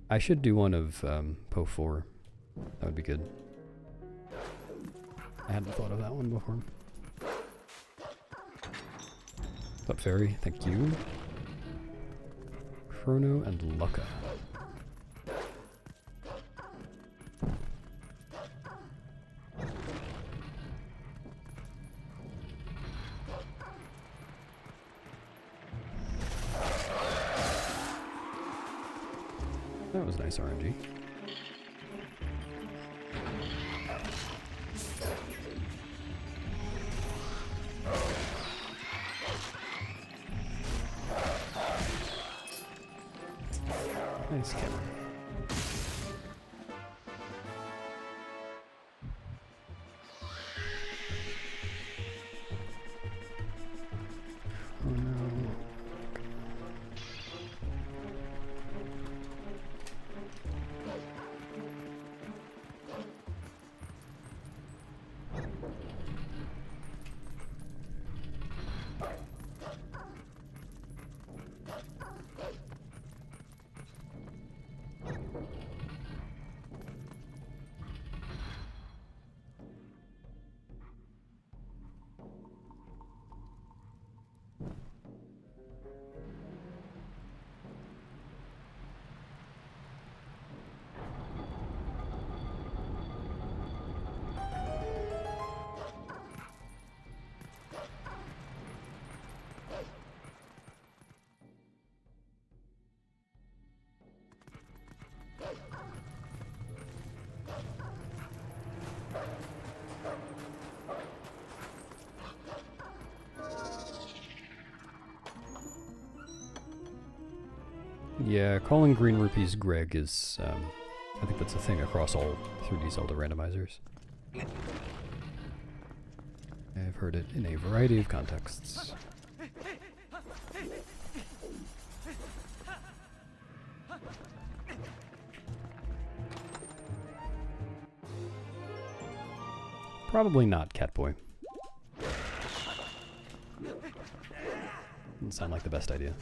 S1: I should do one of Po 4. That would be good. I hadn't thought of that one before. What's up, Fairy? Thank you. Chrono and Lucca. That was nice RNG. Nice camera. Oh no. Yeah, calling green rupees Greg is, I think that's a thing across all 3D Zelda randomizers. I've heard it in a variety of contexts. Probably not Catboy. Doesn't sound like the best idea.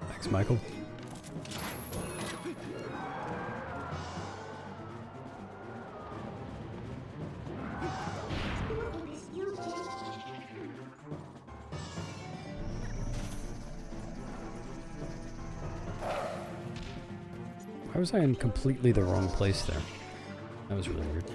S1: Thanks, Michael. Why was I in completely the wrong place there? That was really weird.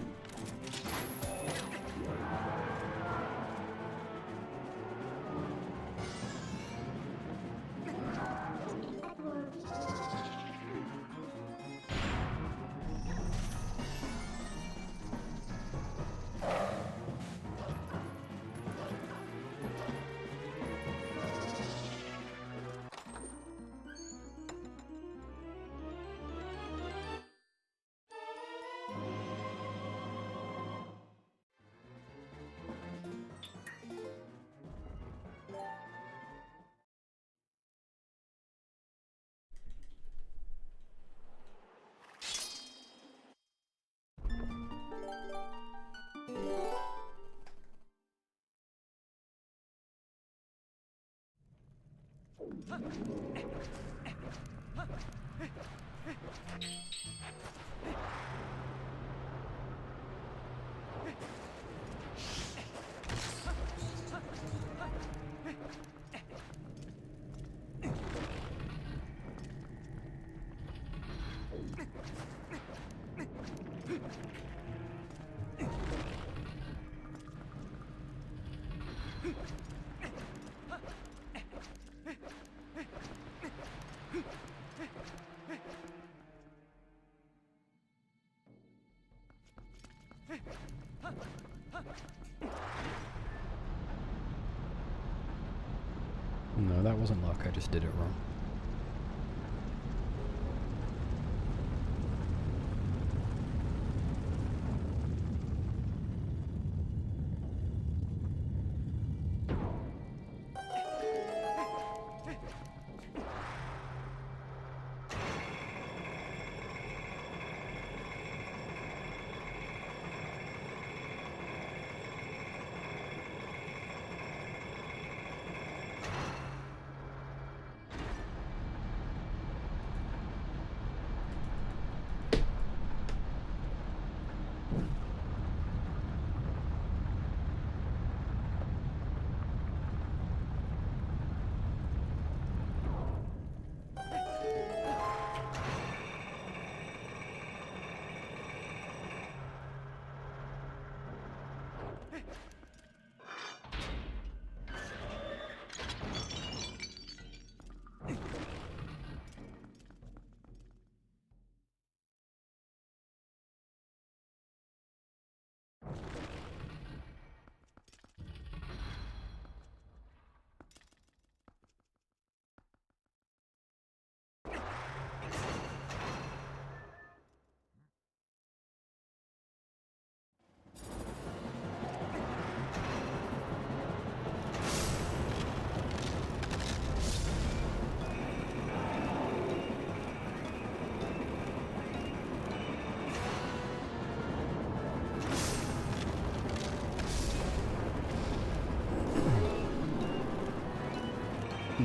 S1: No, that wasn't luck, I just did it wrong.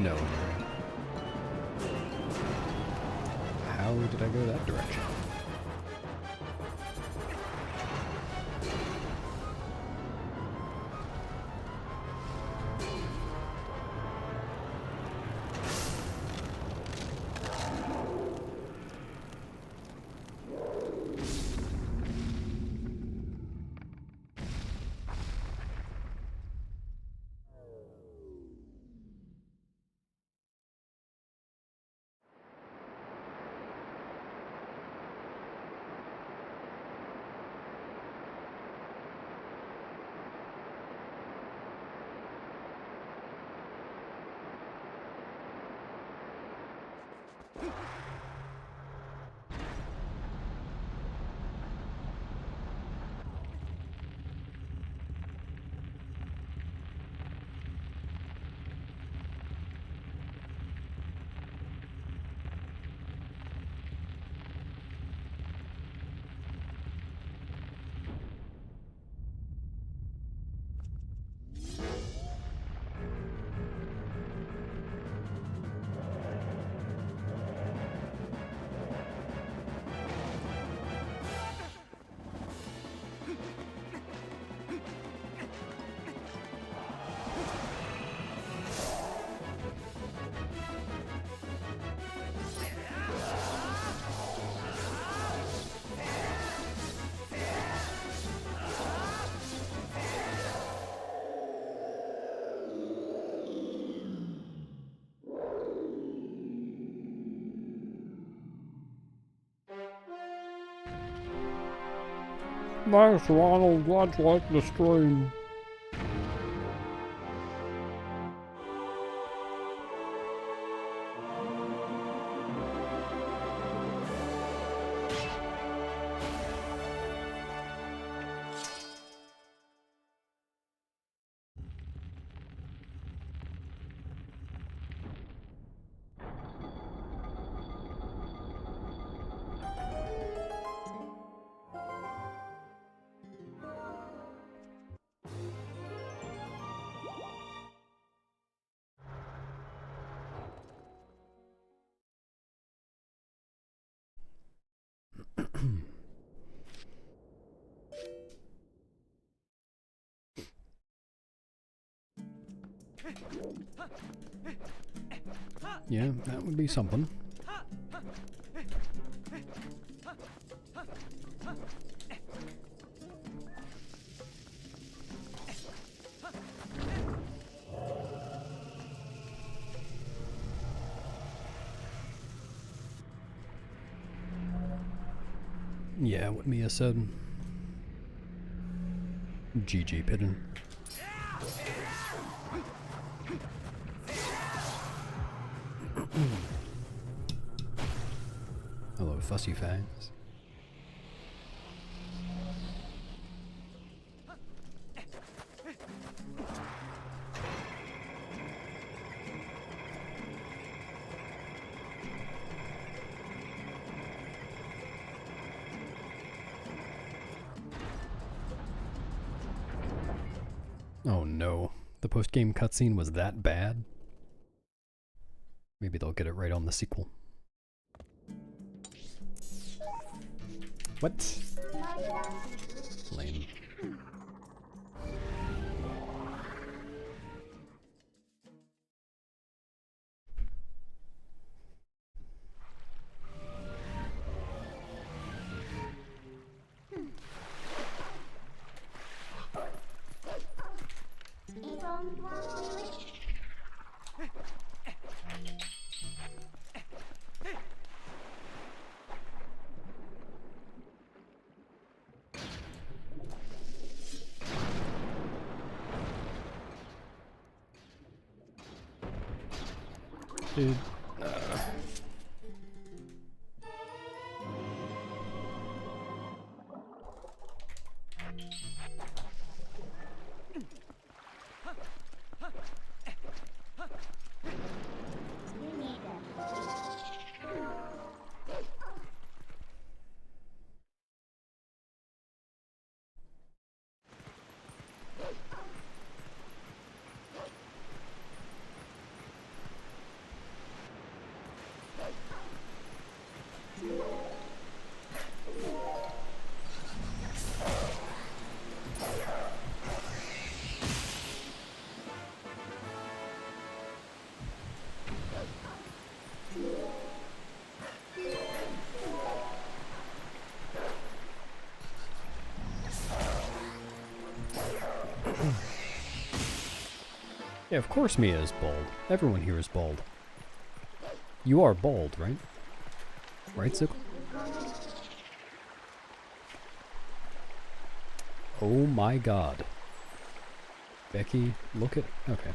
S1: No. How did I go that direction? Thanks, Ronald. Glad you like the stream. Yeah, that would be something. Yeah, what Mia said. GG Pigeon. Hello, Fussy Fangs. Oh no, the post-game cutscene was that bad? Maybe they'll get it right on the sequel. What? Lame. Dude. Yeah, of course Mia is bald. Everyone here is bald. You are bald, right? Right, Sickle? Oh my god. Becky, look at... Okay.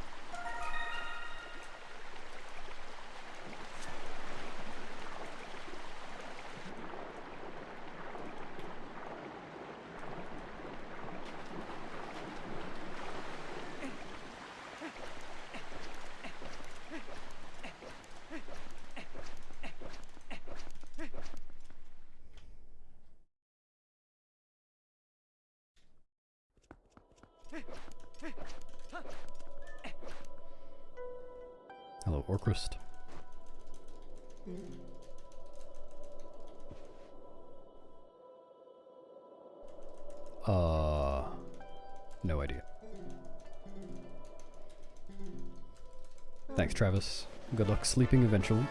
S1: Hello, Orcrist. No idea. Thanks, Travis. Good luck sleeping eventually.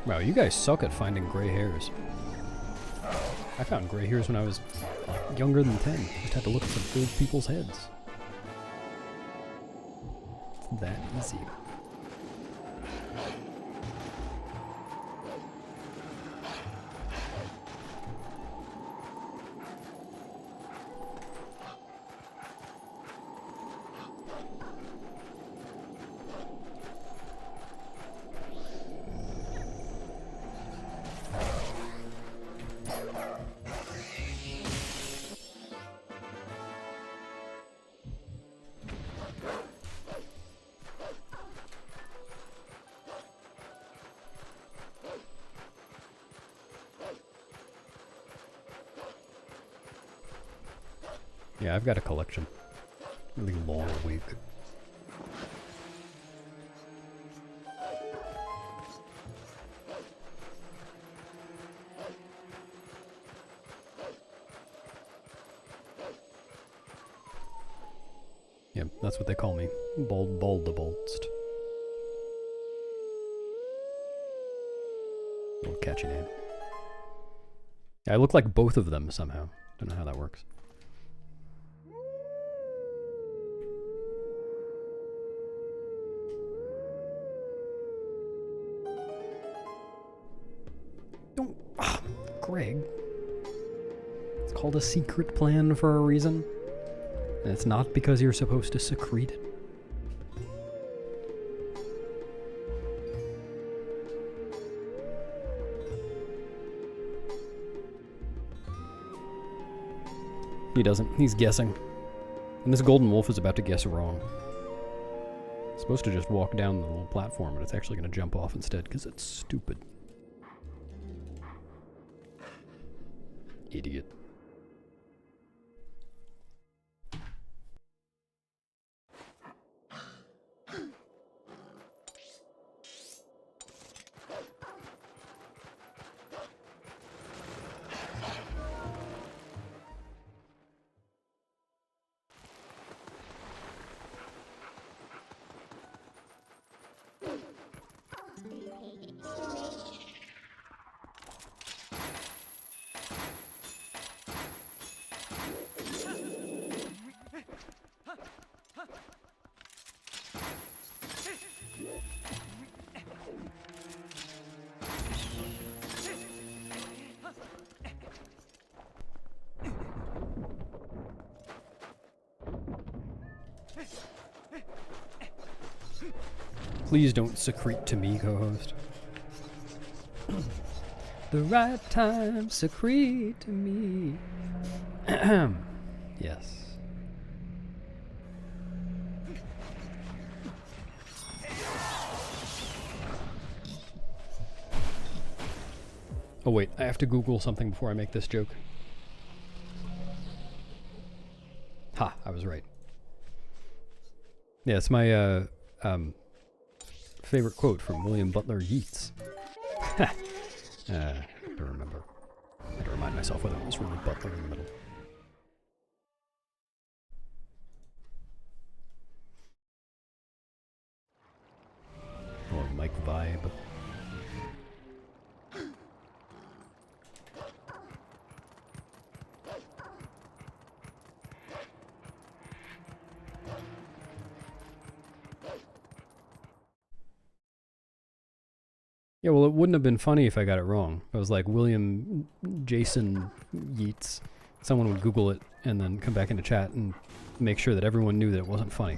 S1: Wow, you guys suck at finding gray hairs. I found gray hairs when I was like, younger than 10. Just had to look at some old people's heads. It's that easy. Yeah, I've got a collection. Really long wig. Yep, that's what they call me. Bald-the-boldest. Little catchy name. Yeah, I look like both of them somehow. Don't know how that works. Greg. It's called a secret plan for a reason. And it's not because you're supposed to secrete it. He doesn't. He's guessing. And this golden wolf is about to guess wrong. It's supposed to just walk down the little platform, but it's actually going to jump off instead because it's stupid. Idiot. Please don't secrete to me, co-host. The right time, secrete to me. Yes. Oh wait, I have to Google something before I make this joke. Ha, I was right. Yeah, it's my favorite quote from William Butler Yeats. I don't remember. I had to remind myself whether it was really Butler in the middle. Or Mike Vibe. Yeah, well, it wouldn't have been funny if I got it wrong. If I was like William Jason Yeats, someone would Google it and then come back into chat and make sure that everyone knew that it wasn't funny.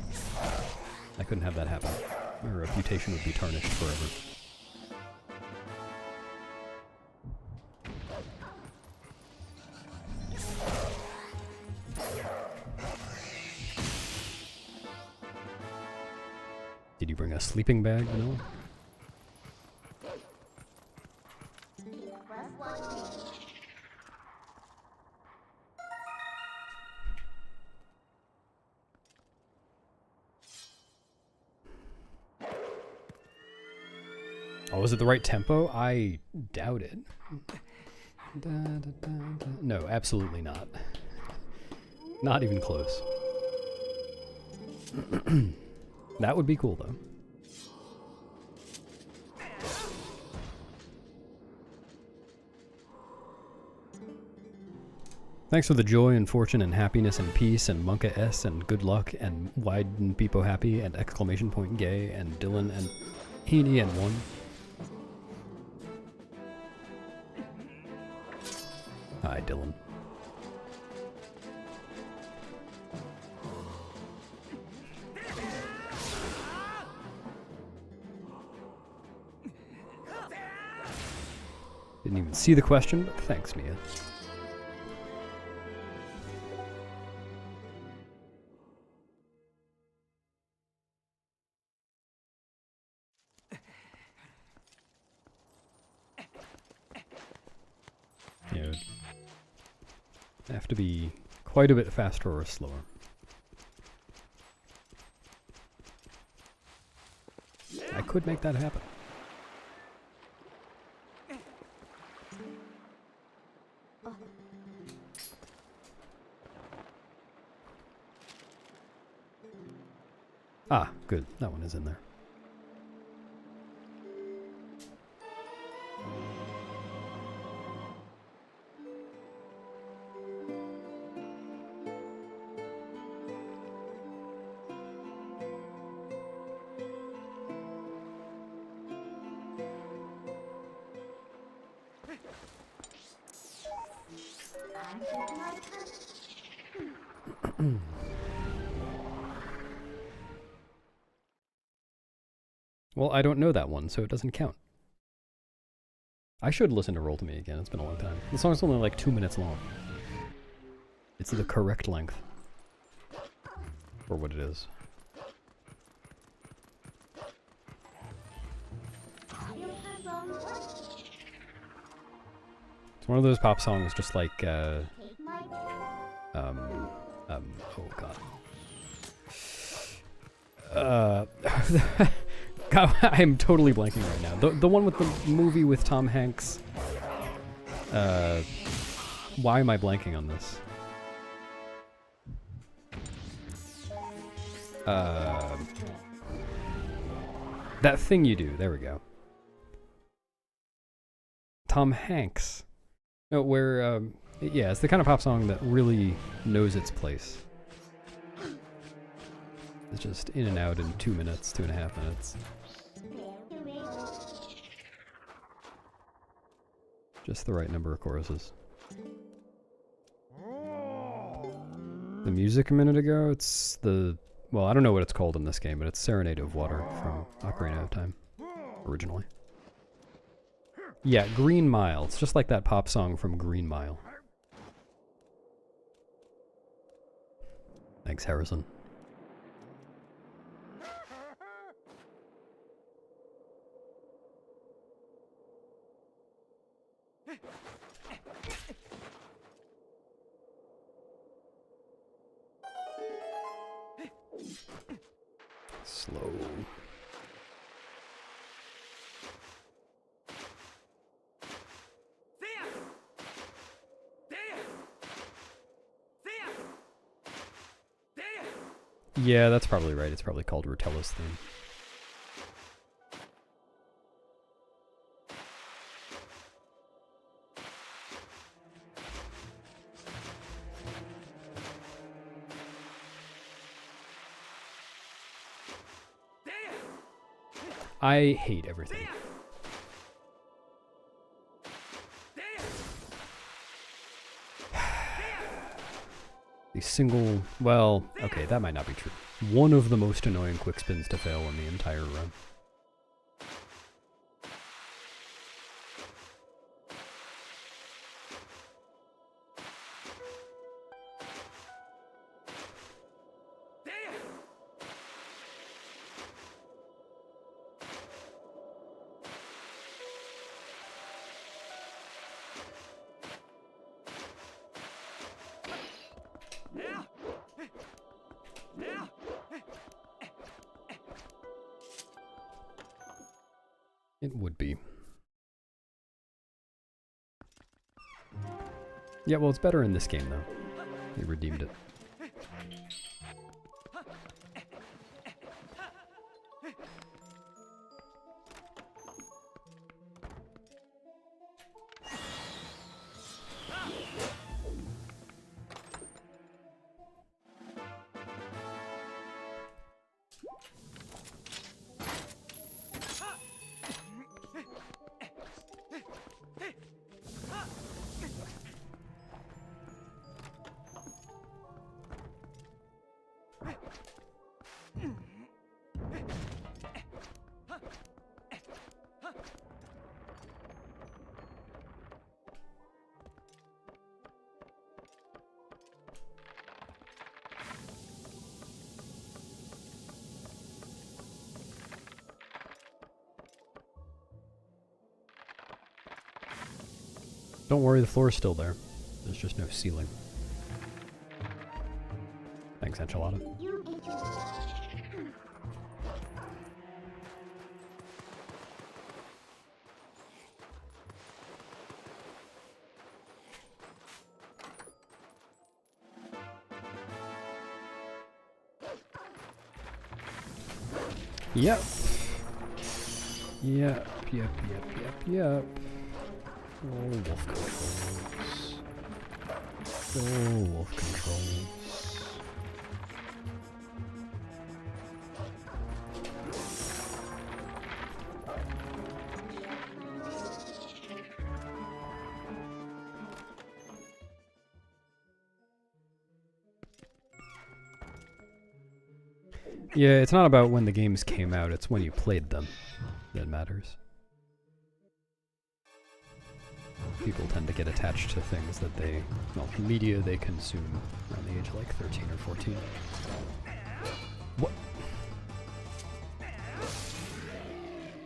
S1: I couldn't have that happen. My reputation would be tarnished forever. Did you bring a sleeping bag, Vanilla? Oh, is it the right tempo? I doubt it. No, absolutely not. Not even close. That would be cool, though. Thanks for the joy and fortune and happiness and peace and Monka S and good luck and widen Beepo happy and exclamation point gay and Dylan and Heaney and one. Hi, Dylan. Didn't even see the question, but thanks, Mia. Yeah, it'd have to be quite a bit faster or slower. I could make that happen. Ah, good. That one is in there. Well, I don't know that one, so it doesn't count. I should listen to Roll to Me again. It's been a long time. The song's only like 2 minutes long. It's the correct length. For what it is. It's one of those pop songs just like, oh god. God, I'm totally blanking right now. The one with the movie with Tom Hanks. Why am I blanking on this? That Thing You Do. There we go. Tom Hanks. No, where, yeah, it's the kind of pop song that really knows its place. It's just in and out in 2 minutes, 2.5 minutes. Just the right number of choruses. The music a minute ago, it's the well, I don't know what it's called in this game, but it's Serenade of Water from Ocarina of Time, originally. Yeah, Green Mile. It's just like that pop song from Green Mile. Thanks, Harrison. Slow. Yeah, that's probably right. It's probably called Rutella's theme. I hate everything. The single, well, okay, that might not be true. One of the most annoying quick spins to fail in the entire run. It would be. Yeah, well, it's better in this game, though. They redeemed it. Don't worry, the floor's still there. There's just no ceiling. Thanks, Enchilada.
S2: You ate
S1: Yep. Yep, yep. Oh, wolf controls. Oh, wolf controls. Yeah, it's not about when the games came out, it's when you played them that matters. People tend to get attached to things that they, well, media they consume around the age of like 13 or 14. What?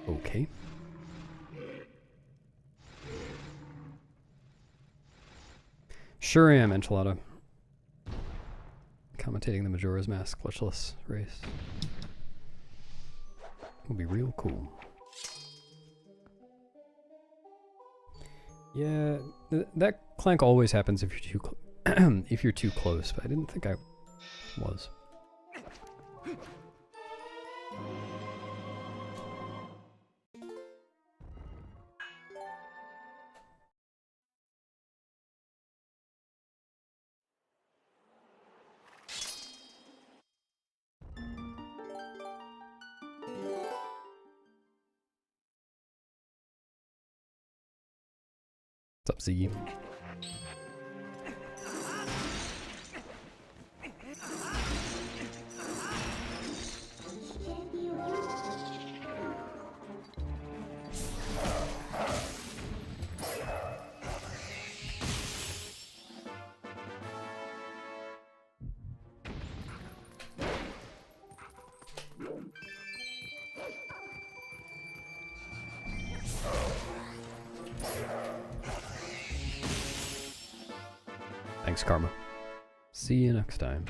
S1: Okay. Sure am, Enchilada. Commentating the Majora's Mask glitchless race. Will be real cool. Yeah, that clank always happens if you're too if you're too close, but I didn't think I was. What's up, Ziggy? Thanks, Karma. See you next time.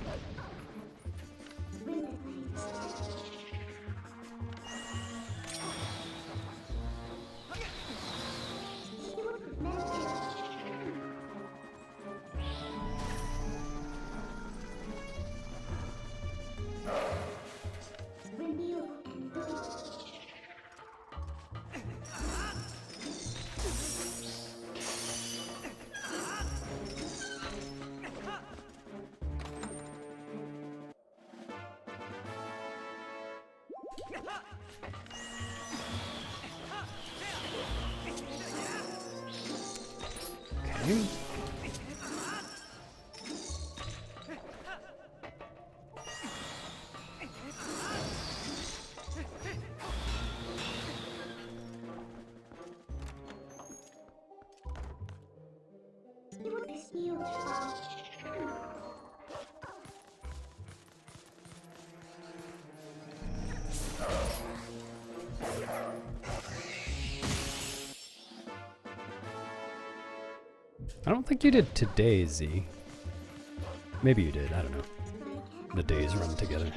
S1: Okay. I don't think you did today, Z. Maybe you did, I don't know. The days run together.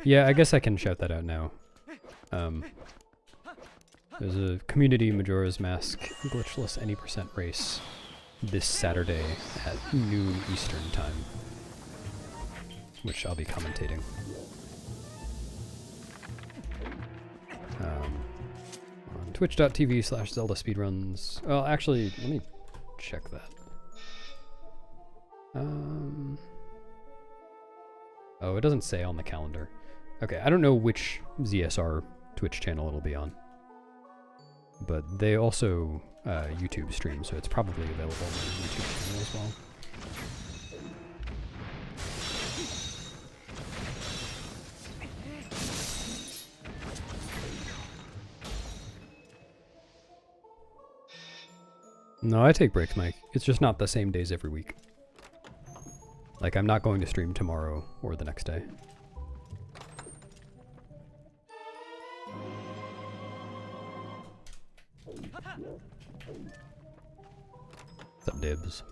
S1: Yeah, I guess I can shout that out now. There's a community Majora's Mask glitchless any % race this Saturday at noon Eastern time, which I'll be commentating. On twitch.tv/Zelda speedruns. Well, actually, let me check that. Oh, it doesn't say on the calendar. Okay, I don't know which ZSR Twitch channel it'll be on. But they also YouTube stream, so it's probably available on the YouTube channel as well. No, I take breaks, Mike. It's just not the same days every week. Like, I'm not going to stream tomorrow or the next day. What's up, Dibs?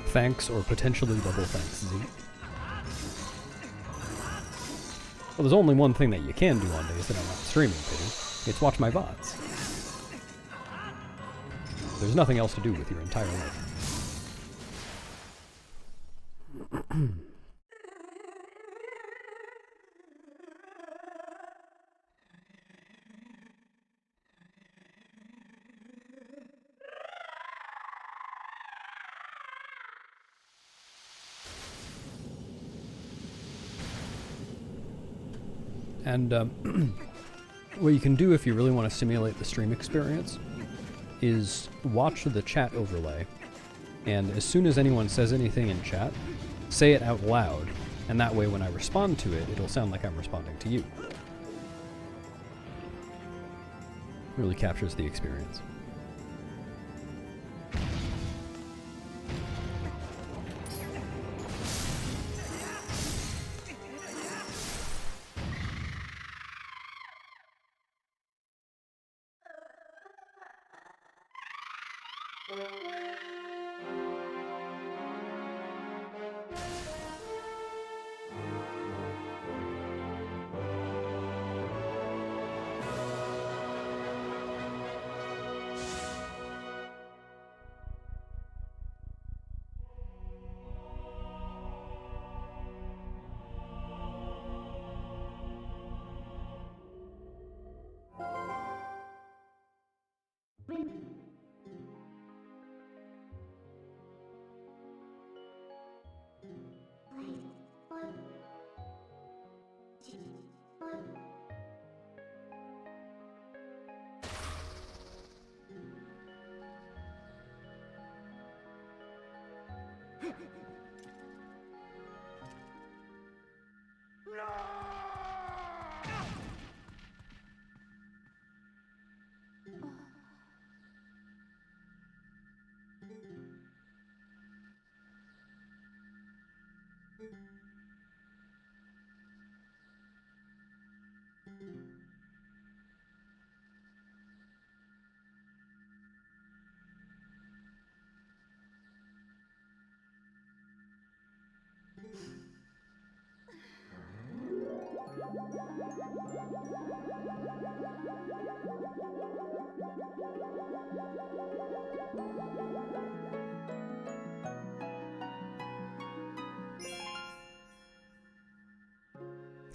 S1: Thanks, or potentially double thanks, Z. Well, there's only one thing that you can do on days that I'm not streaming, Pity. It's watch my VODs. There's nothing else to do with your entire life. And what you can do if you really want to simulate the stream experience is watch the chat overlay, and as soon as anyone says anything in chat, say it out loud, and that way when I respond to it, it'll sound like I'm responding to you. It really captures the experience.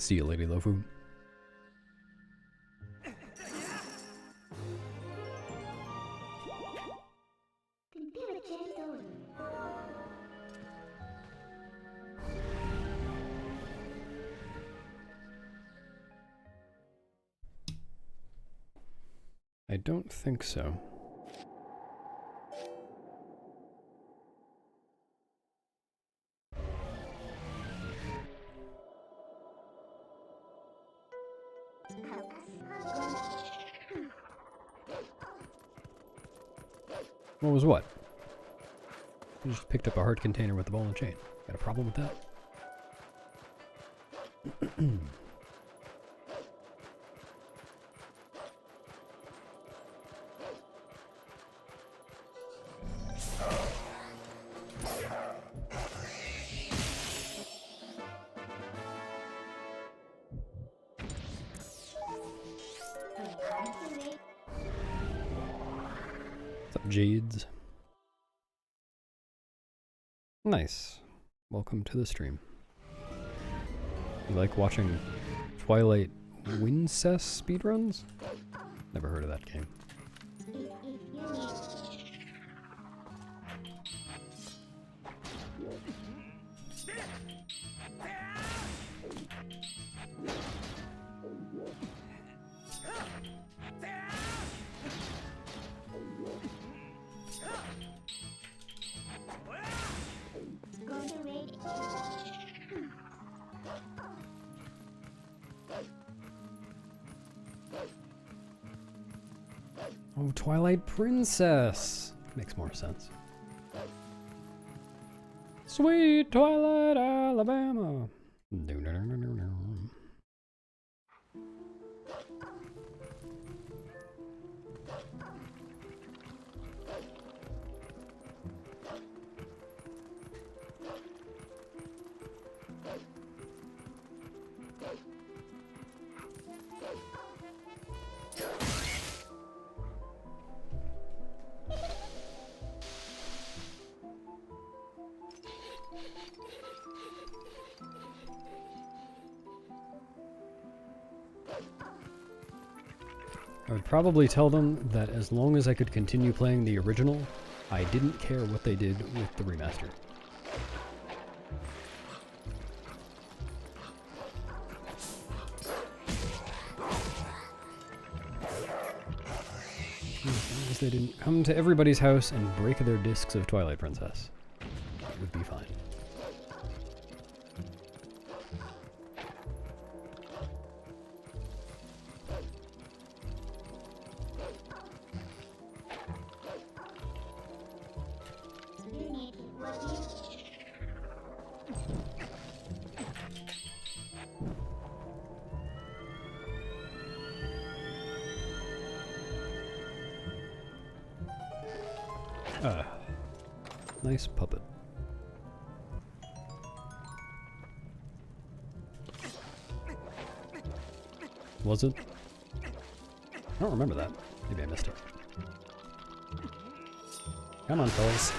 S1: See you, Lady Lofu. I don't think so. What was what? You just picked up a heart container with the ball and chain. Got a problem with that? What's up, Jades? Nice. Welcome to the stream. You like watching Twilight Princess speedruns? Never heard of that game. Oh, Twilight Princess! Makes more sense. Sweet Twilight, Alabama! No. I would probably tell them that as long as I could continue playing the original, I didn't care what they did with the remaster. As long as they didn't come to everybody's house and break their discs of Twilight Princess, it would be fine. Nice puppet. Was it? I don't remember that. Maybe I missed it. Come on, fellas.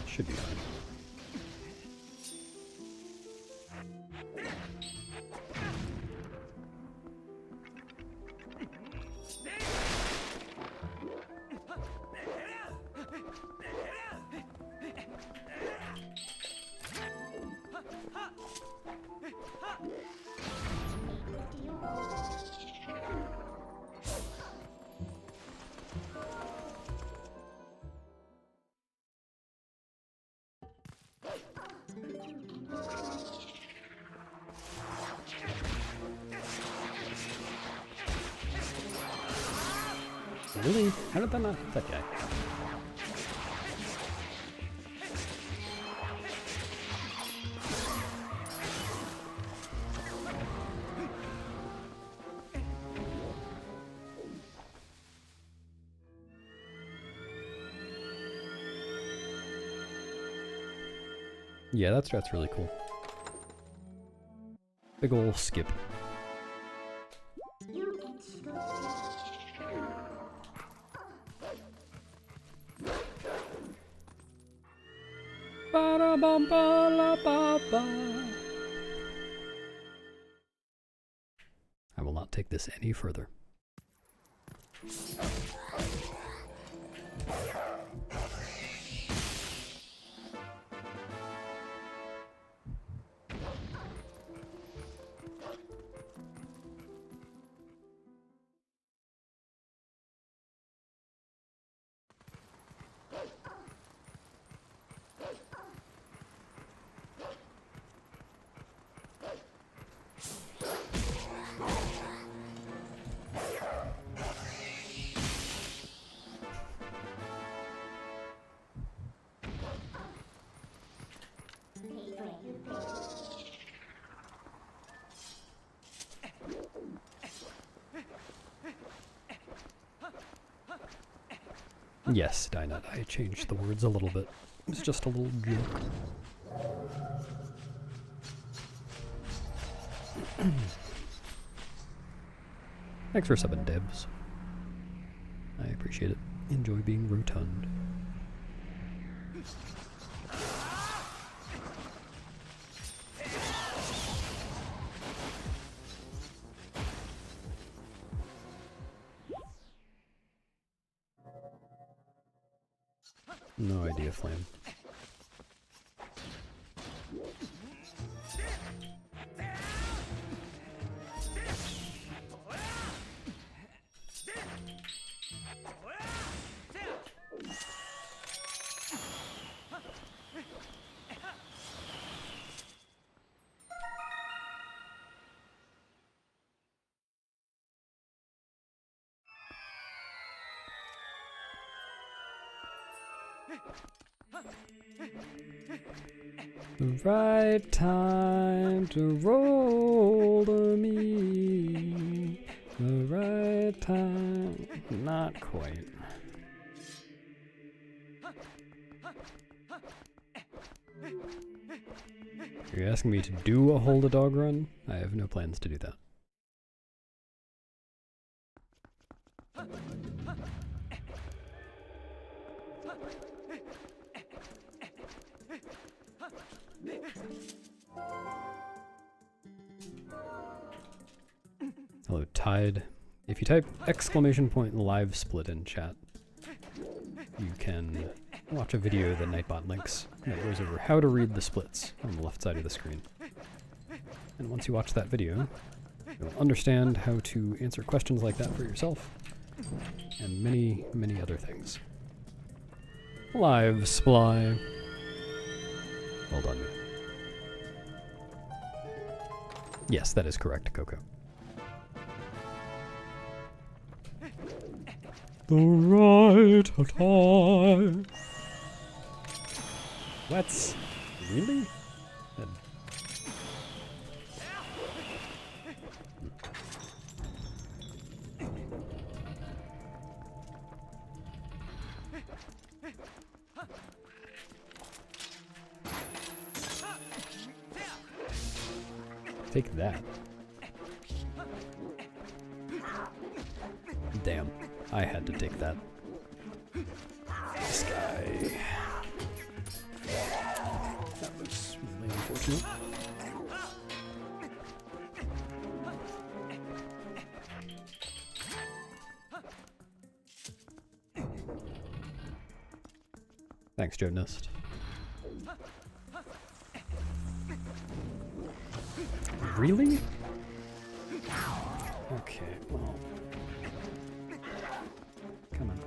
S1: Should be fine. Really? How did that not hit that guy? Yeah, that's really cool. Big ol' skip. I will not take this any further. Yes, Dinah, I changed the words a little bit. It was just a little joke. Thanks for subbing, Debs. I appreciate it. Enjoy being rotund. No idea, Flame. The right time to roll to me. The right time. Not quite. Are you asking me to do a hold a dog run? I have no plans to do that. Hello, Tide. If you type !live split in chat, you can watch a video that Nightbot links that goes over how to read the splits on the left side of the screen. And once you watch that video, you'll understand how to answer questions like that for yourself, and many, many other things. Live Sply. Well done. Yes, that is correct, Coco. The right time. What? Really? Take that. Damn, I had to take that. This guy. That was really unfortunate. Thanks, Joe Nist. Really? Okay, well. Come on.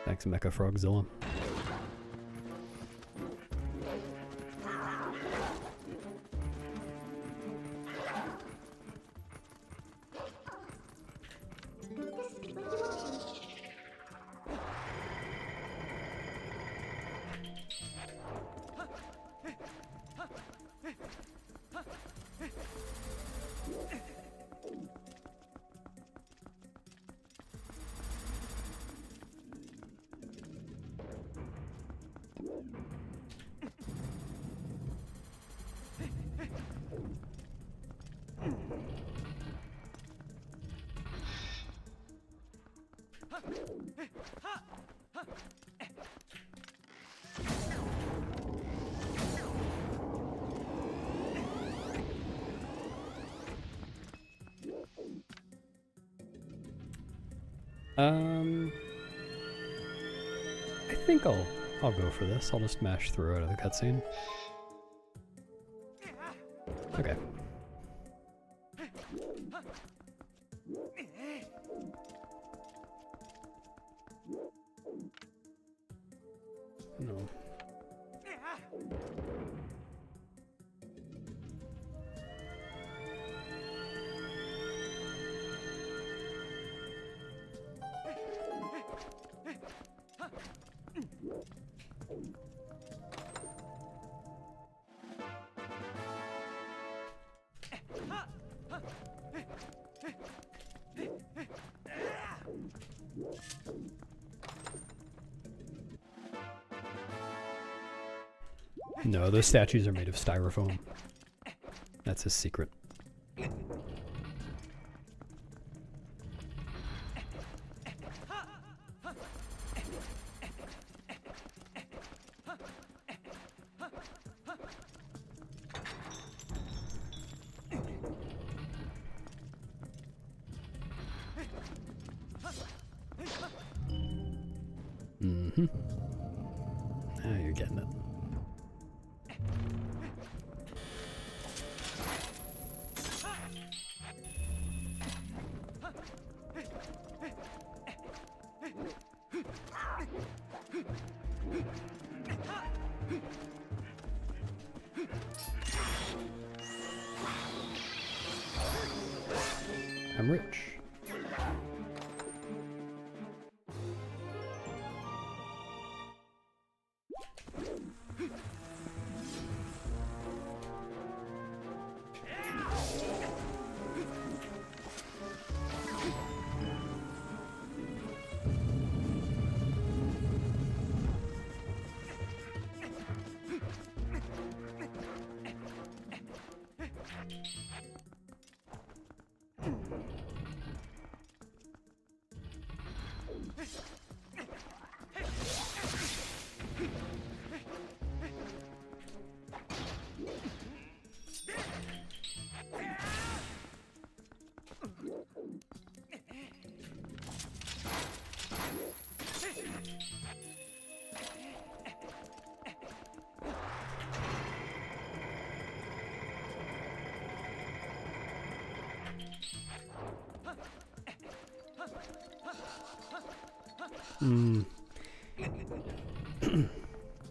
S1: Thanks, Mecha Frogzilla. I think I'll go for this. I'll just mash through out of the cutscene. Okay. No. No, those statues are made of styrofoam. That's his secret. Mm-hmm. Now you're getting it. I'm rich.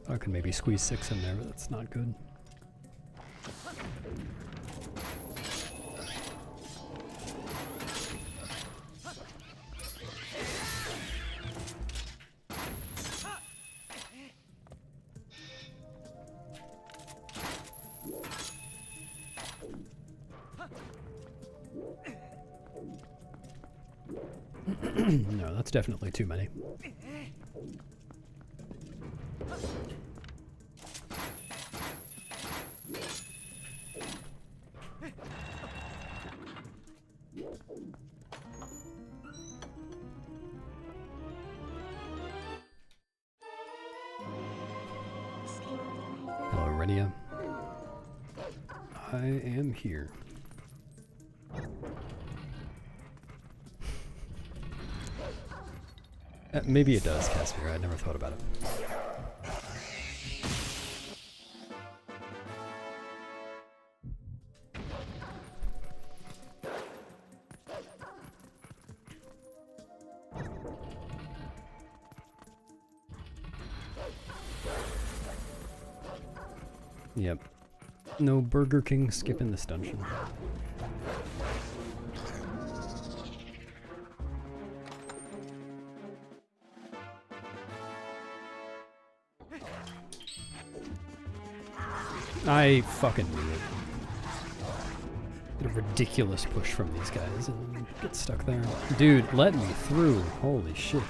S1: I could maybe squeeze 6 in there, but that's not good. No, that's definitely too many. Hello, Renia. I am here. Maybe it does, Casimir. I never thought about it. Yep. No Burger King skipping this dungeon. I fucking knew it. Get a ridiculous push from these guys and get stuck there. Dude, let me through. Holy shit.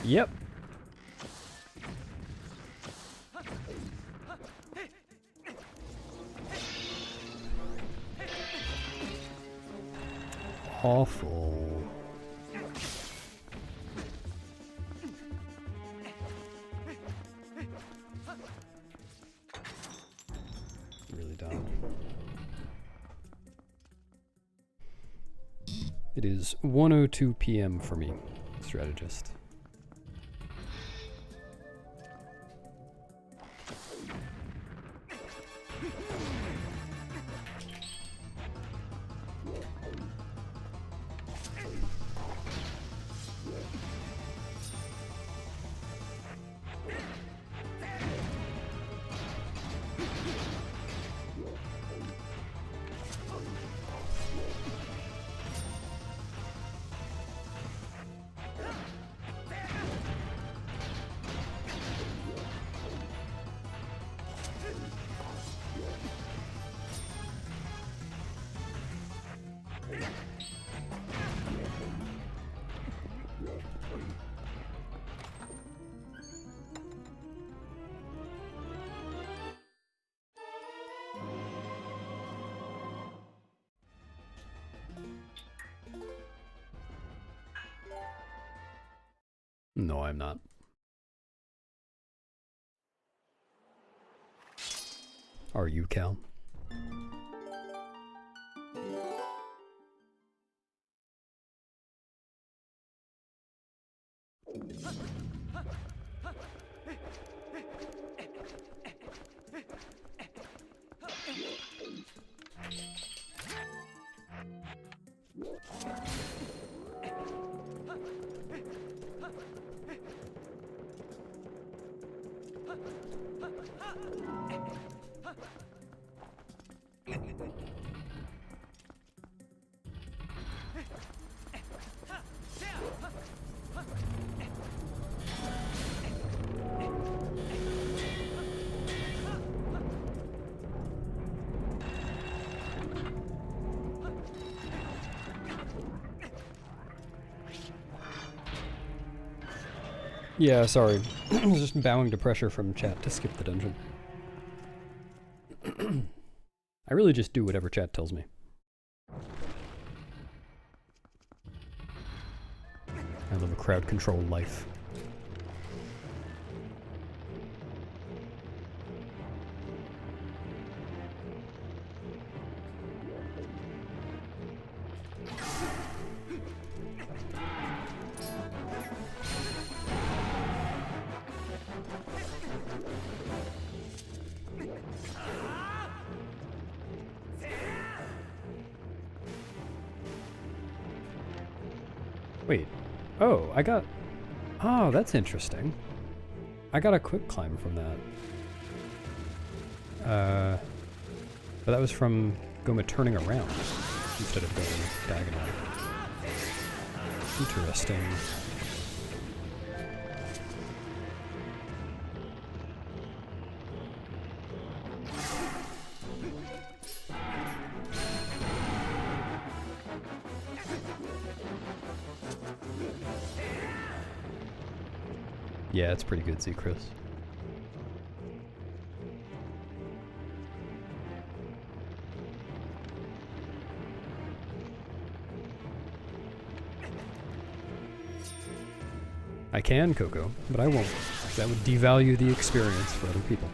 S1: Yep. Awful. Really dumb. It is 1:02 p.m. for me, strategist. No, I'm not. Are you, Cal? Yeah, sorry. I was just bowing to pressure from chat to skip the dungeon. I really just do whatever chat tells me. I live a crowd control life. Wait. Oh, I got... Oh, that's interesting. I got a quick climb from that. But that was from Goma turning around instead of going diagonal. Interesting. Yeah, it's pretty good, Z Chris. I can, Coco, but I won't. That would devalue the experience for other people.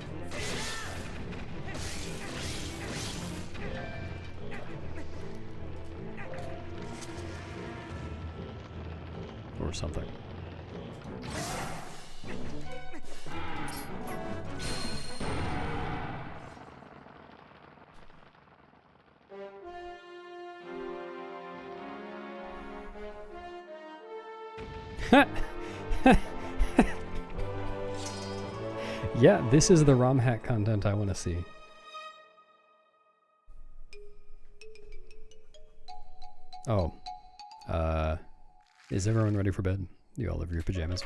S1: Or something. Yeah, this is the ROM hack content I want to see. Oh. Is everyone ready for bed? You all have your pajamas.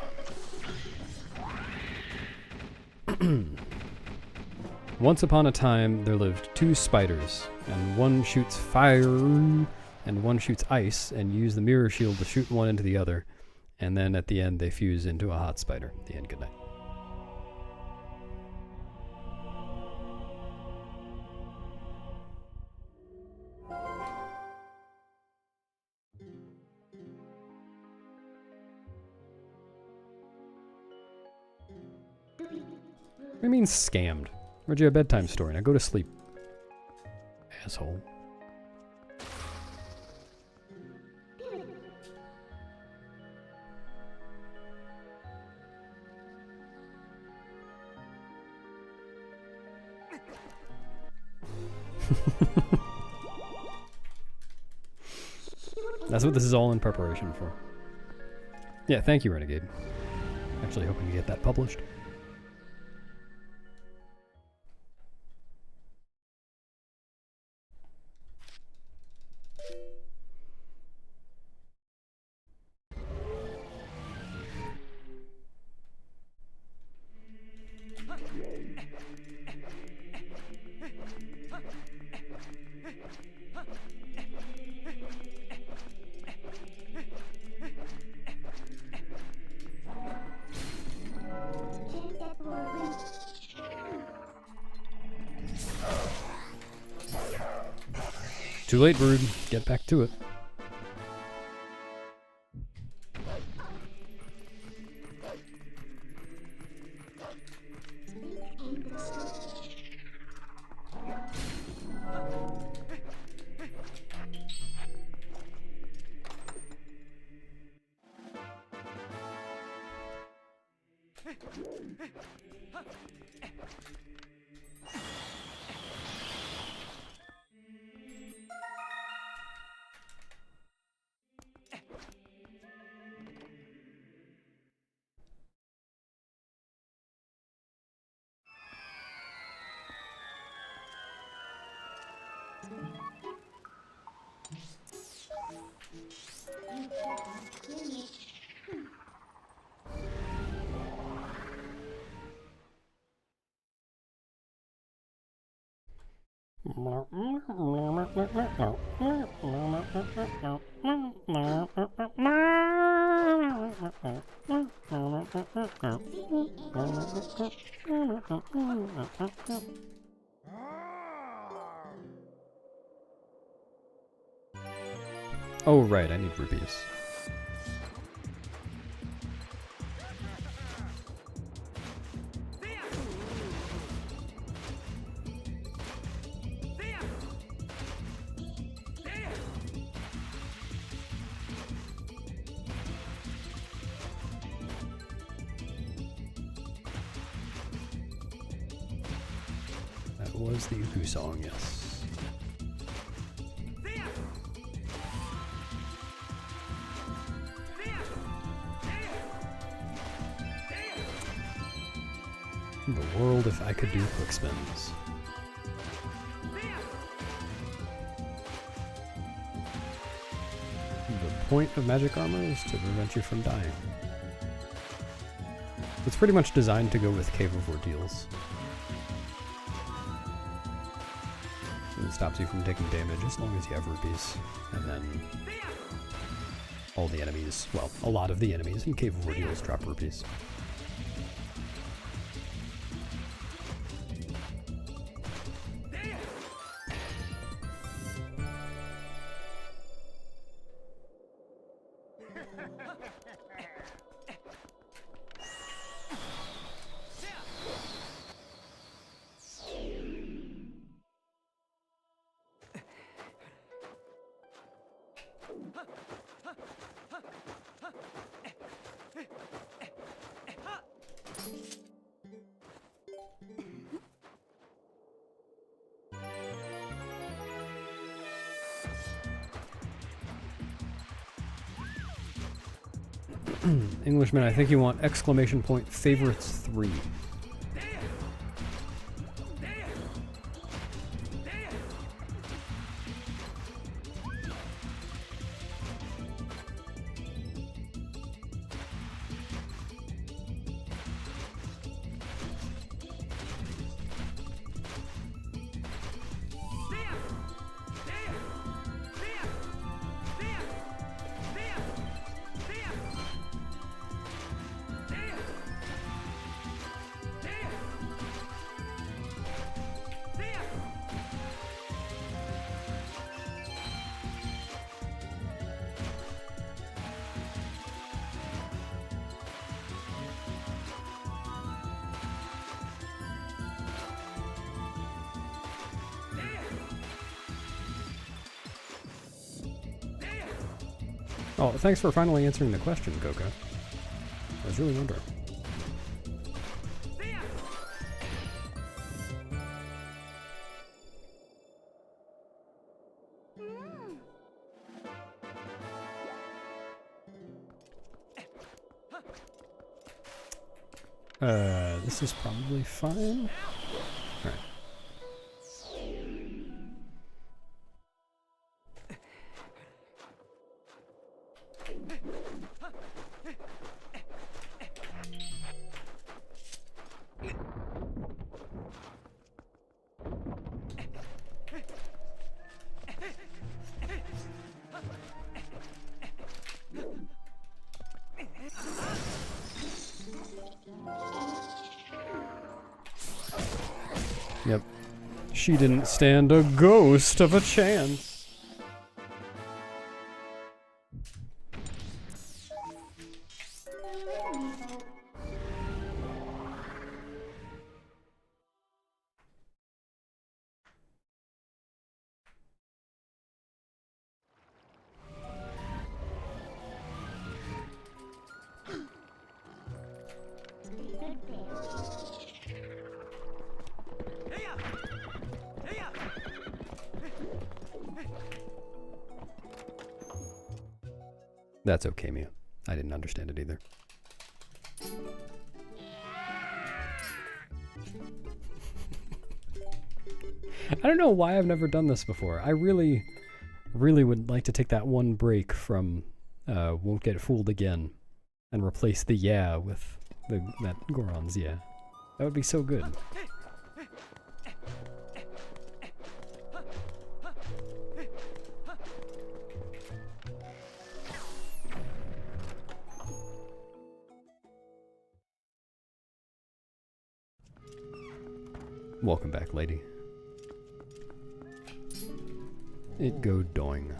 S1: Once upon a time, there lived two spiders, and one shoots fire, and one shoots ice, and you use the mirror shield to shoot one into the other, and then at the end they fuse into a hot spider. The end. Good night. What do you mean scammed? Read you a bedtime story. Now go to sleep. Asshole. That's what this is all in preparation for. Yeah, thank you, Renegade. Actually hoping to get that published.
S2: Change that will win.
S1: Too late, Brood. Get back to it. Oh, right, I need rupees. That was the Uku song, yes. The world if I could do quick spins. The point of magic armor is to prevent you from dying. It's pretty much designed to go with Cave of Ordeals. It stops you from taking damage as long as you have rupees. And then all the enemies, well, a lot of the enemies in Cave of Ordeals drop rupees. Englishman, I think you want exclamation point favorites 3. Oh, thanks for finally answering the question, Goka. I was really wondering. This is probably fine. Alright. Yep. She didn't stand a ghost of a chance. That's okay, Mia. I didn't understand it either. I don't know why I've never done this before. I really would like to take that one break from Won't Get Fooled Again and replace the yeah with that Goron's yeah. That would be so good. Welcome back, lady. It go doing.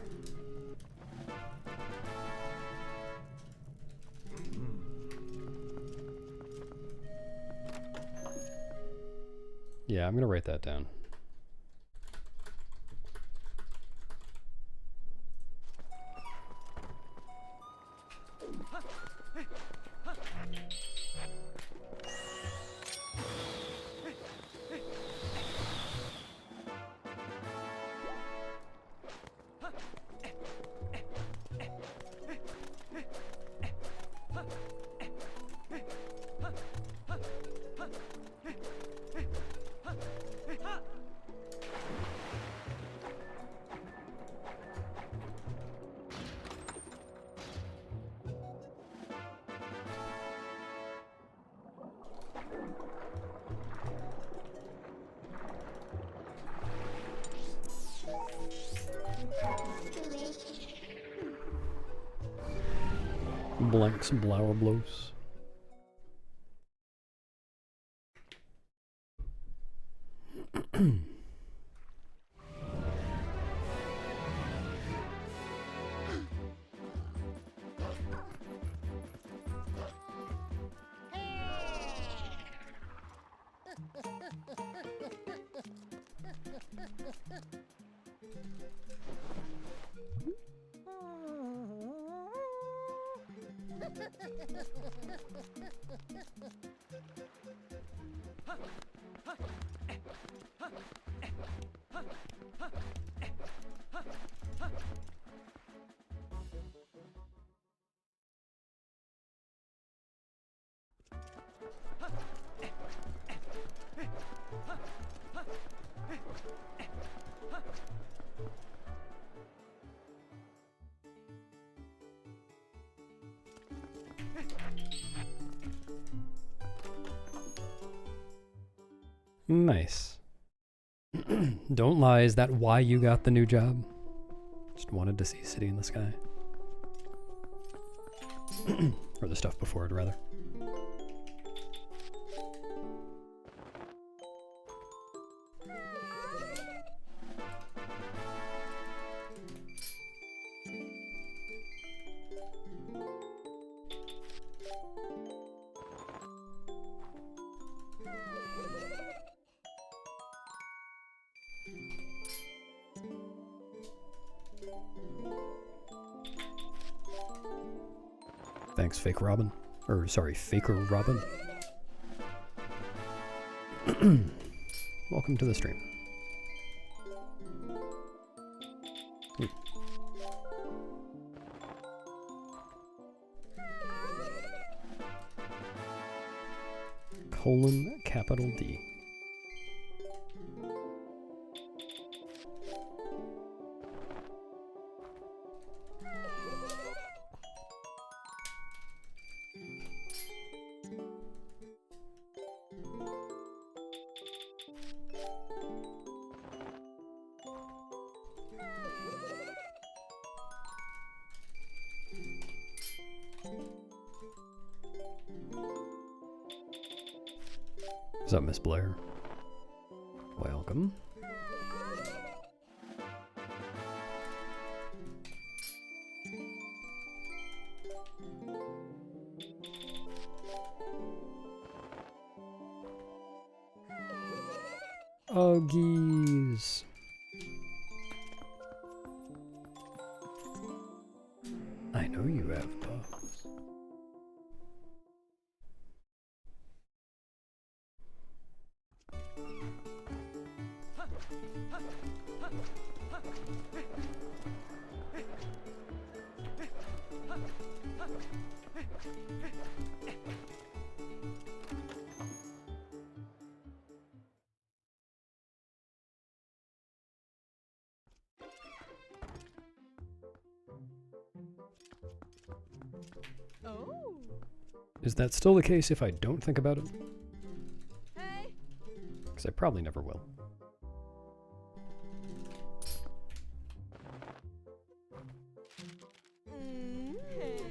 S1: Yeah, I'm gonna write that down. Blanks blower blows. Nice. Don't lie, is that why you got the new job? Just wanted to see City in the Sky. Or the stuff before it, rather. Thanks, Fake Robin. Or, sorry, Faker Robin. Welcome to the stream. $D. What's up, Miss Blair? Welcome. Uggies. I know you have bugs.
S2: Oh.
S1: Is that still the case if I don't think about it?
S2: Hey.
S1: Because I probably never will.
S2: Hey.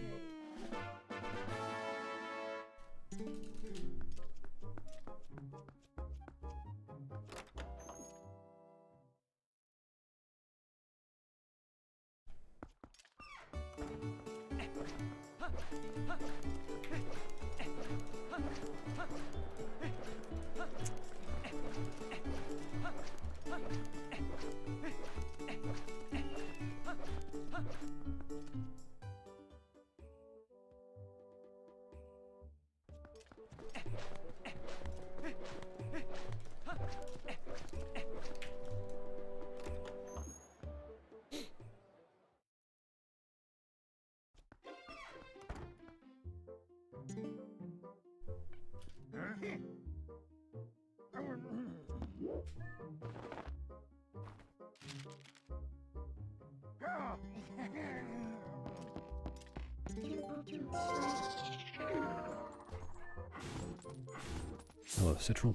S1: Hello, Citral.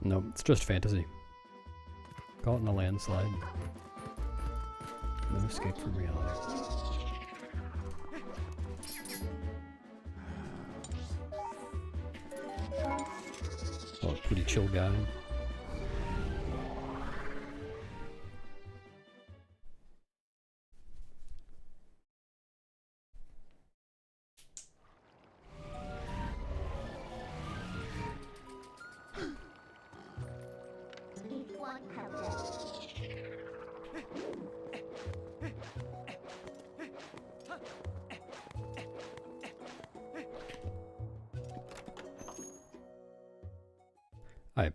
S1: No, it's just fantasy. Caught in a landslide. No escape from reality. Oh, pretty chill guy.
S2: Eat one pellet.
S1: I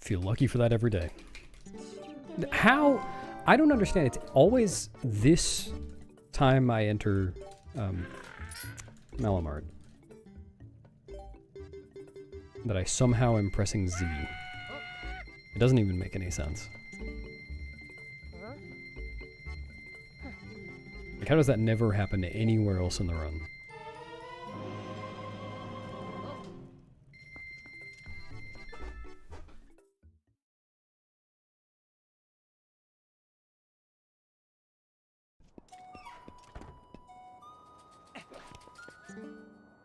S1: feel lucky for that every day. How? I don't understand. It's always this time I enter Malamart that I somehow am pressing Z. It doesn't even make any sense. Like, how does that never happen anywhere else in the run?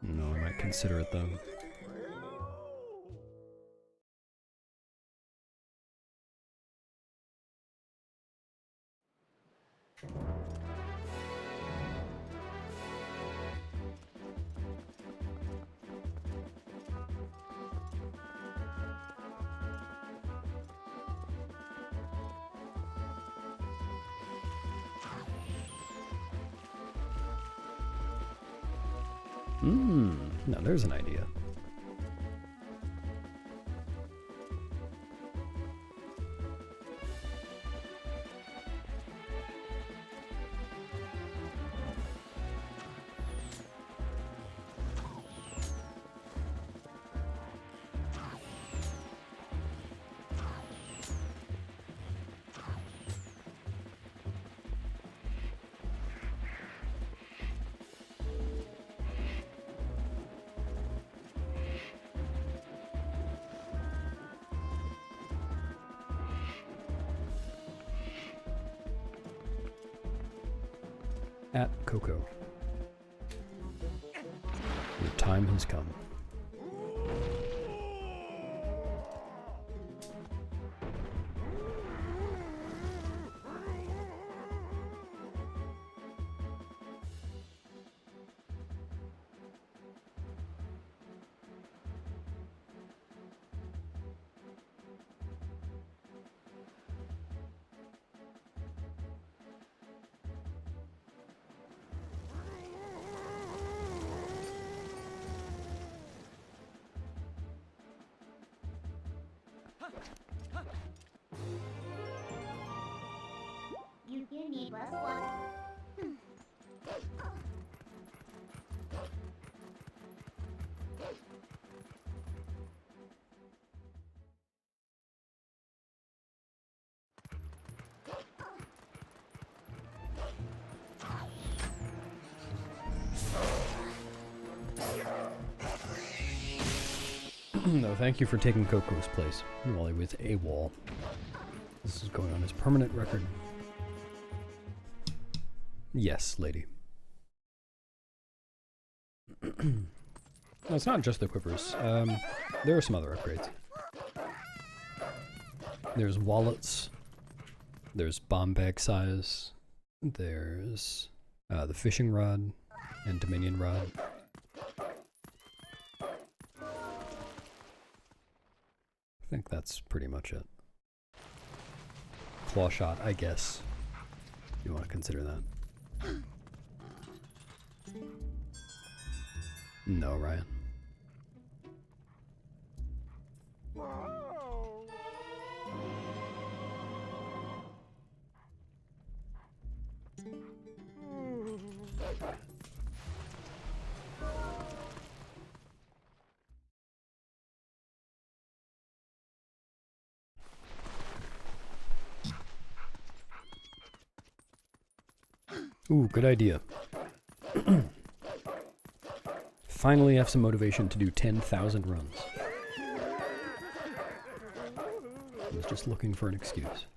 S1: No, I might consider it though. Now there's an idea. At Coco. Your time has come.
S2: You need +1.
S1: No, thank you for taking Coco's place while he was AWOL. This is going on his permanent record. Yes, lady. No, it's not just the quivers. There are some other upgrades. There's wallets. There's bomb bag size. There's the fishing rod and Dominion rod. I think that's pretty much it. Claw shot, I guess. You want to consider that. No, Ryan. Ooh, good idea. Finally have some motivation to do 10,000 runs. I was just looking for an excuse.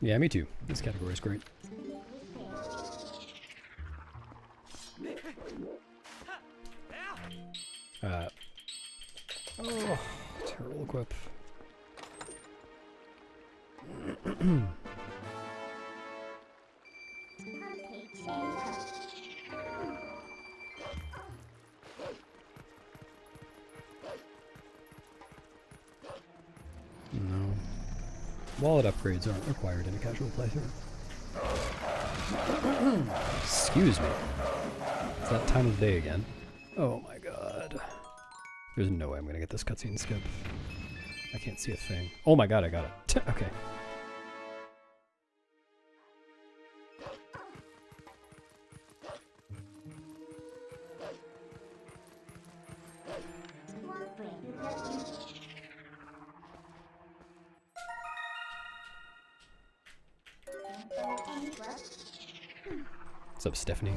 S1: Yeah, me too. This category is great. Oh, terrible equip. No. Wallet upgrades aren't required in a casual playthrough. Excuse me. It's that time of day again. Oh my god. There's no way I'm gonna get this cutscene skip. I can't see a thing. Oh my god, I got it. Okay. What's up, Stephanie?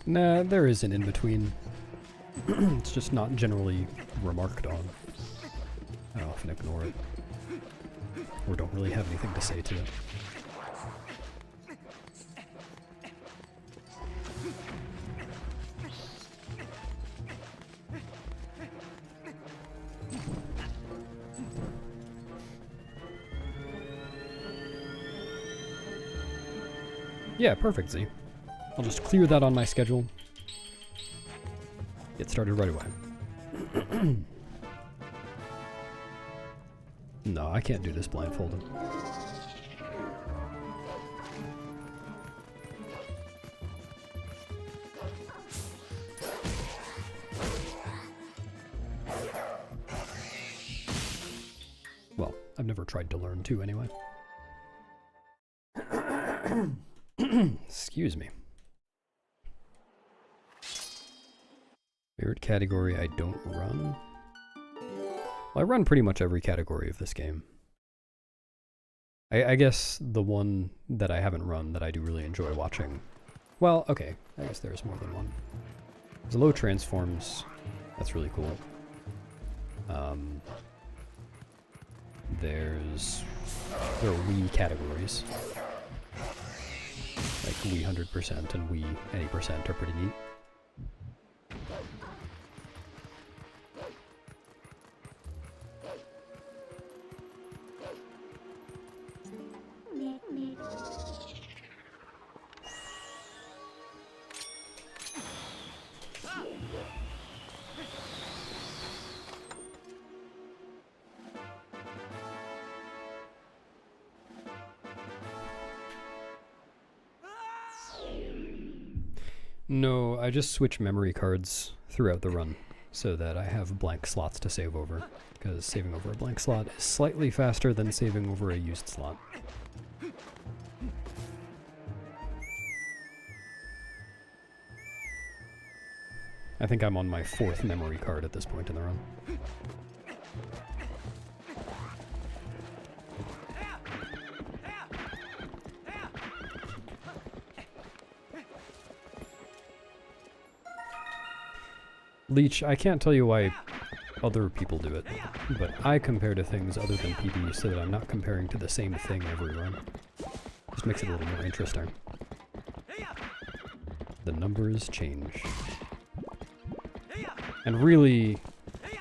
S1: Nah, there is an in-between. It's just not generally remarked on. I often ignore it. Or don't really have anything to say to it. Yeah, perfect, Z. I'll just clear that on my schedule. Get started right away. No, I can't do this blindfolded. Well, I've never tried to learn to anyway. Excuse me. Favorite category I don't run? Well, I run pretty much every category of this game. I guess the one that I haven't run that I do really enjoy watching... Well, okay, I guess there's more than one. There's low transforms. That's really cool. There are Wii categories. Like Wii 100% and Wii any percent are pretty neat. No, I just switch memory cards throughout the run so that I have blank slots to save over, because saving over a blank slot is slightly faster than saving over a used slot. I think I'm on my 4th memory card at this point in the run. Leech, I can't tell you why other people do it, but I compare to things other than PD so that I'm not comparing to the same thing every run. Just makes it a little more interesting. The numbers change. And really,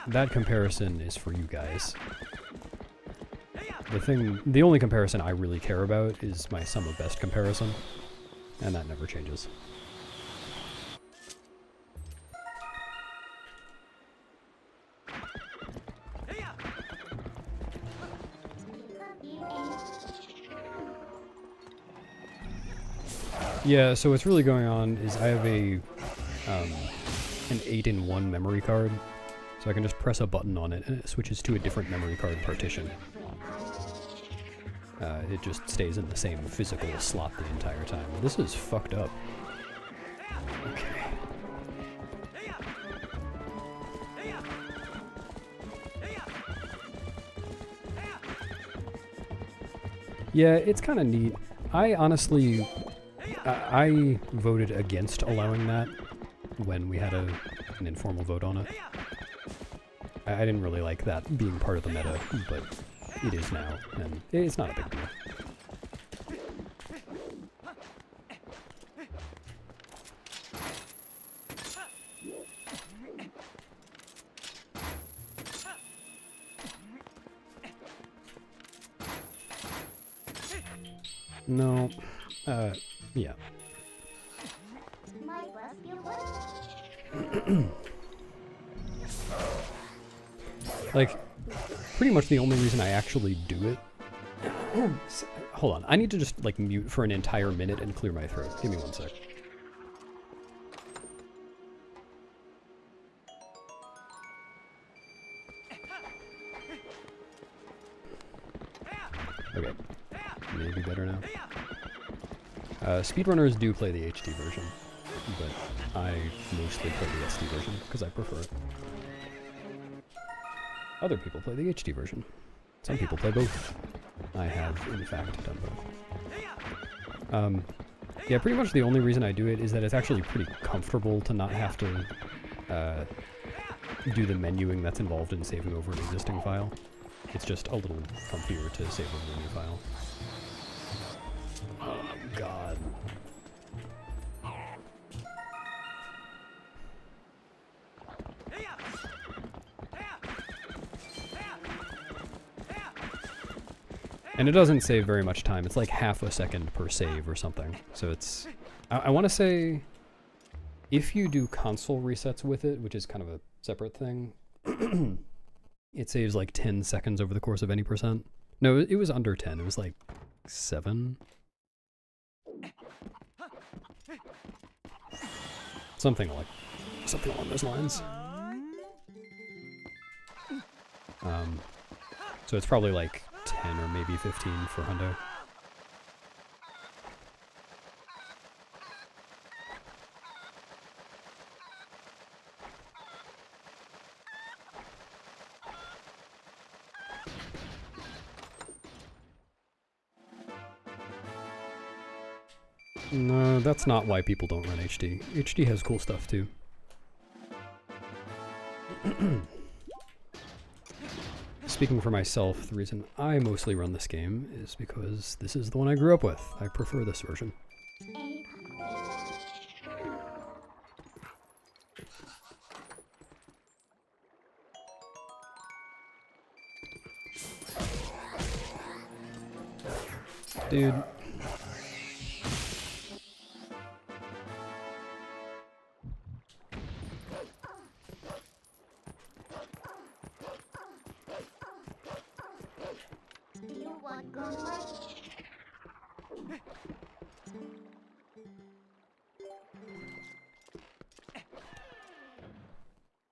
S1: that comparison is for you guys. The only comparison I really care about is my sum of best comparison, and that never changes. Yeah, so what's really going on is I have an 8-in-1 memory card, so I can just press a button on it and it switches to a different memory card partition. It just stays in the same physical slot the entire time. This is fucked up. Okay. Yeah, it's kind of neat. I honestly... I voted against allowing that when we had an informal vote on it. I didn't really like that being part of the meta, but it is now, and it's not a big deal. No, yeah. Like, pretty much the only reason I actually do it... Hold on, I need to just, like, mute for an entire minute and clear my throat. Give me 1 sec. Okay. Maybe better now. Speedrunners do play the HD version, but I mostly play the SD version because I prefer it. Other people play the HD version. Some people play both. I have, in fact, done both. Yeah, pretty much the only reason I do it is that it's actually pretty comfortable to not have to do the menuing that's involved in saving over an existing file. It's just a little comfier to save over a new file. Oh god. And it doesn't save very much time. It's like half a second per save or something. So it's... I want to say... if you do console resets with it, which is kind of a separate thing, it saves like 10 seconds over the course of any percent. No, it was under 10. It was like 7. Something along those lines. So it's probably like 10 or maybe 15 for hundo. No, that's not why people don't run HD. HD has cool stuff too. Speaking for myself, the reason I mostly run this game is because this is the one I grew up with. I prefer this version. Dude.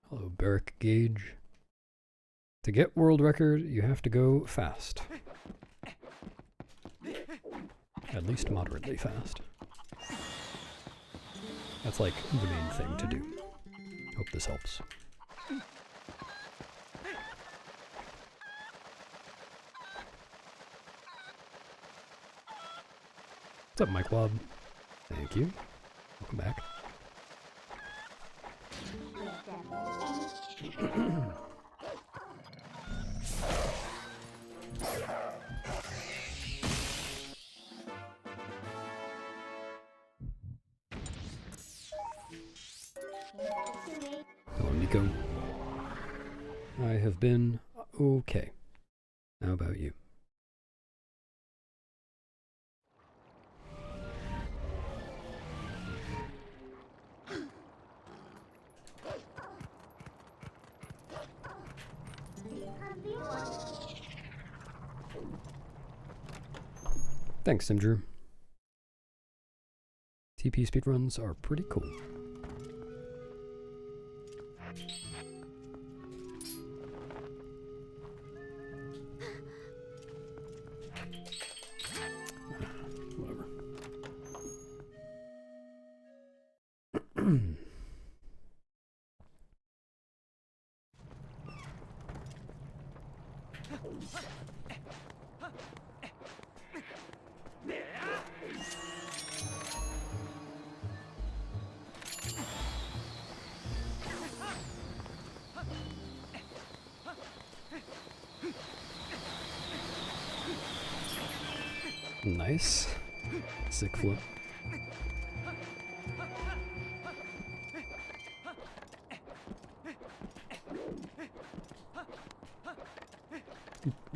S1: Hello, Barrack Gauge. To get world record, you have to go fast. At least moderately fast. That's like the main thing to do. Hope this helps. What's up, Mike Wob? Thank you. Welcome back. Hello, Nico. I have been okay. How about you? Thanks, Simdrew. TP speedruns are pretty cool. Whatever. Nice. Sick flip.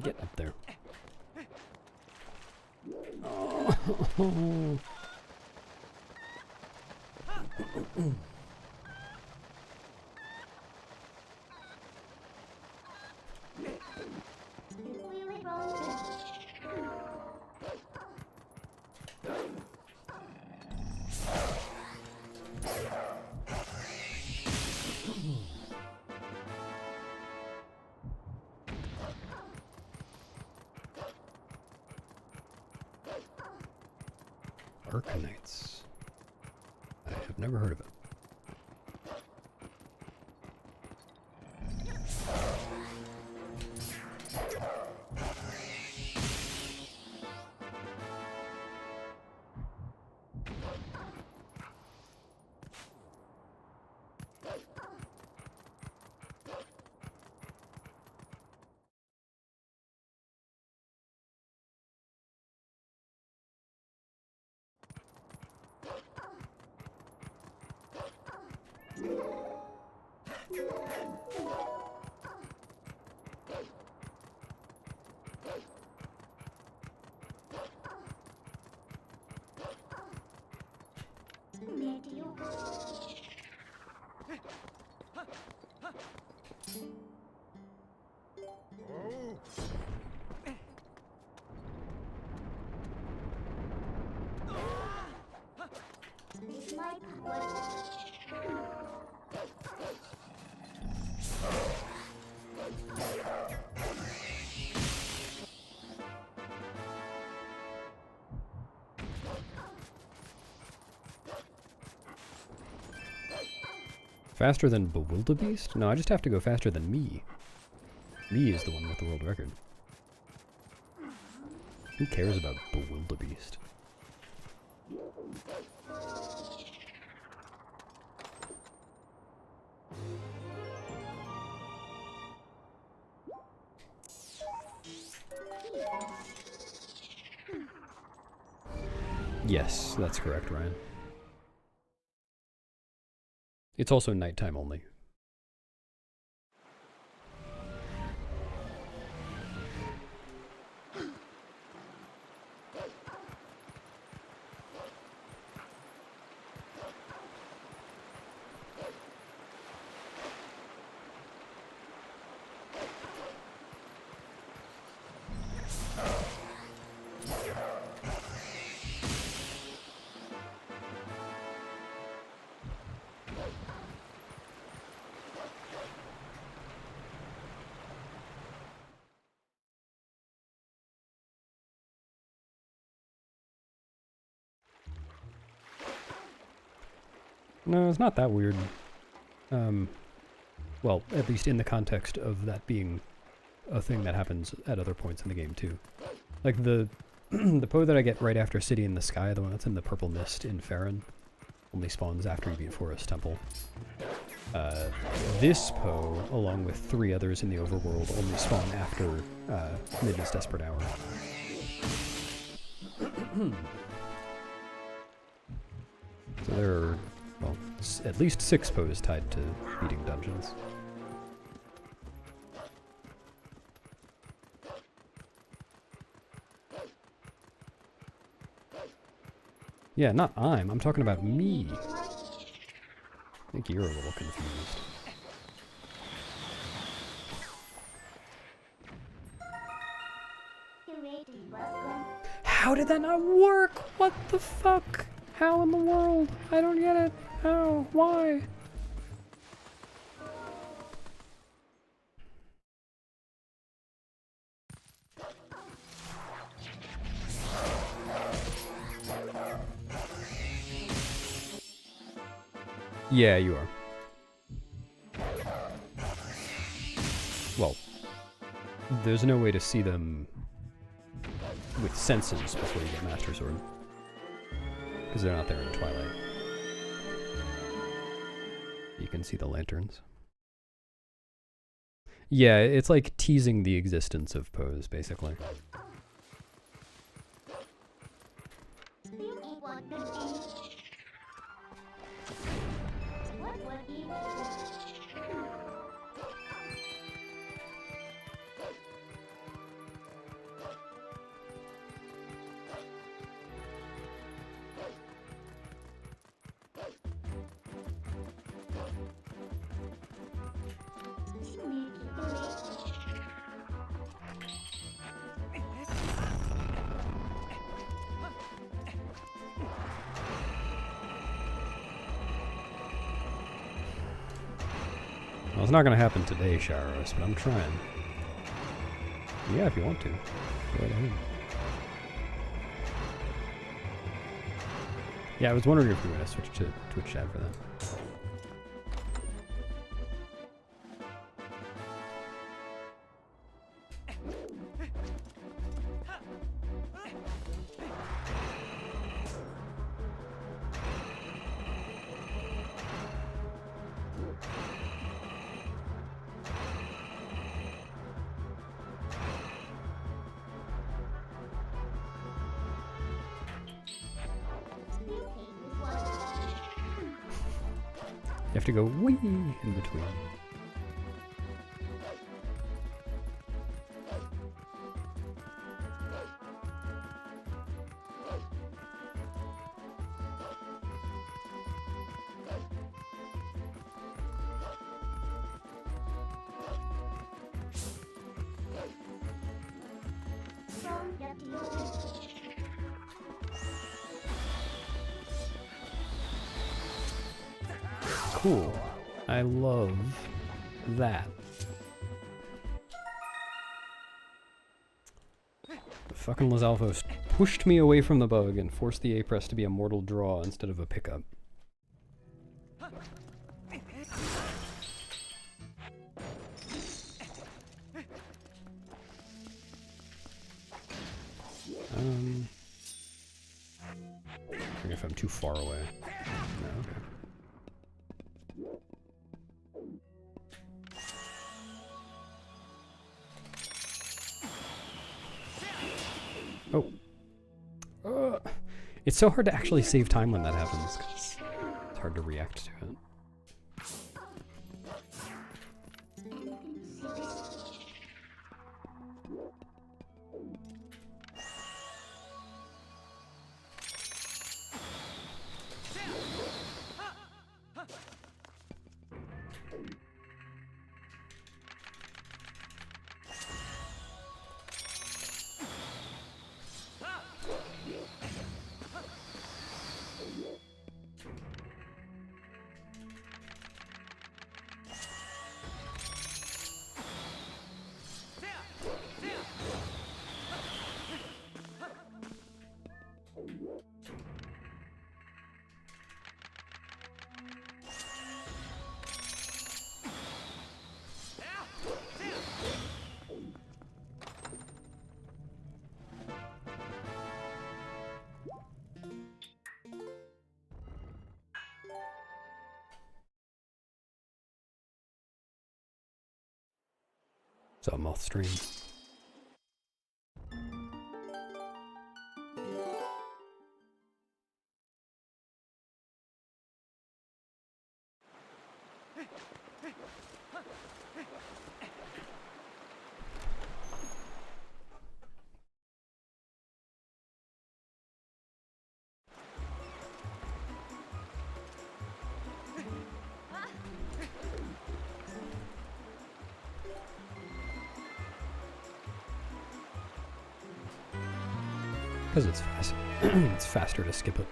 S1: Get up there. Oh. Arcanites. I have never heard of it. Faster than Bewildebeest? No, I just have to go faster than me. Me is the one with the world record. Who cares about Bewildebeest? Yes, that's correct, Ryan. It's also nighttime only. No, it's not that weird. Well, at least in the context of that being a thing that happens at other points in the game too. Like the the Poe that I get right after City in the Sky, the one that's in the purple mist in Farron, only spawns after you beat Forest Temple. This Poe, along with 3 others in the overworld, only spawn after Midnight's Desperate Hour. So there are, well, at least 6 Poes tied to beating dungeons. Yeah, not I'm talking about me. I think you're a little confused. How did that not work? What the fuck? How in the world? I don't get it. How? Why? Yeah, you are. Well, there's no way to see them with senses before you get Master Sword. Because they're not there in Twilight. You can see the lanterns. Yeah, it's like teasing the existence of Poes, basically. Well, it's not going to happen today, Sharos, but I'm trying. Yeah, if you want to. Go right ahead. Yeah, I was wondering if we were going to switch to Twitch chat for that. You have to go wee in between. Cool. I love that. The fucking Lizalfos pushed me away from the bug and forced the A-press to be a mortal draw instead of a pickup. Wondering if I'm too far away. No, okay. Oh. It's so hard to actually save time when that happens, 'cause it's hard to react to it. So I'm off stream. Because it's fast. It's faster to skip it.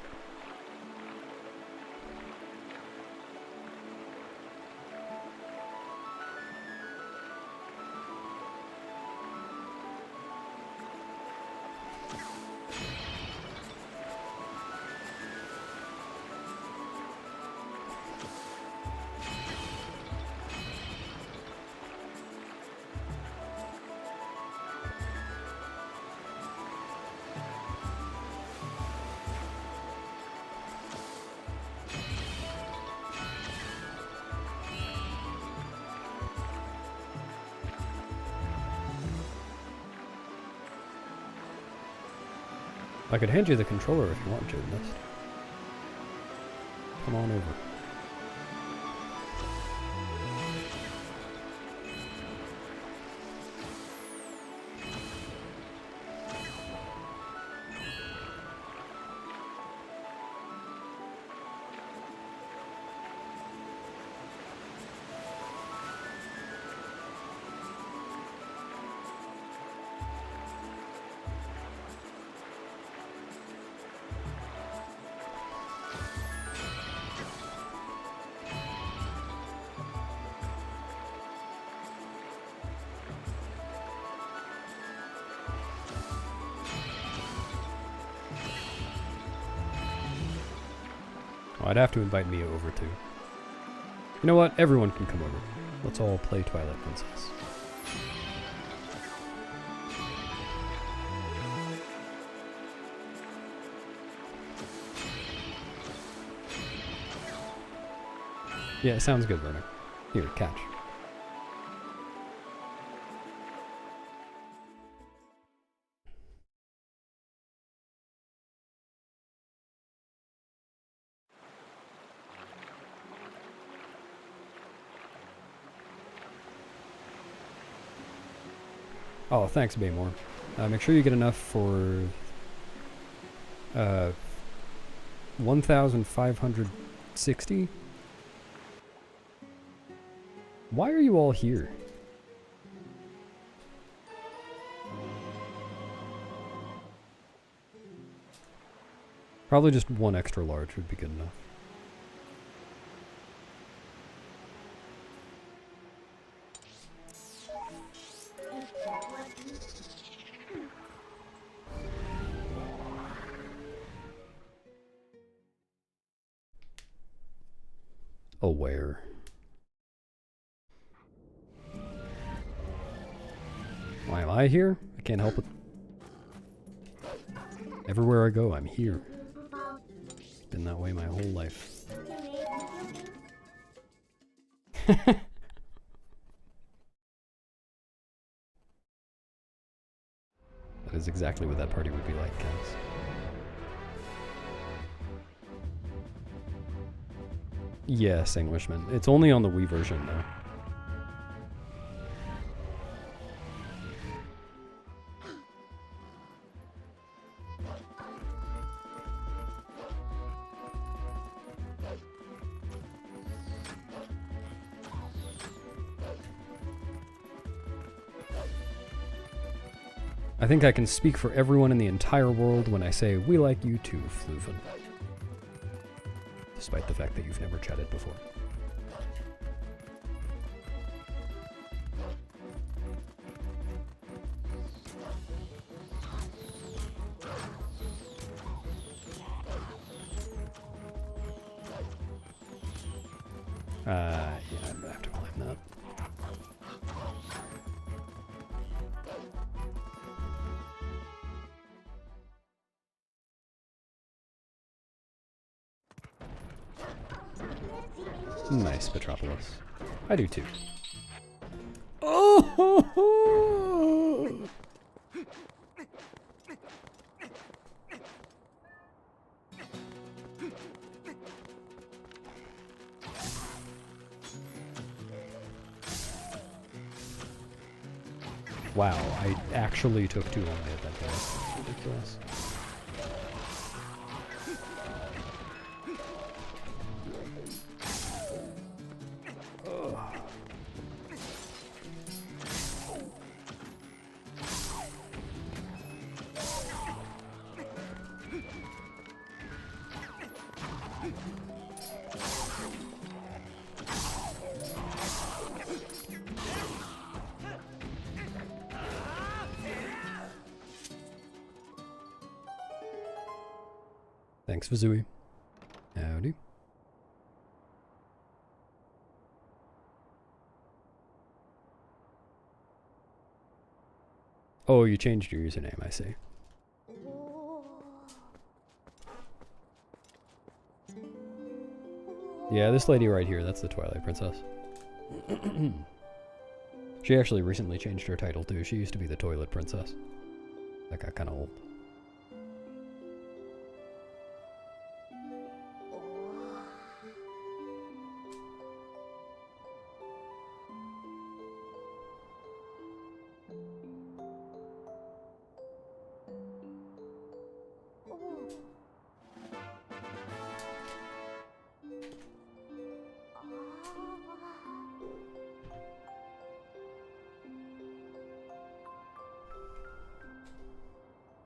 S1: I could hand you the controller if you want, Jonas. Come on over. Oh, I'd have to invite Mia over too. You know what? Everyone can come over. Let's all play Twilight Princess. Yeah, sounds good, Vernon. Here, catch. Oh, thanks, Baymore. Make sure you get enough for 1,560. Why are you all here? Probably just one extra large would be good enough. Aware. Why am I here? I can't help it. Everywhere I go, I'm here. It's been that way my whole life. That is exactly what that party would be like, guys. Yes, Englishman. It's only on the Wii version, though. I think I can speak for everyone in the entire world when I say we like you too, Fluven. Despite the fact that you've never chatted before. Yeah, I'm gonna have to claim that. Nice, Petropolis. I do too. Oh! Wow, I actually took too long to hit that guy. Ridiculous. Thanks, Vizui. Howdy. Oh, you changed your username, I see. Yeah, this lady right here, that's the Twilight Princess. She actually recently changed her title too. She used to be the Toilet Princess. That got kind of old.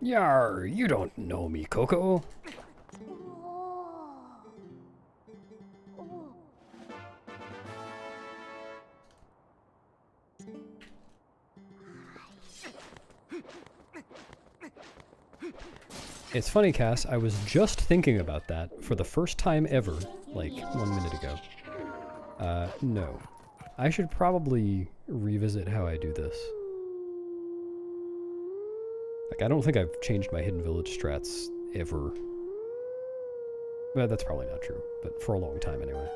S1: Yar, you don't know me, Coco. It's funny, Cass, I was just thinking about that for the first time ever, like 1 minute ago. No. I should probably revisit how I do this. Like, I don't think I've changed my Hidden Village strats ever. Well, that's probably not true, but for a long time anyway.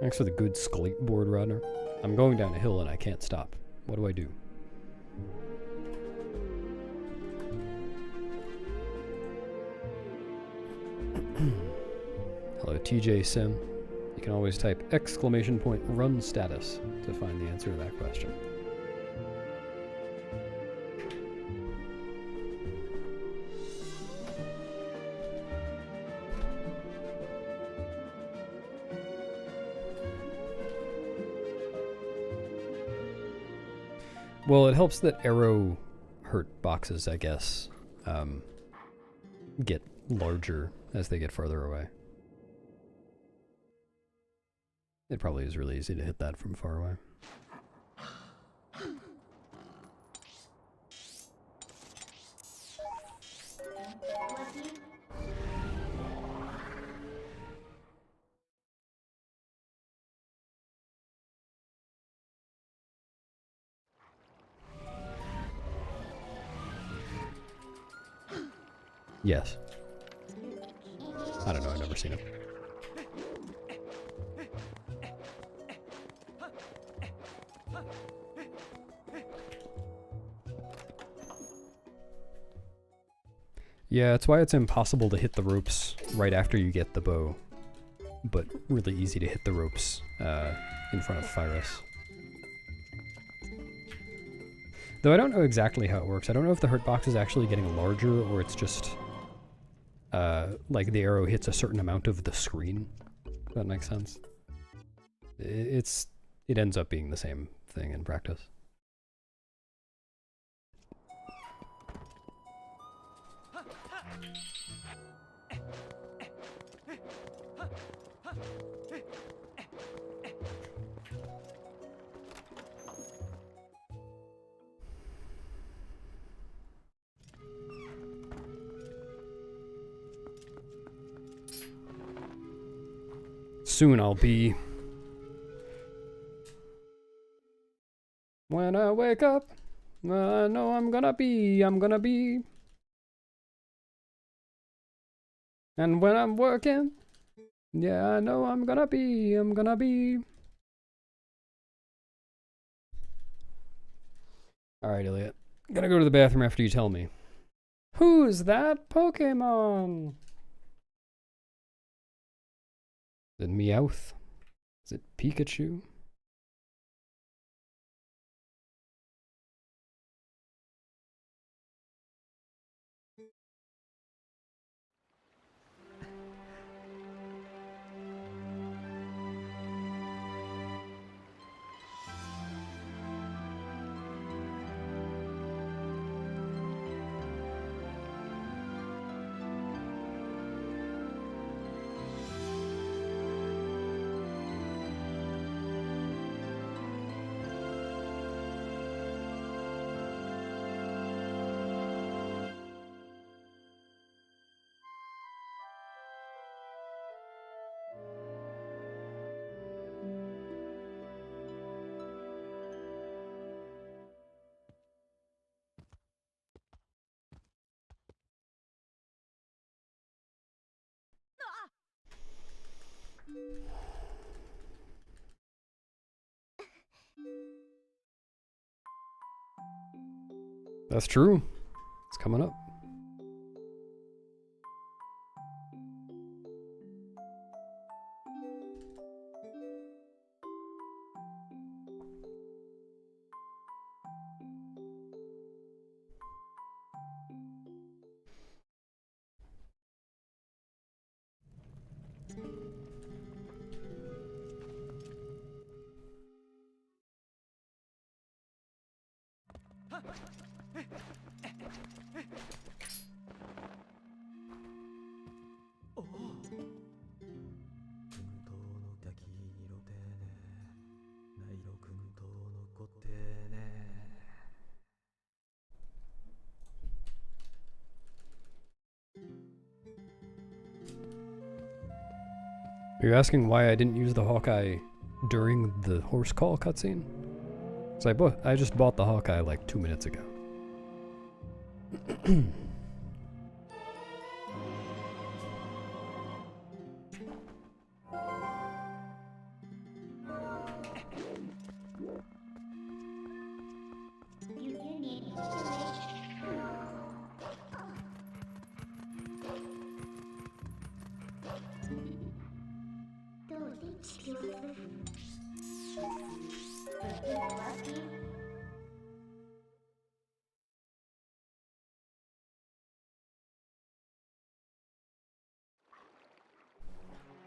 S1: Thanks for the good skateboard runner. I'm going down a hill and I can't stop. What do I do? Hello, TJ Sim. You can always type !run status to find the answer to that question. Well, it helps that arrow hurt boxes, I guess, get larger as they get farther away. It probably is really easy to hit that from far away. Yes. I don't know, I've never seen it. Yeah, it's why it's impossible to hit the ropes right after you get the bow, but really easy to hit the ropes in front of Phyrus. Though I don't know exactly how it works. I don't know if the hurt box is actually getting larger or it's just like the arrow hits a certain amount of the screen. If that makes sense. It ends up being the same thing in practice. Soon I'll be. When I wake up, I know I'm gonna be. And when I'm working, yeah, I know I'm gonna be. Alright, Elliot. Gotta go to the bathroom after you tell me. Who's that Pokemon? Is it Meowth? Is it Pikachu? That's true. It's coming up. Are you asking why I didn't use the Hawkeye during the horse call cutscene? Because I just bought the Hawkeye like 2 minutes ago.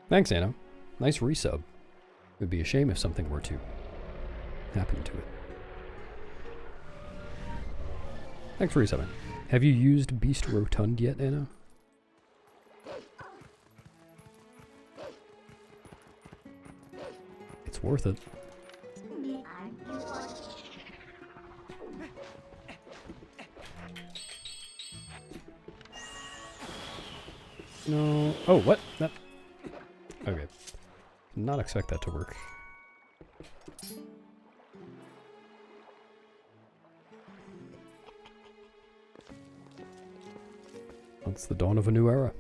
S1: Thanks, Anna. Nice resub. It would be a shame if something were to happen to it. Thanks for resubbing. Have you used Beast Rotund yet, Anna? It's worth it. No. Oh, what? That. Okay. Did not expect that to work. Oh, It's the dawn of a new era.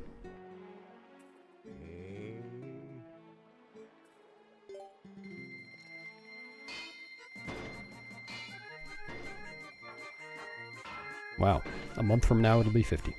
S1: Wow, a month from now it'll be 50.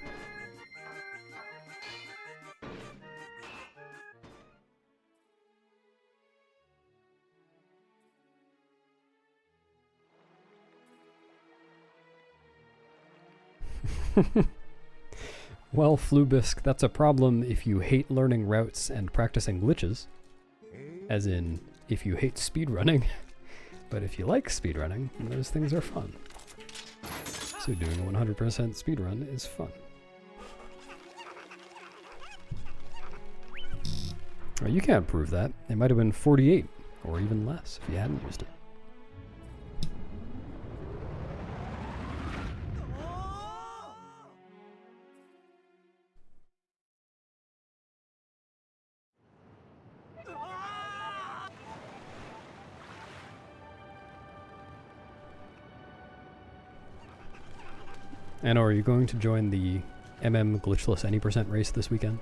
S1: Well, Flubisk, that's a problem if you hate learning routes and practicing glitches. As in, if you hate speedrunning. But if you like speedrunning, those things are fun. So doing a 100% speedrun is fun. Oh, you can't prove that. It might have been 48, or even less, if you hadn't used it. Anna, are you going to join the glitchless any percent race this weekend?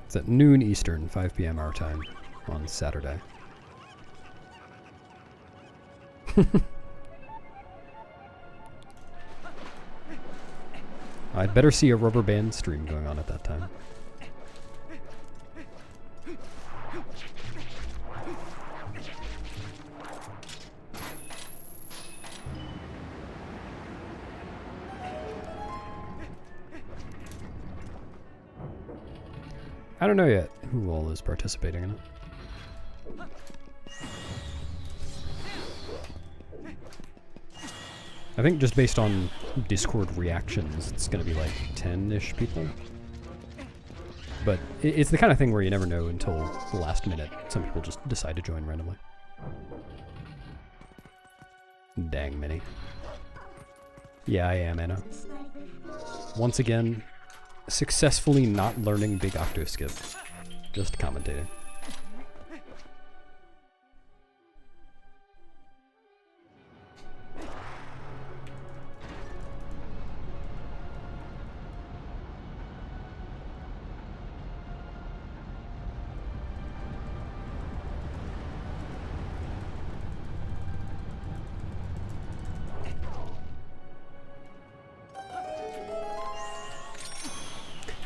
S1: It's at noon Eastern, 5 p.m. our time, on Saturday. I'd better see a rubber band stream going on at that time. I don't know yet who all is participating in it. I think just based on Discord reactions, it's going to be like 10-ish people. But it's the kind of thing where you never know until the last minute. Some people just decide to join randomly. Dang, Minnie. Yeah, I am, Anna. Once again, successfully not learning Big Octo Skip. Just commentating.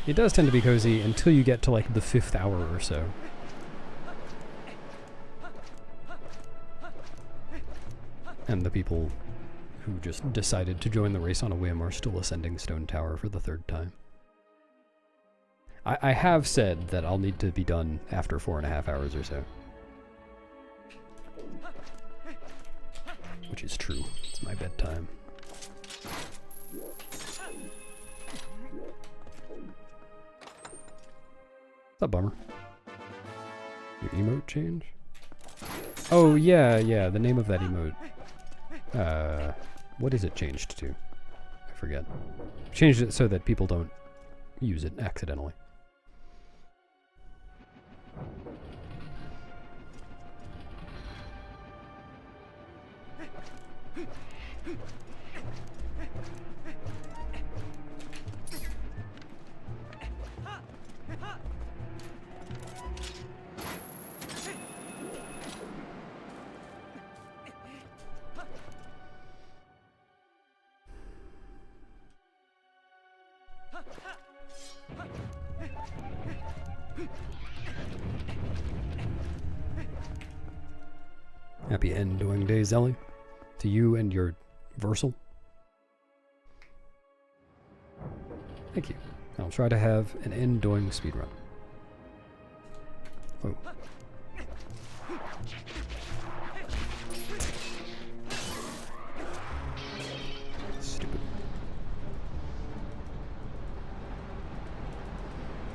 S1: It does tend to be cozy until you get to like the 5th hour or so. And the people who just decided to join the race on a whim are still ascending Stone Tower for the 3rd time. I have said that I'll need to be done after 4.5 hours or so. Which is true. It's my bedtime. What's up, bummer? Your emote change? Oh, yeah, the name of that emote. What is it changed to? I forget. Changed it so that people don't use it accidentally. Happy end doing day, Zelly. To you and your Versal. Thank you. I'll try to have an end doing speedrun. Oh. Stupid.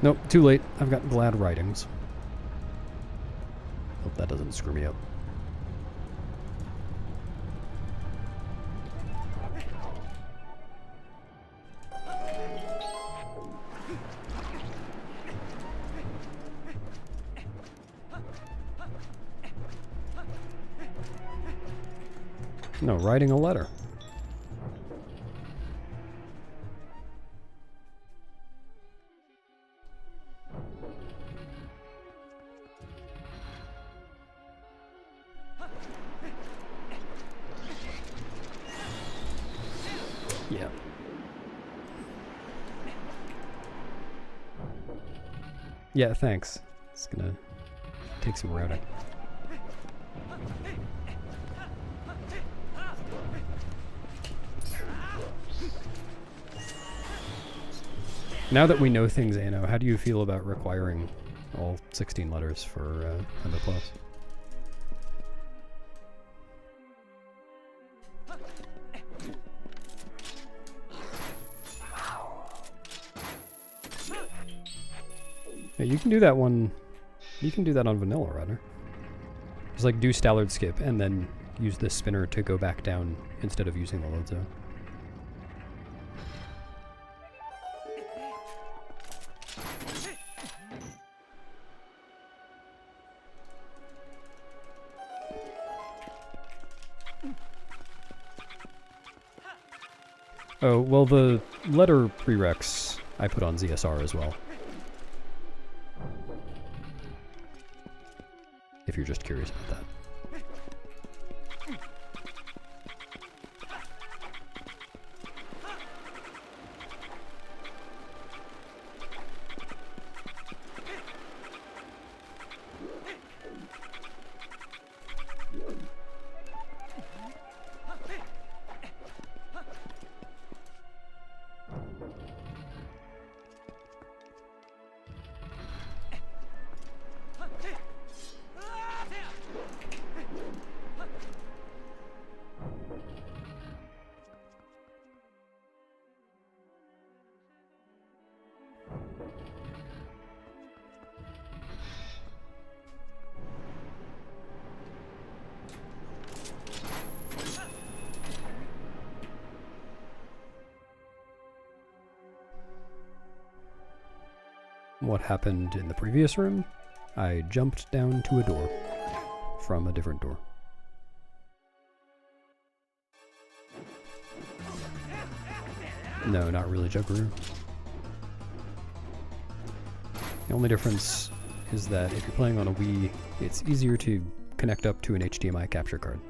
S1: Nope, too late. I've got glad writings. Hope that doesn't screw me up. No, writing a letter. Yeah. Yeah, thanks. It's gonna take some routing. Now that we know things, Ano, how do you feel about requiring all 16 letters for MO Plus? Yeah, you can do that one. You can do that on vanilla, rather. Just like do Stallard skip and then use this spinner to go back down instead of using the load zone. Oh, well, the letter prereqs I put on ZSR as well. If you're just curious about that. What happened in the previous room? I jumped down to a door from a different door. No, not really, Juggeroo. The only difference is that if you're playing on a Wii, it's easier to connect up to an HDMI capture card.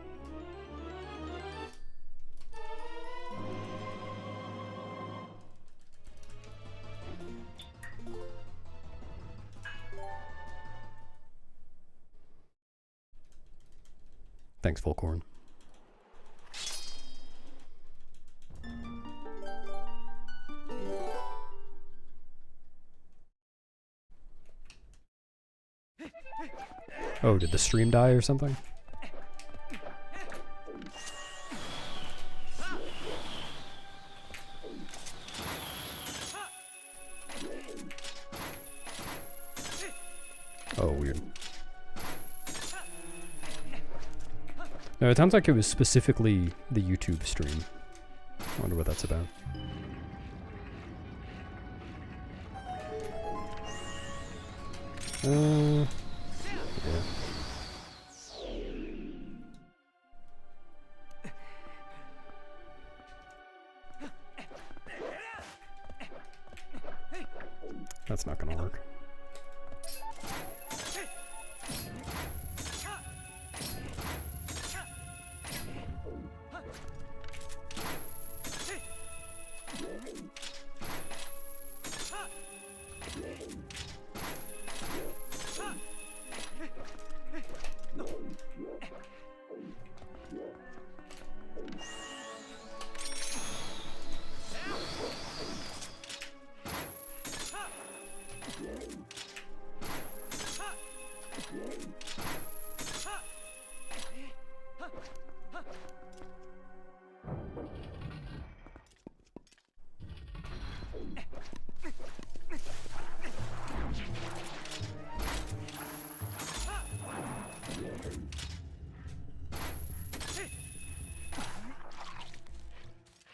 S1: Thanks, Volcorn. Oh, did the stream die or something? Oh, weird. No, it sounds like it was specifically the YouTube stream. I wonder what that's about. Yeah. That's not gonna work.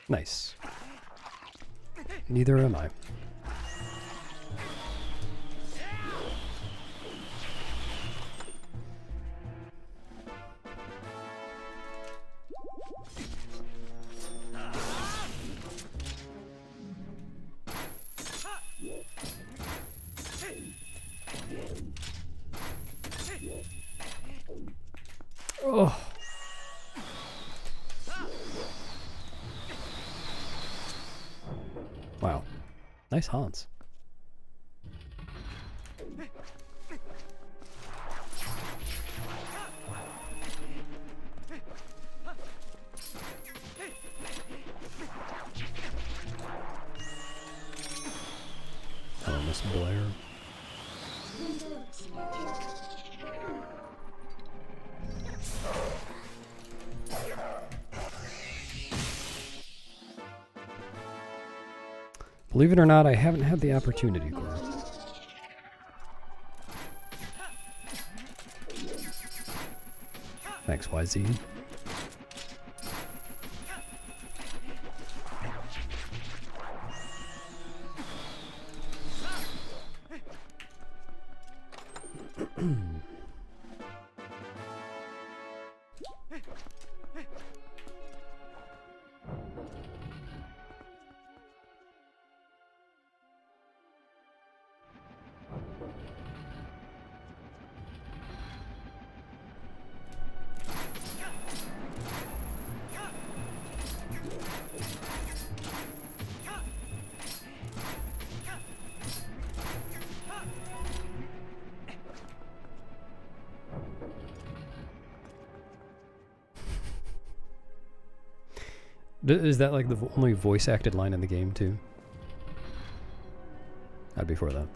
S1: Nice. Neither am I. Oh. Wow. Nice Hans. Hello, Miss Blair. Believe it or not, I haven't had the opportunity, Cora. Thanks, YZ. Is that like the only voice acted line in the game too? I'd be for that.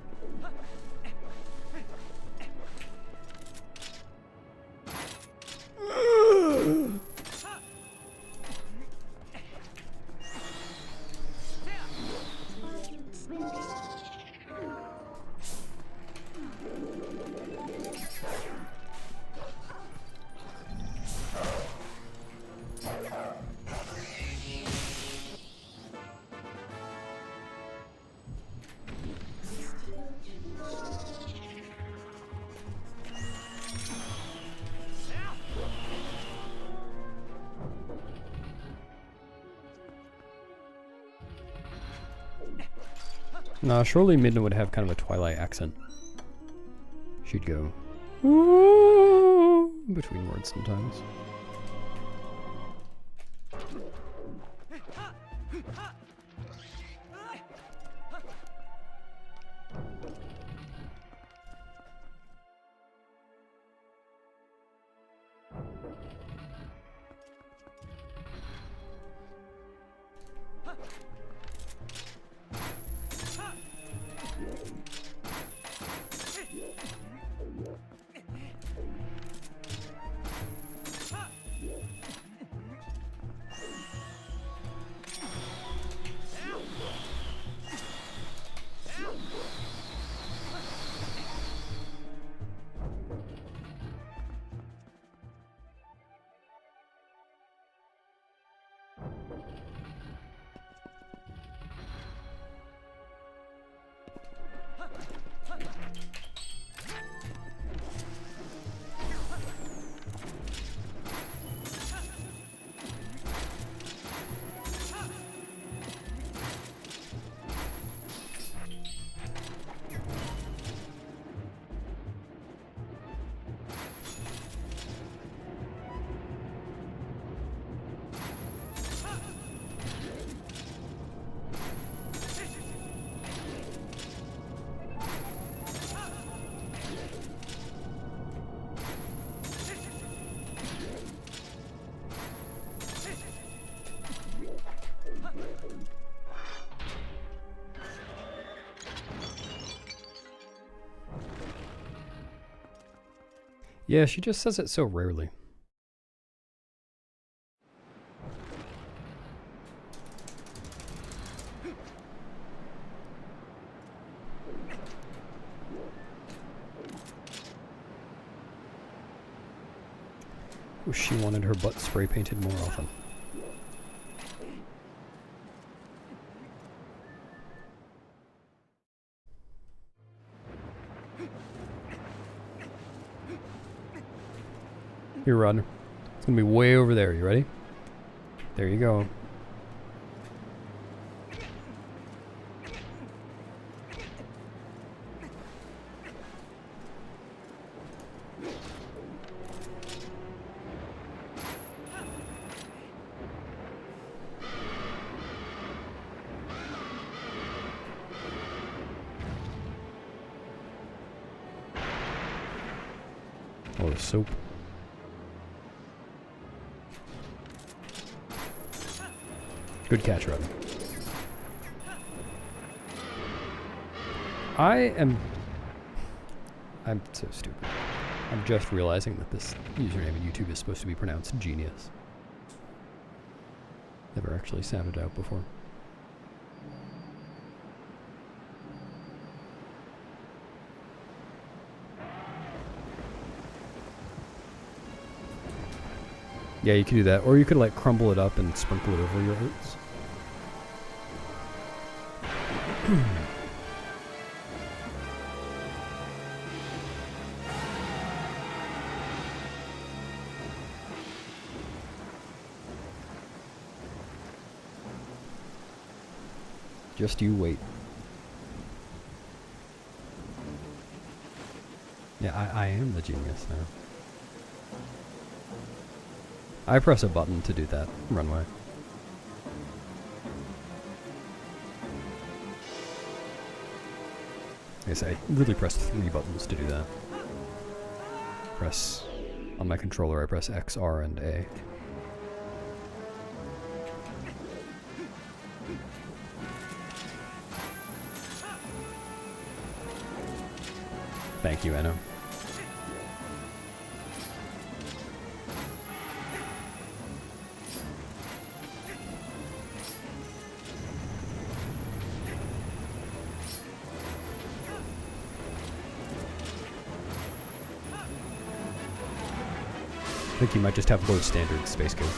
S1: Nah, surely Midna would have kind of a Twilight accent. She'd go between words sometimes. Yeah, she just says it so rarely. Wish she wanted her butt spray painted more often. Here, run. It's gonna be way over there. You ready? There you go. Oh, the soap. Good catch, Robin. I'm so stupid. I'm just realizing that this username on YouTube is supposed to be pronounced genius. Never actually sounded out before. Yeah, you could do that. Or you could like crumble it up and sprinkle it over your oats. Just you wait. Yeah, I am the genius now. I press a button to do that runway. I guess I really pressed 3 buttons to do that. Press, on my controller I press X, R, and A. Thank you, Anna. I think you might just have low standard space codes.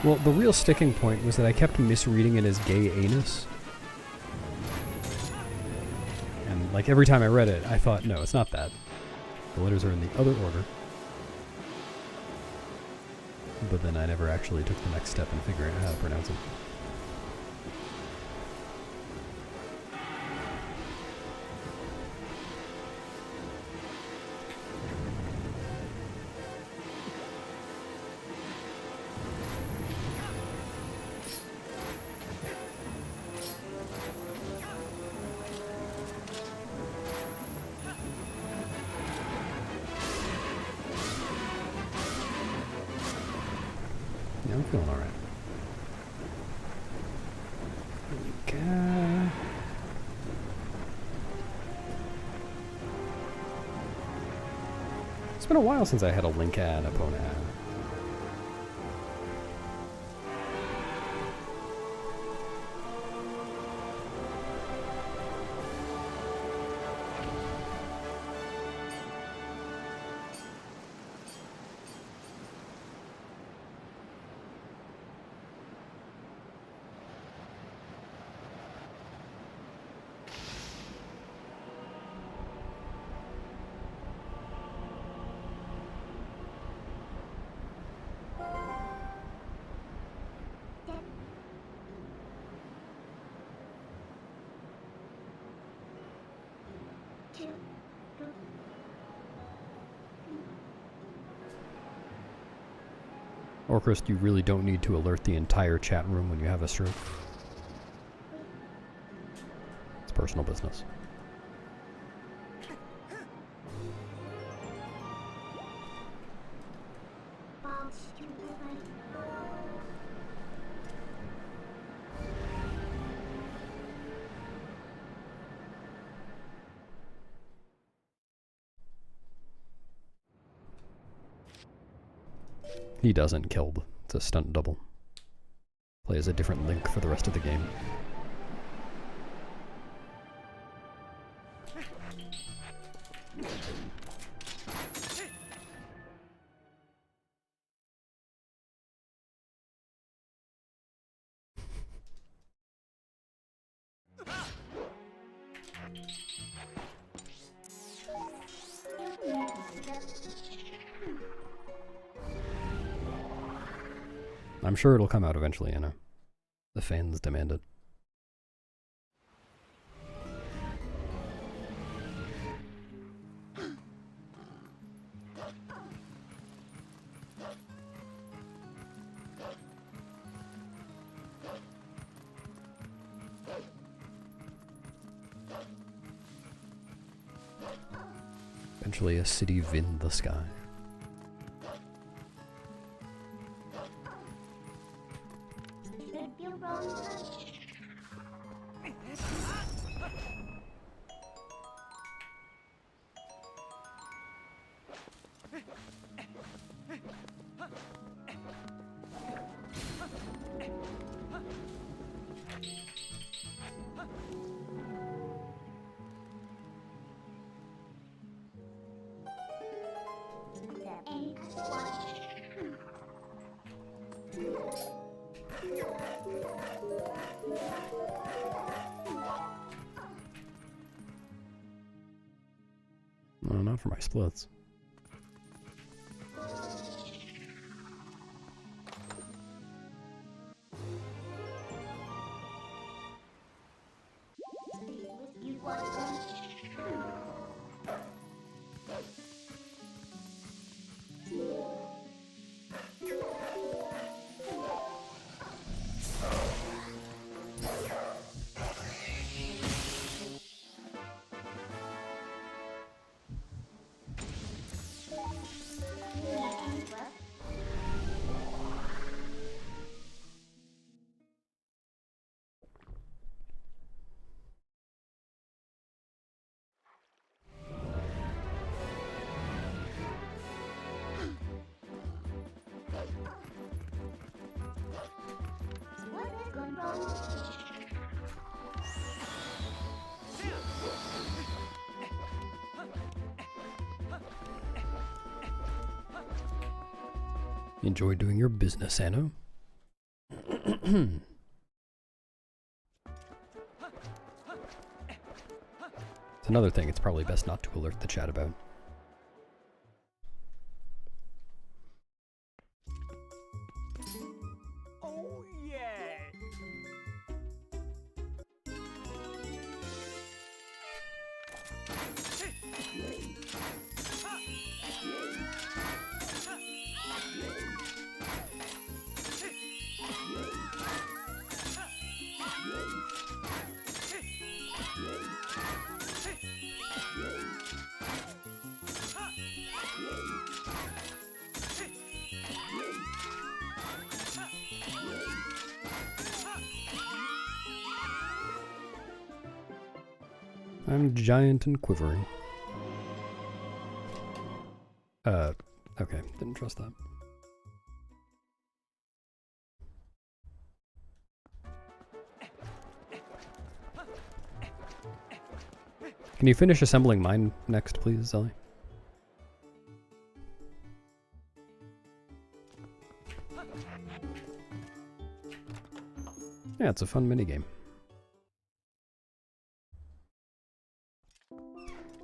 S1: Well, the real sticking point was that I kept misreading it as gay anus. And like every time I read it, I thought, no, it's not that. The letters are in the other order. But then I never actually took the next step in figuring out how to pronounce it. Yeah, I'm feeling alright. Okay. It's been a while since I had a link ad, a Pwn ad. Orchrist, you really don't need to alert the entire chat room when you have a stroke. It's personal business. He doesn't killed. It's a stunt double. Plays a different Link for the rest of the game. I'm sure it'll come out eventually, Anna. The fans demand it. Eventually a city in the sky.
S2: Should feel wrong. Step 8, 1.
S1: No, not for my splits.
S2: Whiskey 1. What has gone wrong?
S1: Enjoy doing your business, Anna. It's another thing it's probably best not to alert the chat about.
S3: Oh yeah!
S1: I'm giant and quivering. Okay, didn't trust that. Can you finish assembling mine next, please, Zelly? Yeah, it's a fun minigame.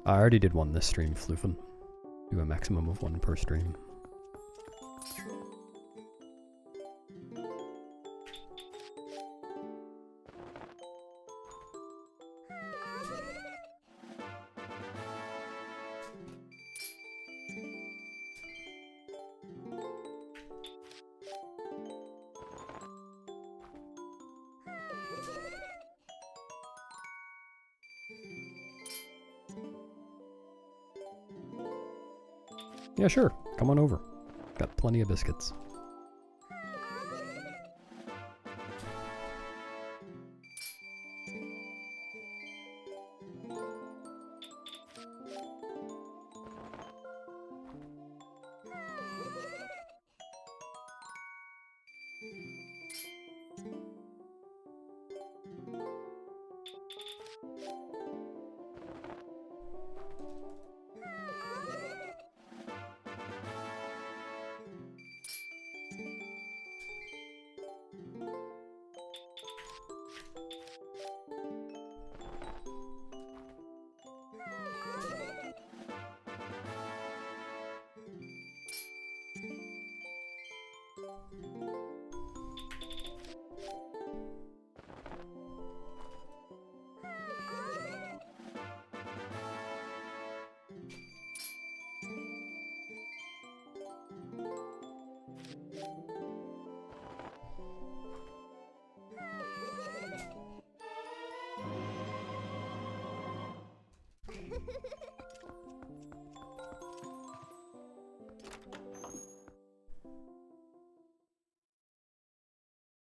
S1: I already did one this stream, Floofin. Do a maximum of one per stream. Yeah, sure. Come on over. Got plenty of biscuits.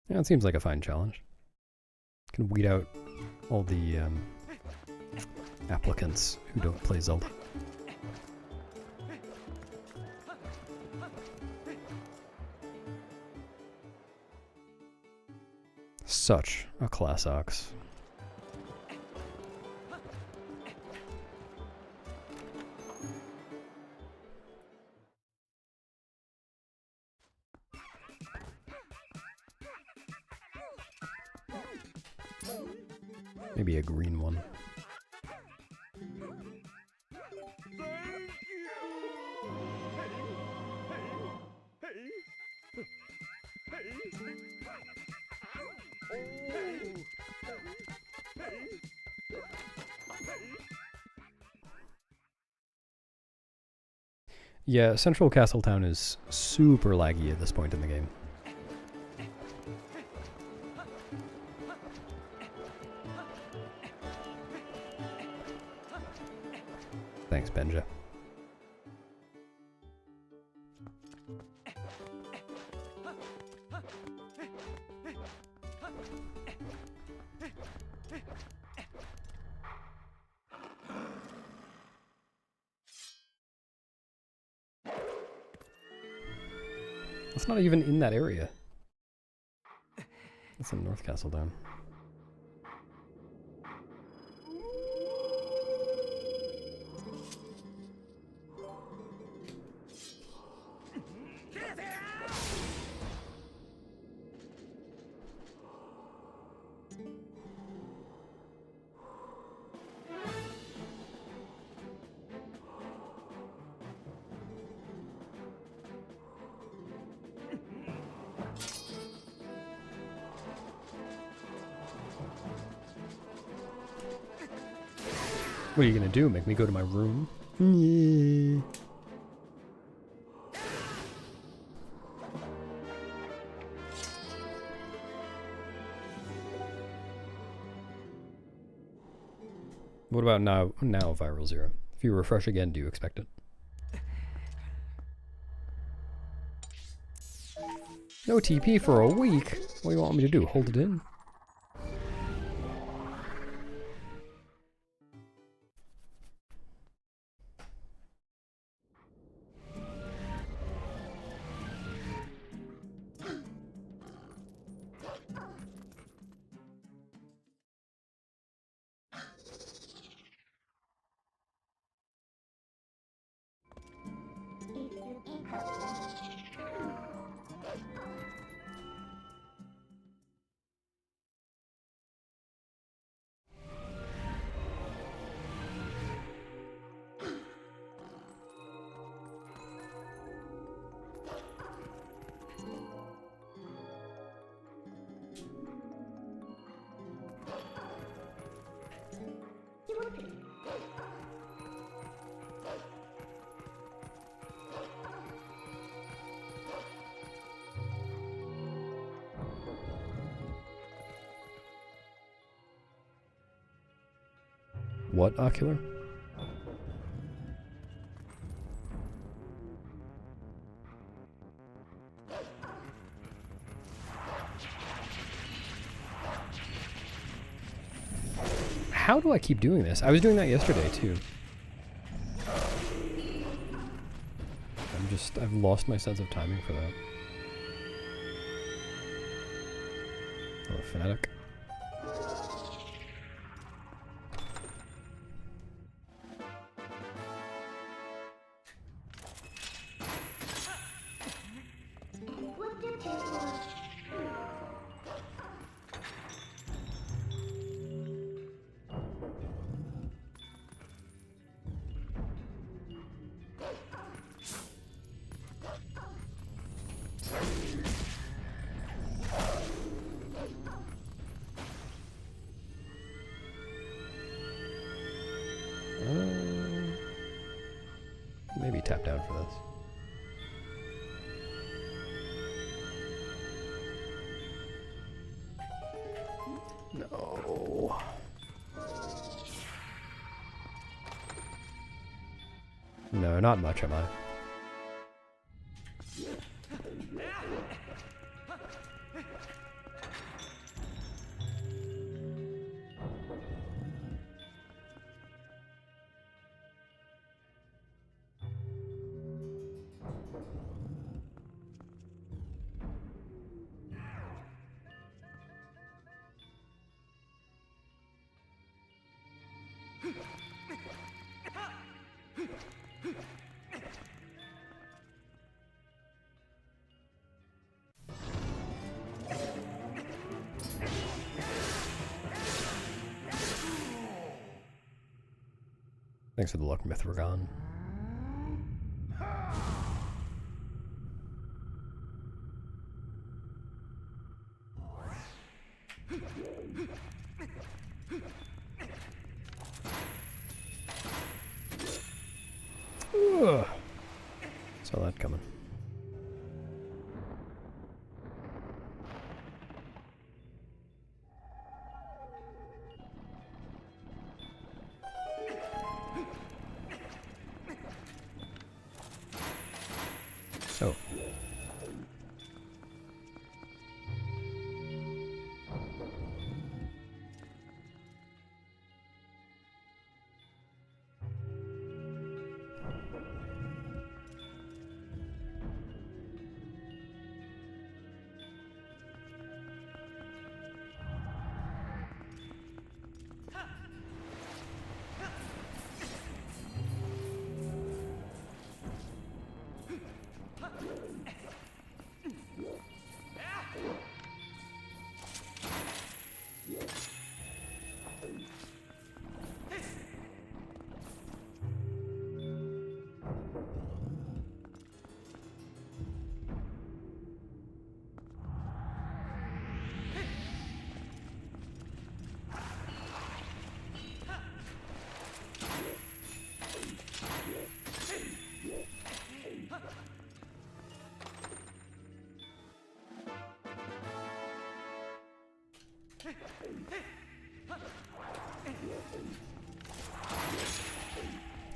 S1: Yeah, it seems like a fine challenge. Can weed out all the applicants who don't play Zelda. Such a class ox. Maybe a green one. Yeah, Central Castletown is super laggy at this point in the game. Thanks, Benja. It's not even in that area. It's in North Castletown. What are you gonna do? Make me go to my room? Yeah. What about now Viral Zero? If you refresh again, do you expect it? No TP for a week? What do you want me to do? Hold it in? What, Ocular? How do I keep doing this? I was doing that yesterday too. I've lost my sense of timing for that. Oh, Fnatic.
S2: What did you want?
S1: tap down for this. No. No, not much, am I? Thanks for the luck, Mithragon. Ugh. Saw that coming. Oh.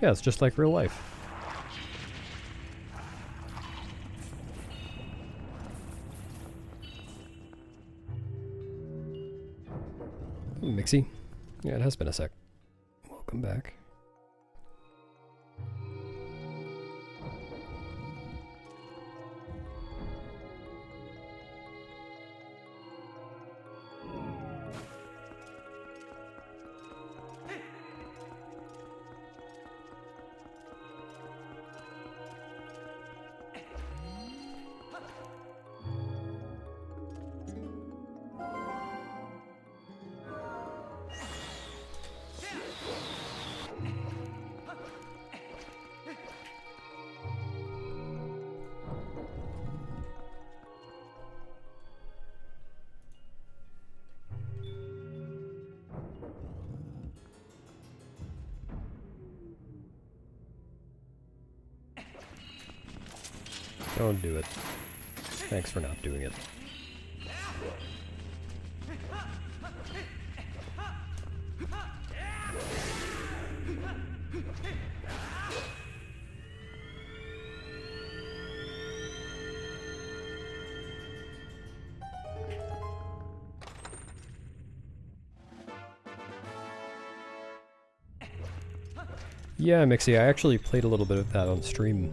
S1: Yeah, it's just like real life. Mixie. Yeah, it has been a sec. Welcome back. Don't do it. Thanks for not doing it. Yeah, Mixie, I actually played a little bit of that on stream.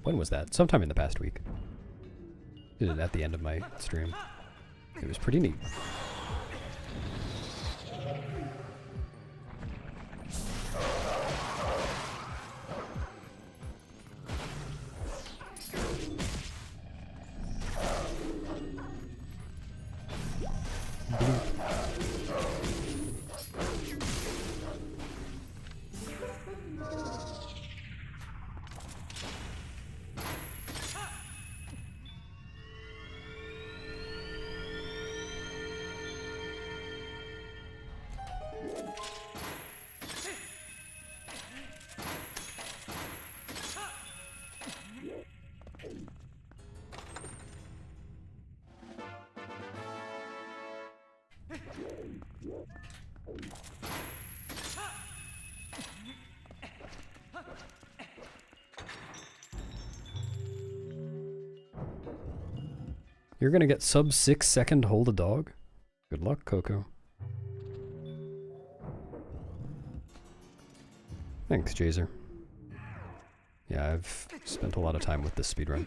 S1: When was that? Sometime in the past week. Did it at the end of my stream. It was pretty neat. You're gonna get sub 6 second hold a dog? Good luck, Coco. Thanks, Jazer. Yeah, I've spent a lot of time with this speedrun.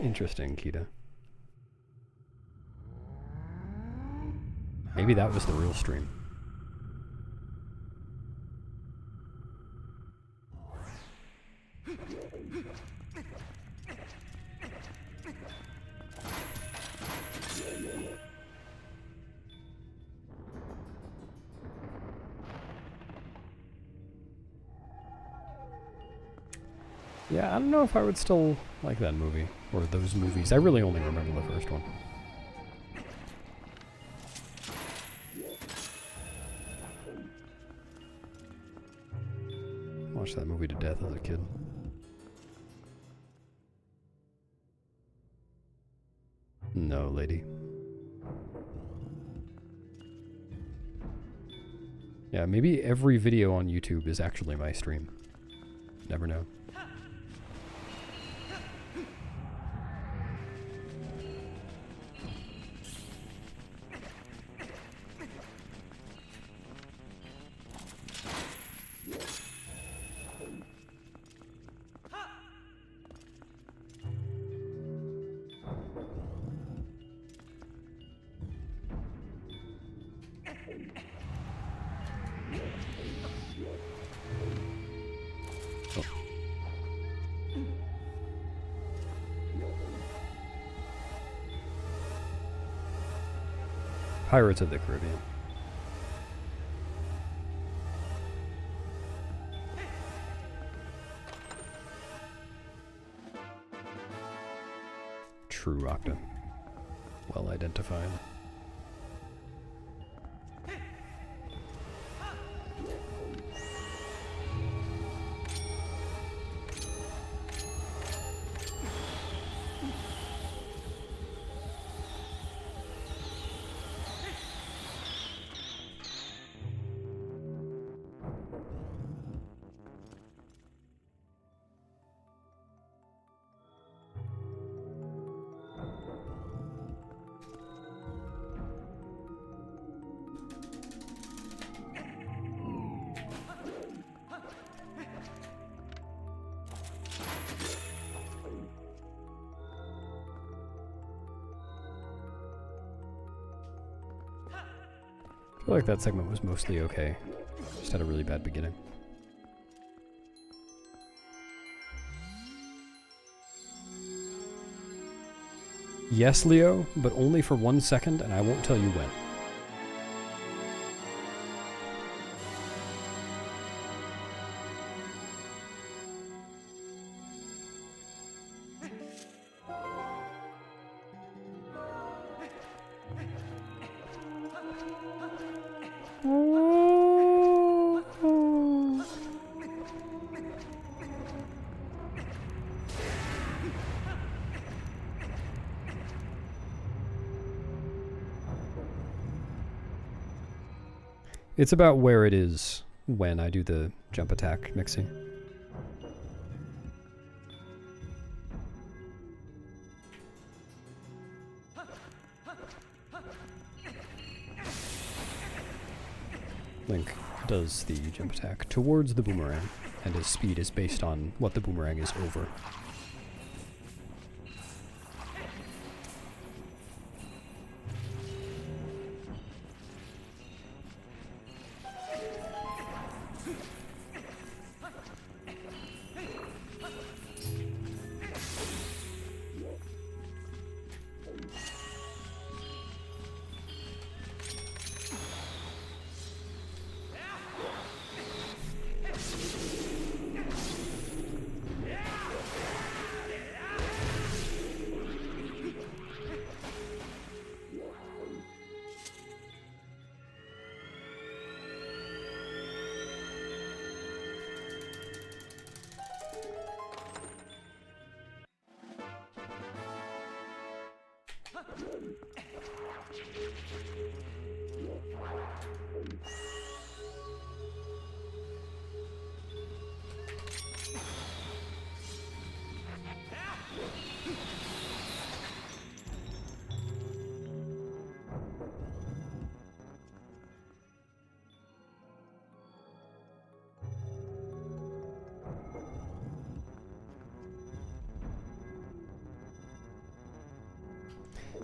S1: Interesting, Kita. Maybe that was the real stream. Yeah, I don't know if I would still like that movie, or those movies. I really only remember the first one. Watched that movie to death as a kid. No, lady. Yeah, maybe every video on YouTube is actually my stream. Never know. Pirates of the Caribbean. True, Octa. Well identified. I feel like that segment was mostly okay. Just had a really bad beginning. Yes, Leo, but only for 1 second, and I won't tell you when. It's about where it is when I do the jump attack mixing. Link does the jump attack towards the boomerang, and his speed is based on what the boomerang is over.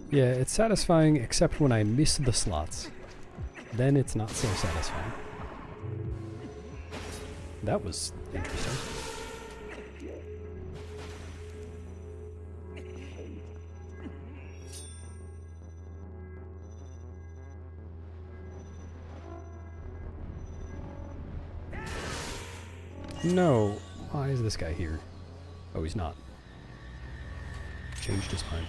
S1: Yeah, it's satisfying except when I miss the slots. Then it's not so satisfying. That was interesting. No! Why is this guy here? Oh, he's not. Changed his mind.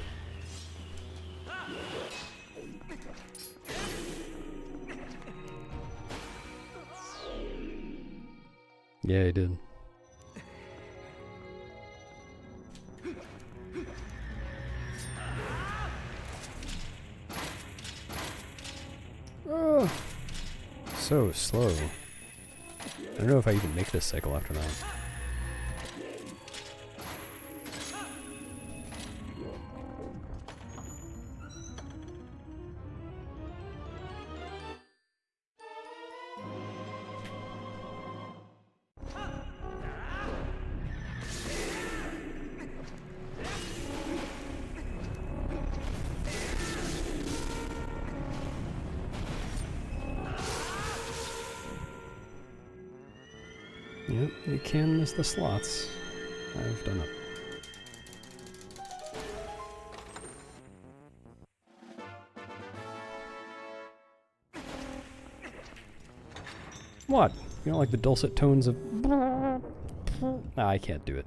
S1: Yeah, he did. Oh, so slow. I don't know if I even make this cycle after that. Yep, you can miss the slots. I've done it. What? You don't like the dulcet tones of... Nah, I can't do it.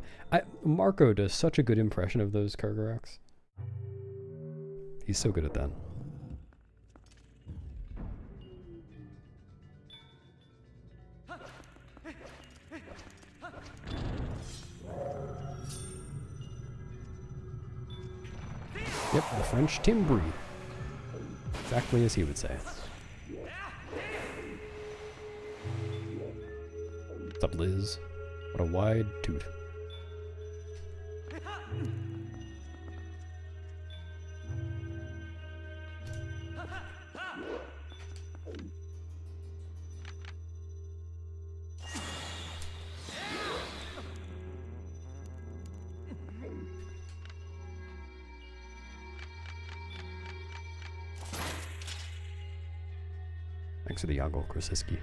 S1: Marco does such a good impression of those Kargaraks. He's so good at that. Yep, the French timbre. Exactly as he would say. What's up, Liz? What a wide toot. Thanks for the Yago Krasiski.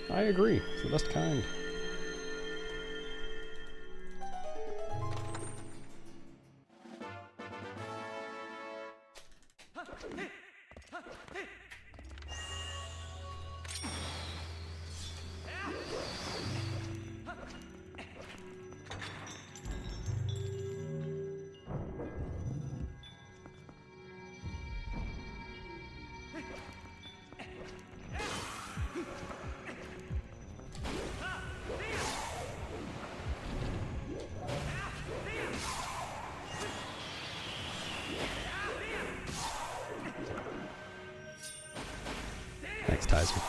S1: I agree. It's the best kind. Thanks, TASing.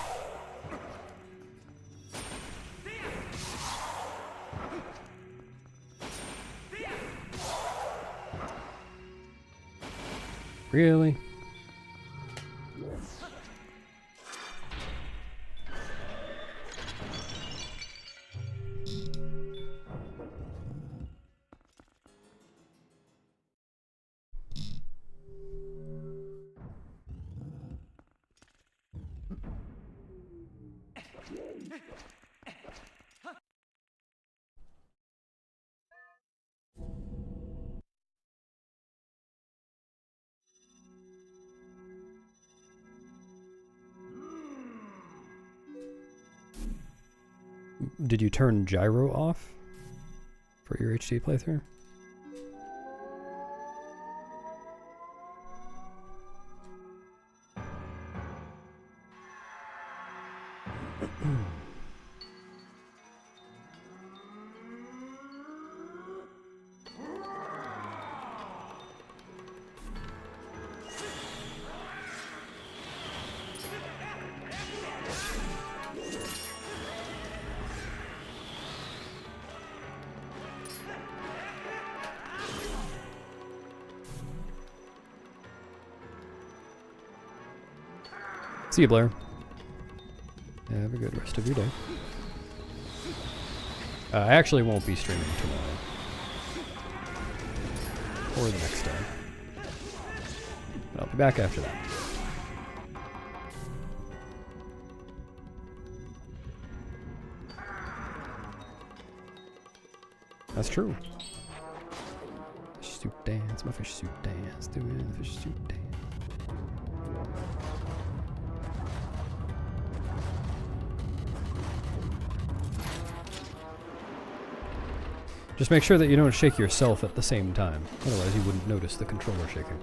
S1: Really? Did you turn gyro off for your HD playthrough? See you, Blair. Have a good rest of your day. I actually won't be streaming tomorrow. Or the next day. But I'll be back after that. That's true. Fish suit dance, my fish suit dance, doing the fish suit dance. Just make sure that you don't shake yourself at the same time, otherwise you wouldn't notice the controller shaking.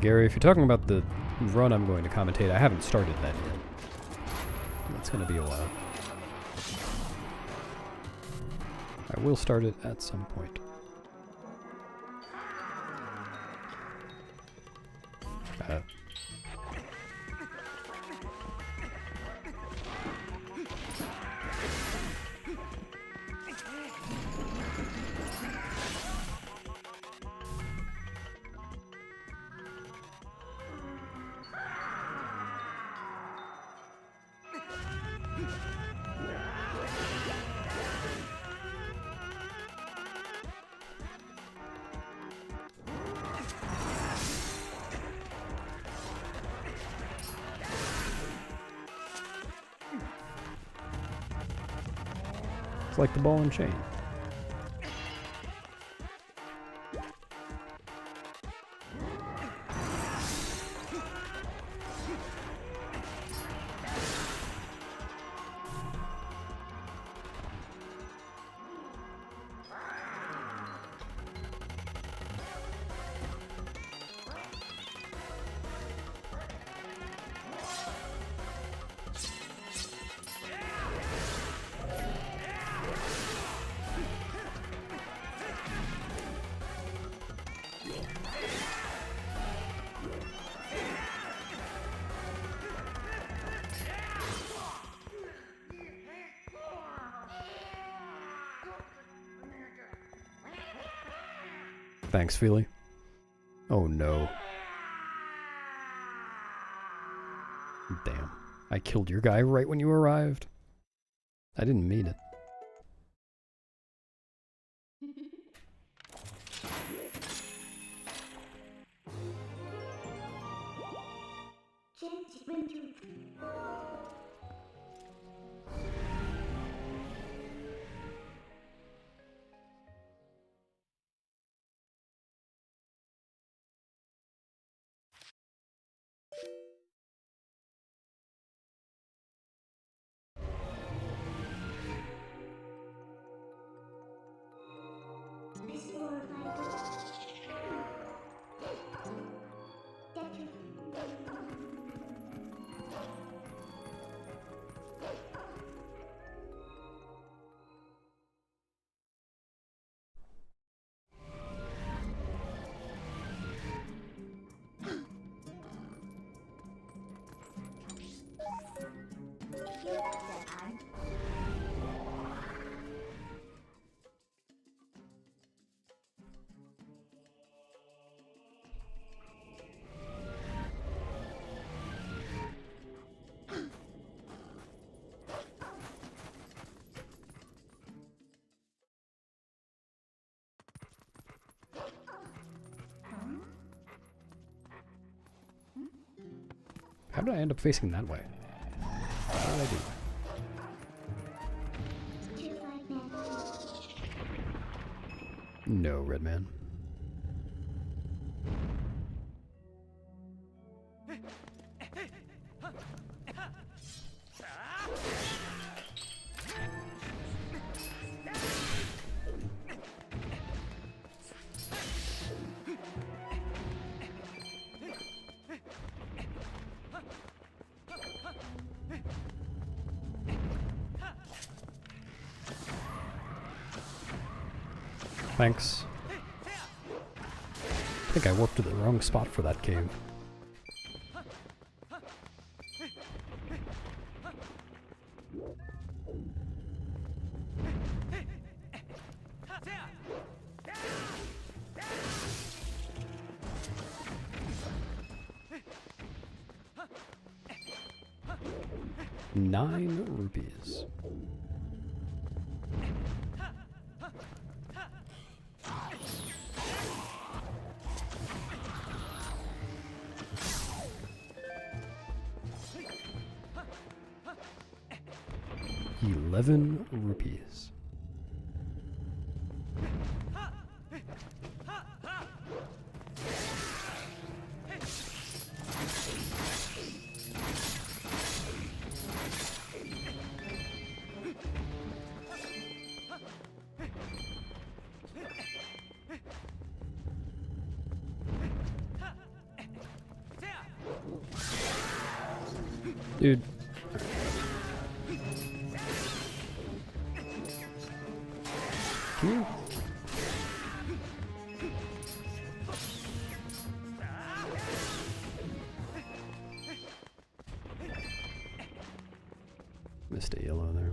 S1: Gary, if you're talking about the run I'm going to commentate, I haven't started that yet. That's going to be a while. I will start it at some point. It's like the ball and chain. Thanks, Feely. Oh no. Damn. I killed your guy right when you arrived. I didn't mean it. How did I end up facing that way? What did I do? No, red man. Thanks. think I warped to the wrong spot for that cave. ₹9. 11 rupees. Dude. Can you? Missed a yellow there.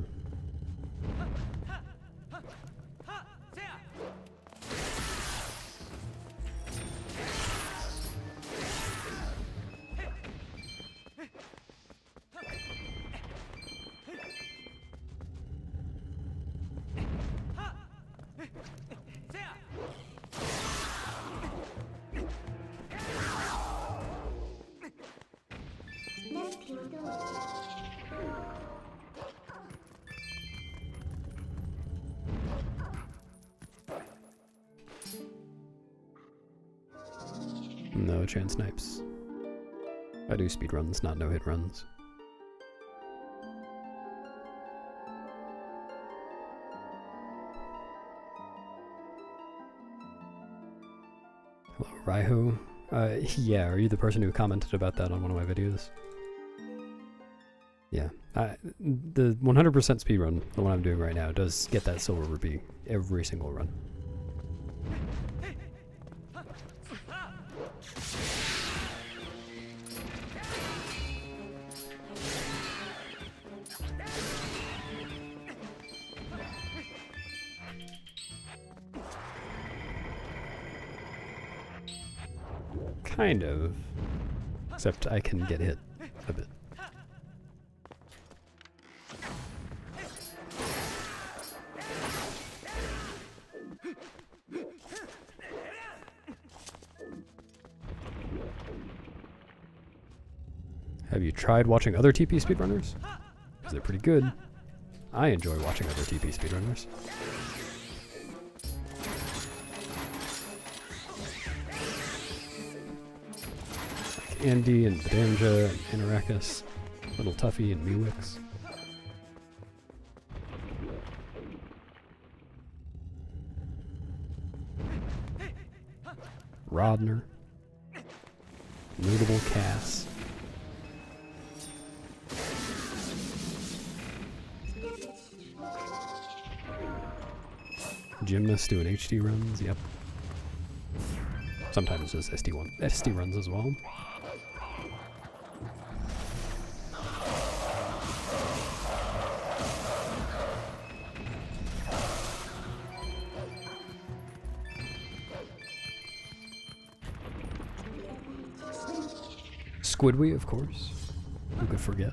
S2: Left your door.
S1: No chance snipes. I do speedruns, not no-hit runs. Hello, Raiho. Yeah, are you the person who commented about that on one of my videos? Yeah. The 100% speedrun, the one I'm doing right now, does get that silver rupee every single run. Kind of. Except I can get hit a bit. Have you tried watching other TP speedrunners? Because they're pretty good. I enjoy watching other TP speedrunners. Andy and Vidanja and Anarakis, Little Tuffy and Miwix. Rodner. Notable Cass. Gymnast doing HD runs, yep. Sometimes just SD runs as well. Squidwy, of course. Who could forget?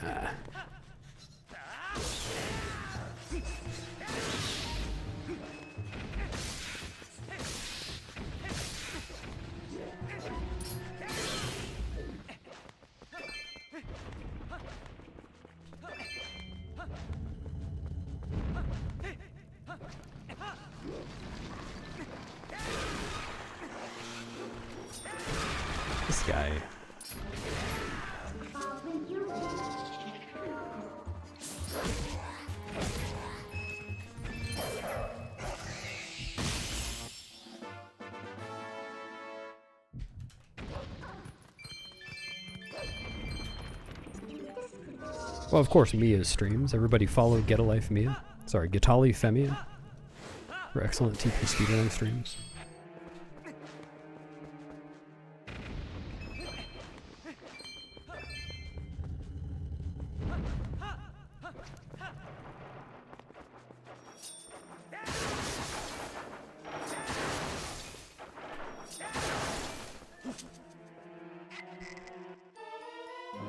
S1: Ah. This guy. Well, of course, Mia's streams. Everybody follow Get a Life Mia. Sorry, Getali Femia. For excellent TP speedrunning streams.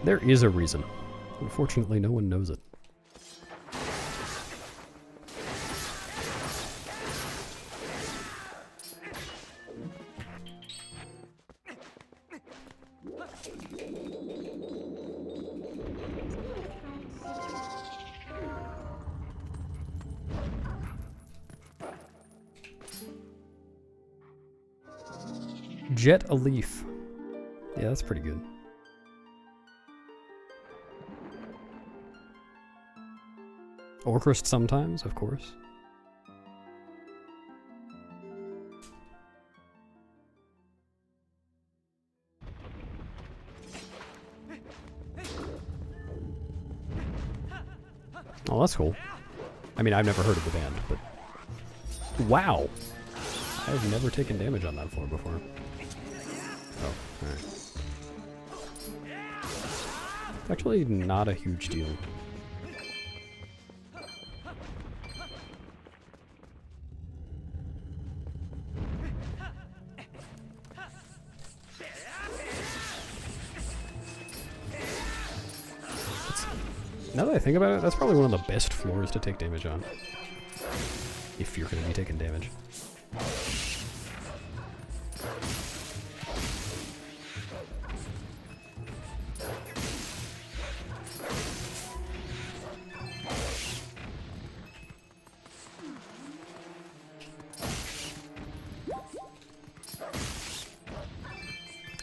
S1: There is a reason. Unfortunately, no one knows it. Jet a leaf. Yeah, that's pretty good. Orcrist sometimes, of course. Oh, that's cool. I mean, I've never heard of the band, but... Wow! I've never taken damage on that floor before. Oh, alright. It's actually not a huge deal. Now that I think about it, that's probably one of the best floors to take damage on. If you're going to be taking damage.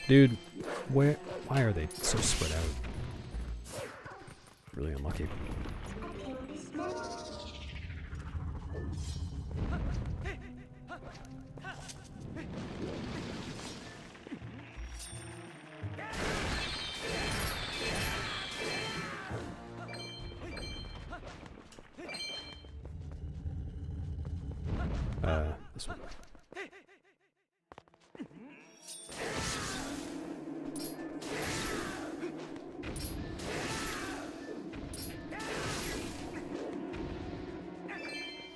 S1: Dude, why are they so spread out? Really unlucky. This one.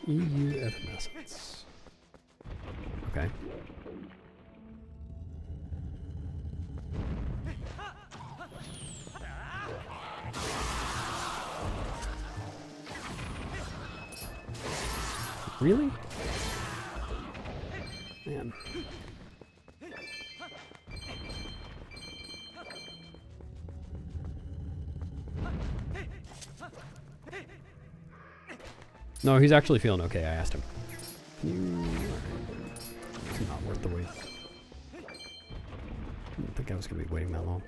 S1: EU Evanescence. Okay. Really? Man. No, he's actually feeling okay. I asked him. It's not worth the wait. I didn't think I was going to be waiting that long.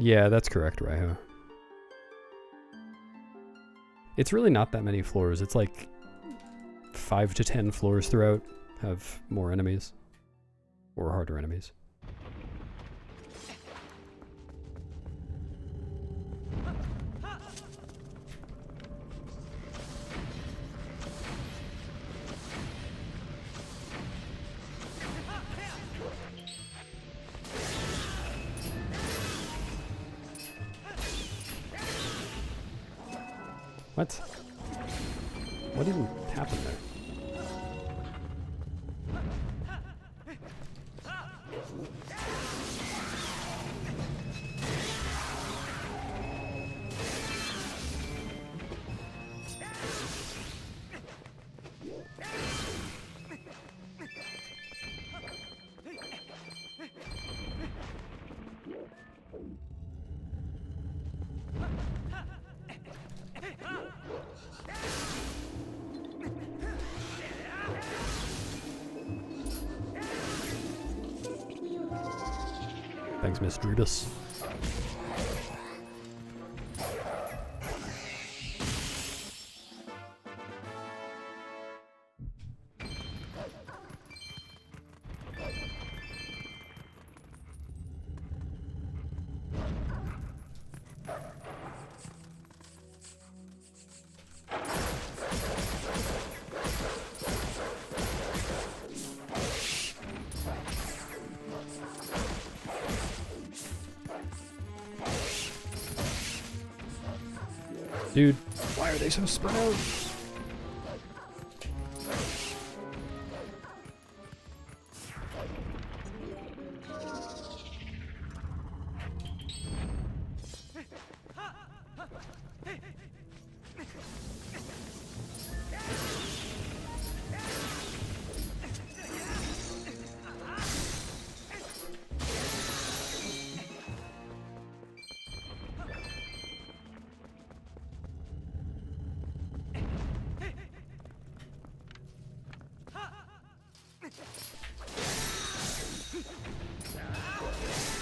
S1: Yeah, that's correct, Raiho. It's really not that many floors. It's like 5 to 10 floors throughout have more enemies. Or harder enemies. What? What even happened there? Thanks, Miss Drebus. Dude, why are they so spread out?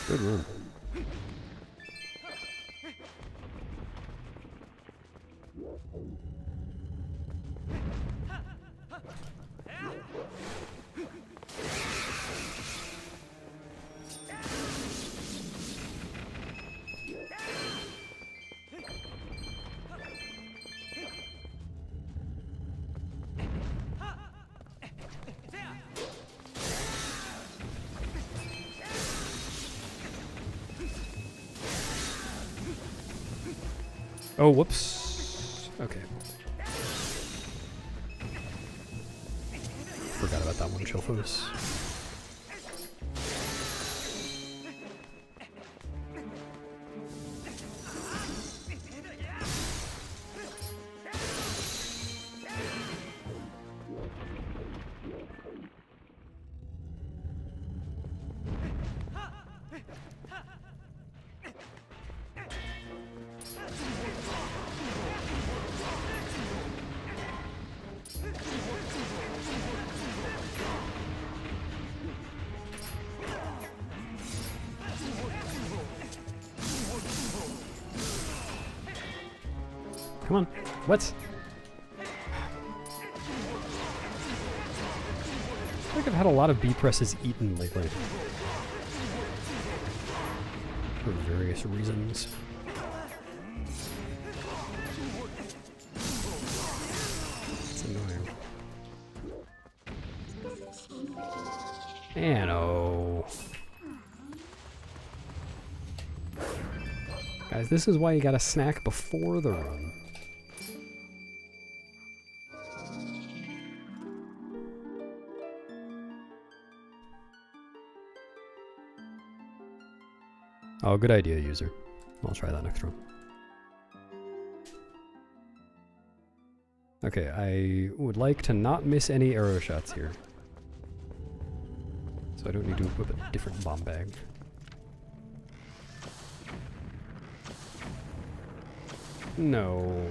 S1: Good run. Oh, whoops. Okay. Forgot about that one, Chilfos. Come on. What? I feel like I've had a lot of B presses eaten lately. For various reasons. It's annoying. Anno. Guys, this is why you gotta snack before the run. Oh, good idea, user. I'll try that next run. Okay, I would like to not miss any arrow shots here. So I don't need to equip a different bomb bag. No.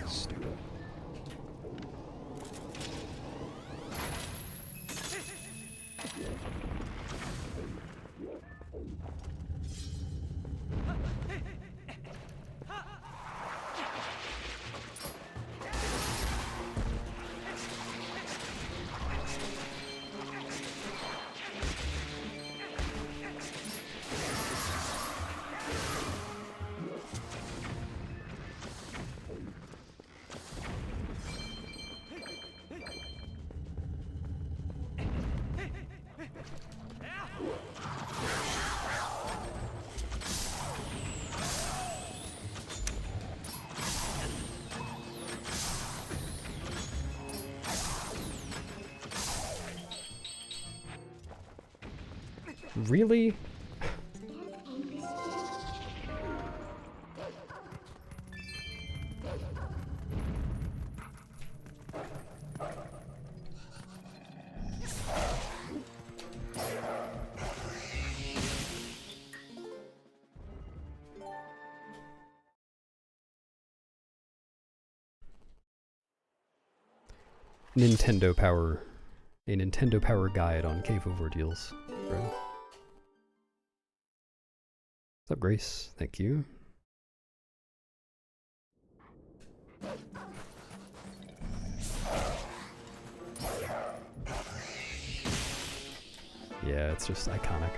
S1: Stupid. Really? Nintendo Power, a Nintendo Power guide on cave over deals. Right. What's up, Grace? Thank you. Yeah, it's just iconic.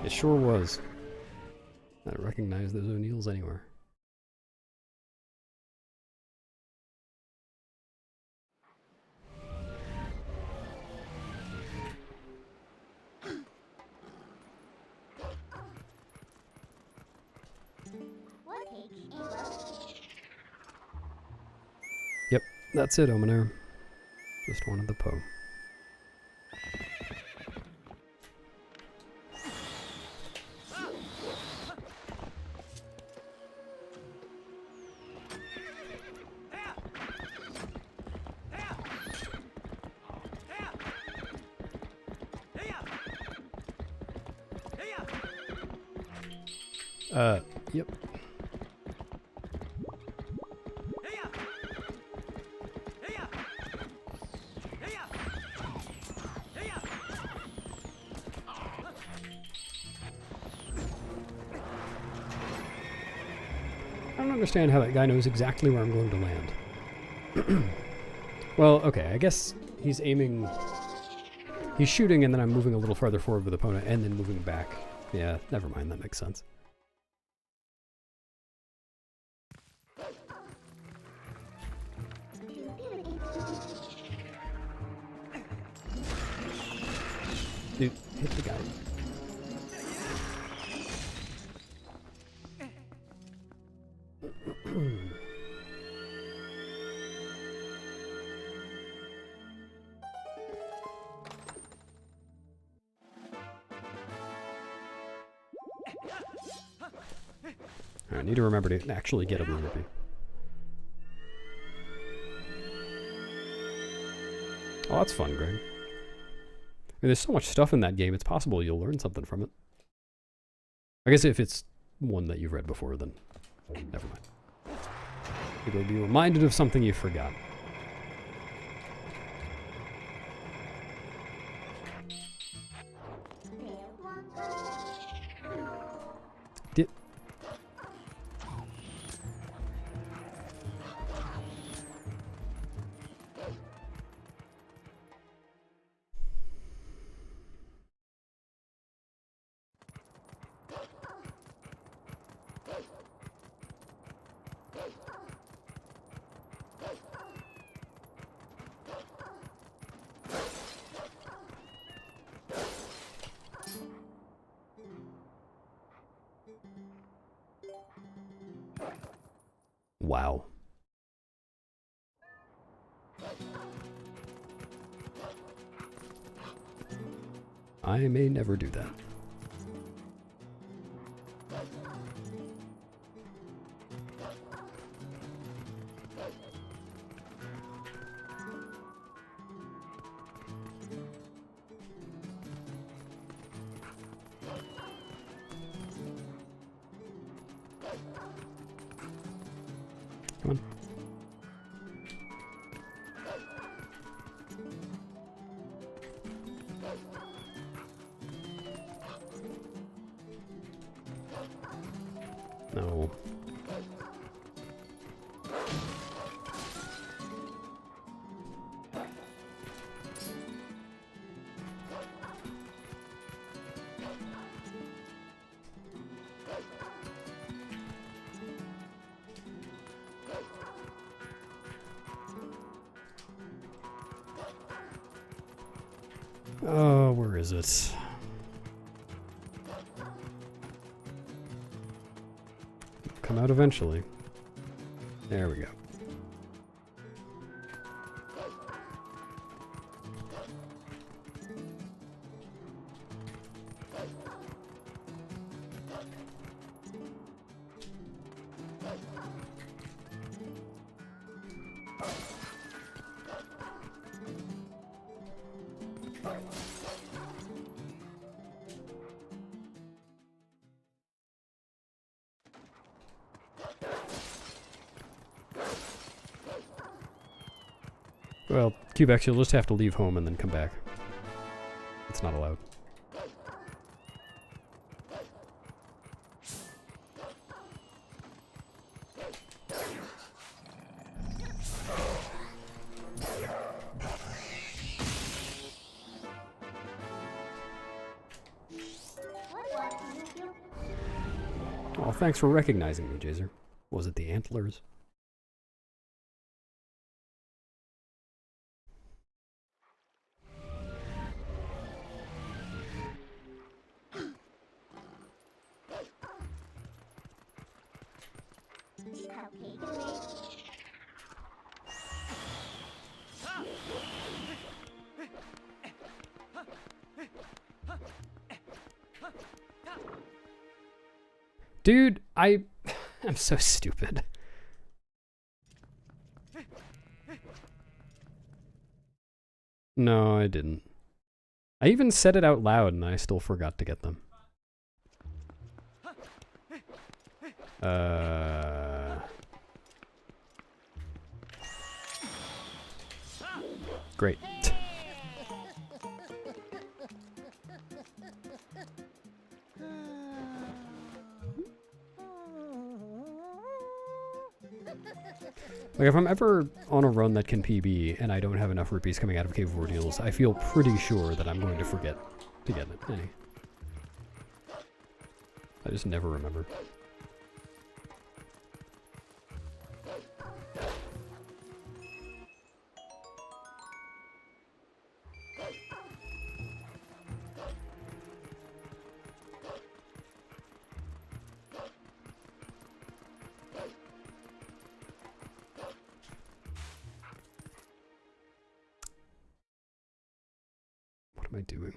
S1: It sure was. I don't recognize those O'Neills anywhere.
S2: What takes a
S1: Yep, that's it, Omener. Just wanted the Poe. Yep. I don't understand how that guy knows exactly where I'm going to land. Well, okay, I guess he's aiming... He's shooting and then I'm moving a little farther forward with the opponent and then moving back. Yeah, never mind, that makes sense. Dude, hit the guy. I need to remember to actually get a blue rupee. Oh, that's fun, Greg. I mean, there's so much stuff in that game, it's possible you'll learn something from it. I guess if it's one that you've read before, then never mind. You'll be reminded of something you forgot. Did... Wow. I may never do that. Come on. No. Oh, where is it? Come out eventually. There we go. Well, Cubex, you'll just have to leave home and then come back. It's not allowed. Oh, thanks for recognizing me, Jazer. Was it the antlers? Dude, I'm so stupid. No, I didn't. I even said it out loud and I still forgot to get them. Great. Like, if I'm ever on a run that can PB and I don't have enough rupees coming out of Cave of Ordeals, I feel pretty sure that I'm going to forget to get it. I just never remember. What am I doing?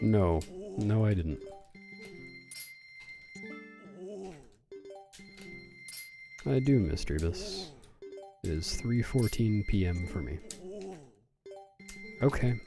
S1: No. No, I didn't. I do, Miss Drebus. It is 3:14 p.m. for me. Okay.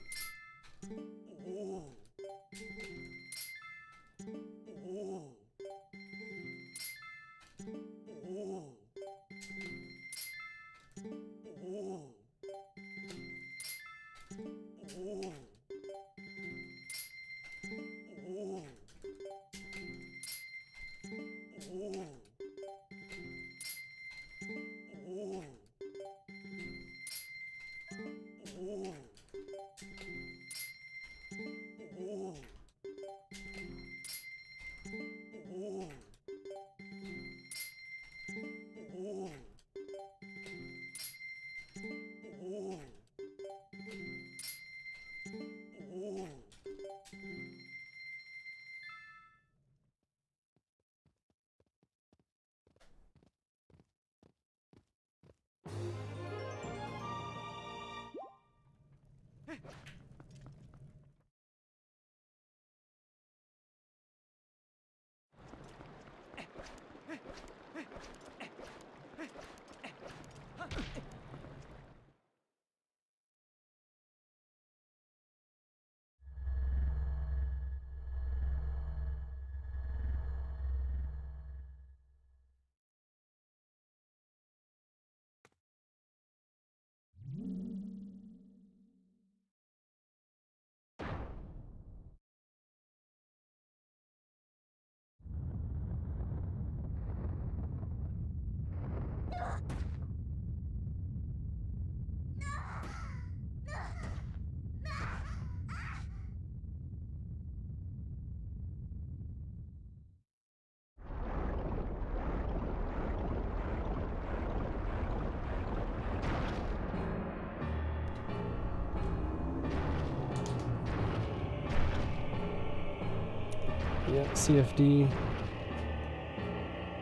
S1: Yeah, CFD.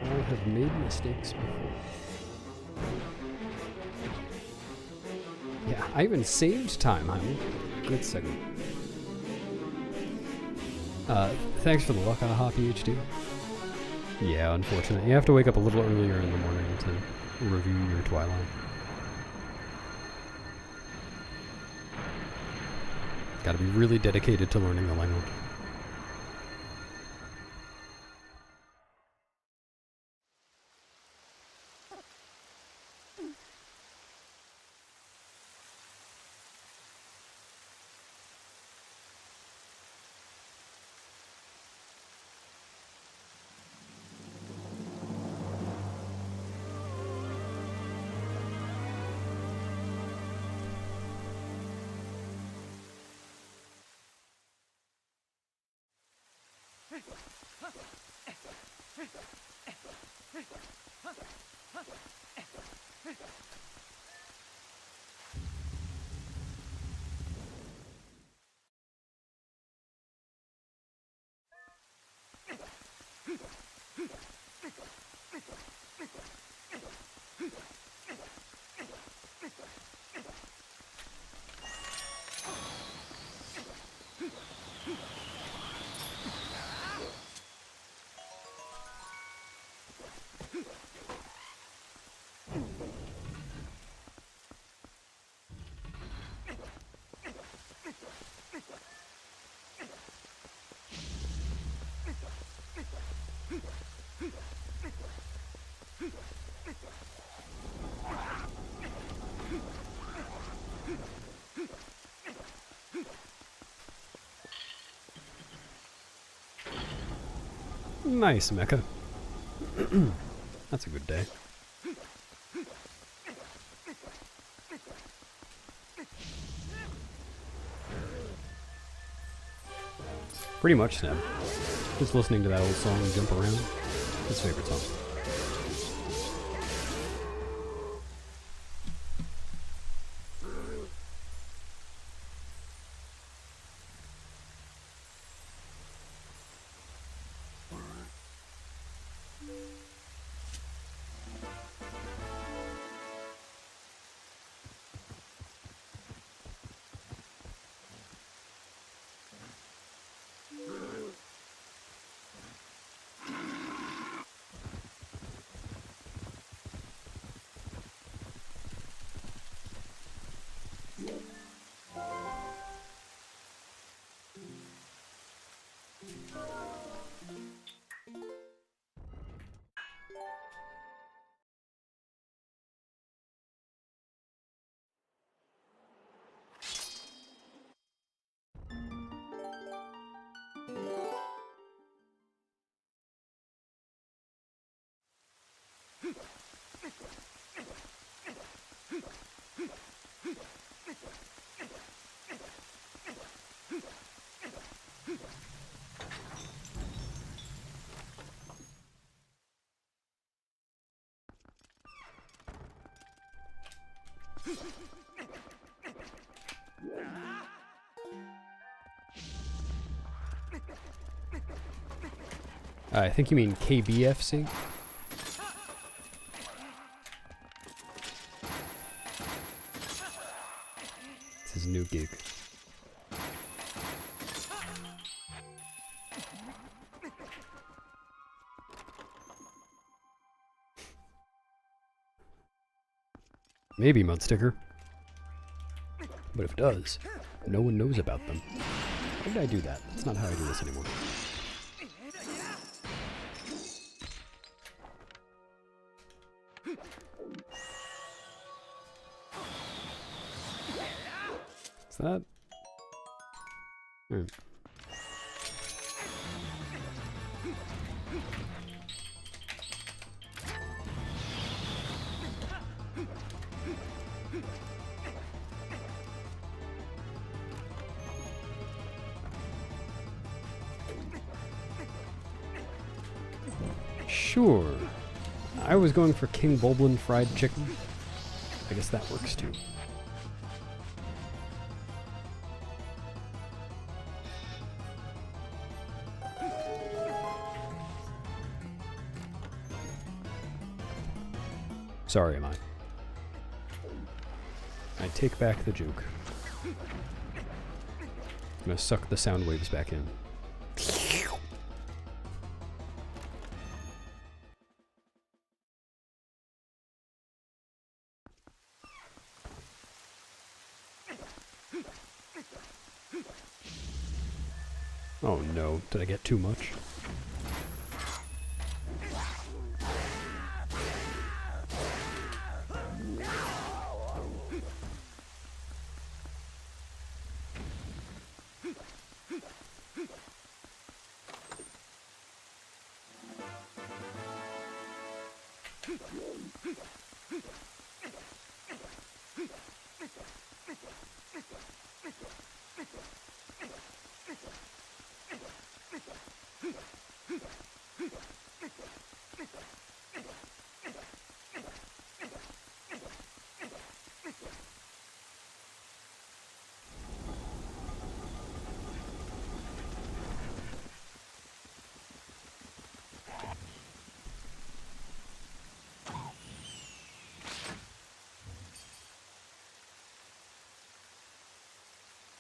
S1: I have made mistakes before. Yeah, I even saved time, honey. Good segment. Thanks for the luck, AHA PhD. Yeah, unfortunate. You have to wake up a little earlier in the morning to review your Twilight. Gotta be really dedicated to learning the language. Nice, Mecha. That's a good day. Pretty much, Snap. Just listening to that old song, Jump Around. His favorite song. I think you mean KBFC? It's his new gig. Maybe Mudsticker. But if it does, no one knows about them. Why did I do that? That's not how I do this anymore. Is that? Sure. I was going for King Bulblin fried chicken. I guess that works too. Sorry, am I? I take back the joke. I'm gonna suck the sound waves back in. Oh no, did I get too much?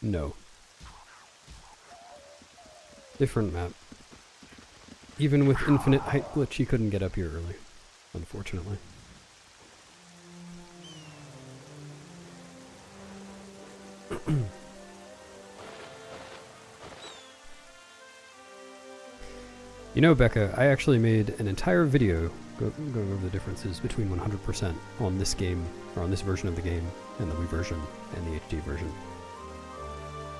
S1: No. Different map. Even with infinite height glitch, he couldn't get up here early, unfortunately. You know, Becca, I actually made an entire video going over the differences between 100% on this game, or on this version of the game, and the Wii version, and the HD version,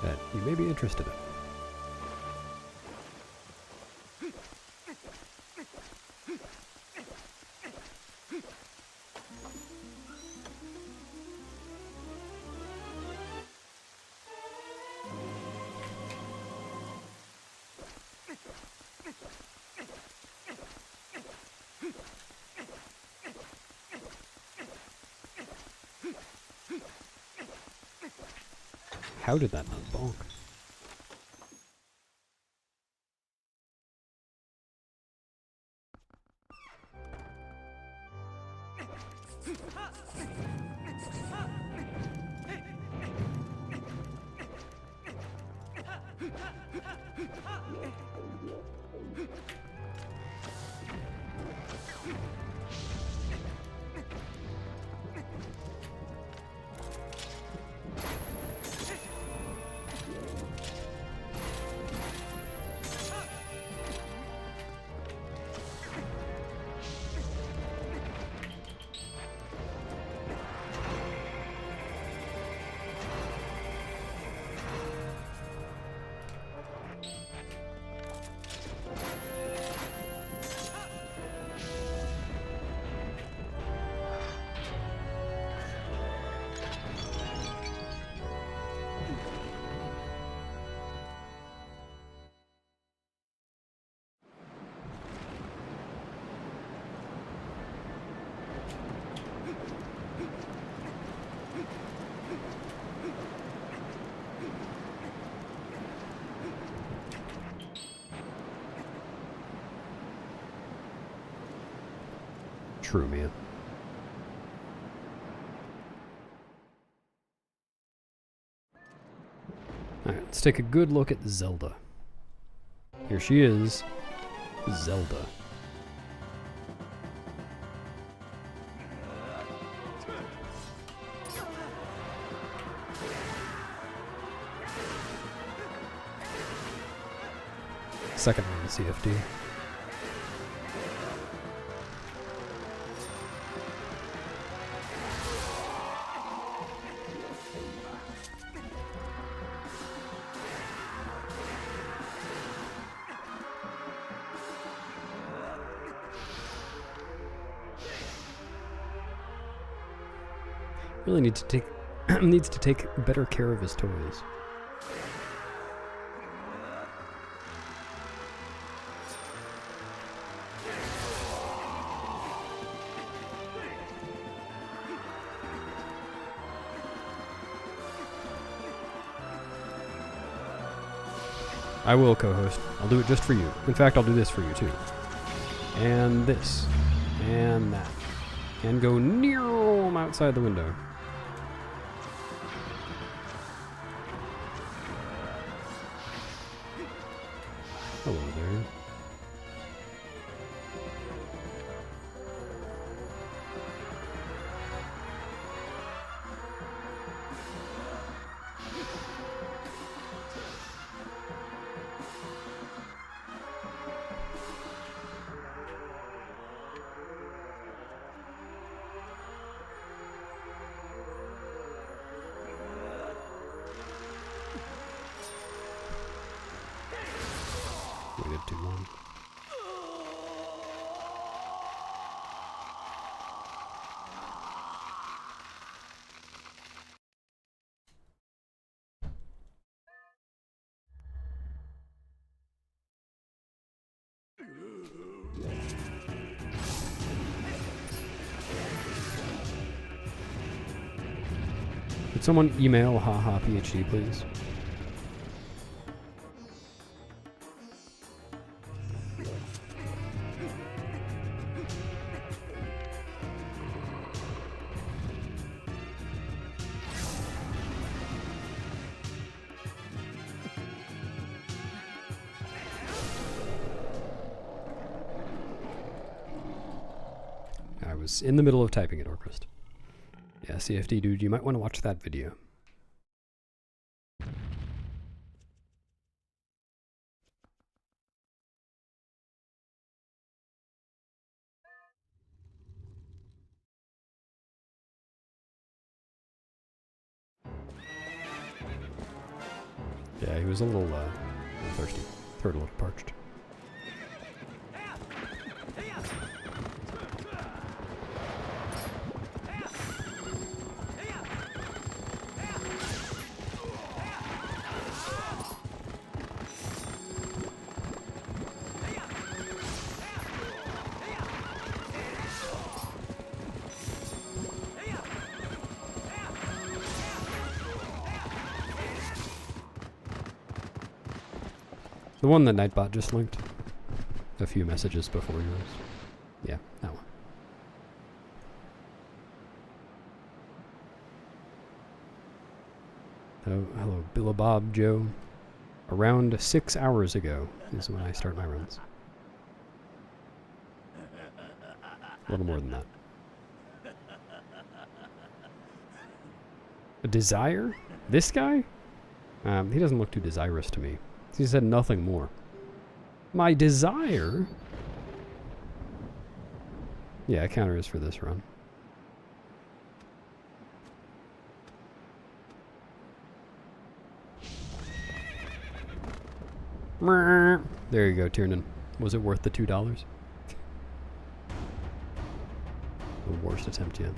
S1: that you may be interested in. How did that not bonk? True, man. Alright, let's take a good look at Zelda. Here she is, Zelda. Second one, CFD. Really needs to take better care of his toys. I will co-host. I'll do it just for you. In fact, I'll do this for you too. And this. And that. And go near outside the window. Hello there. Waited too long. Could someone email haha PhD, please? I was in the middle of typing it, Orchrist. Yeah, CFD dude, you might want to watch that video. Yeah, he was a little thirsty. Throat a little parched. The one that Nightbot just linked. A few messages before yours. Yeah, that one. Hello, Billabob Joe. Around 6 hours ago is when I start my runs. A little more than that. A desire? This guy? He doesn't look too desirous to me. He said nothing more. My desire? Yeah, counter is for this run. There you go, Tiernan. Was it worth the $2? The worst attempt yet.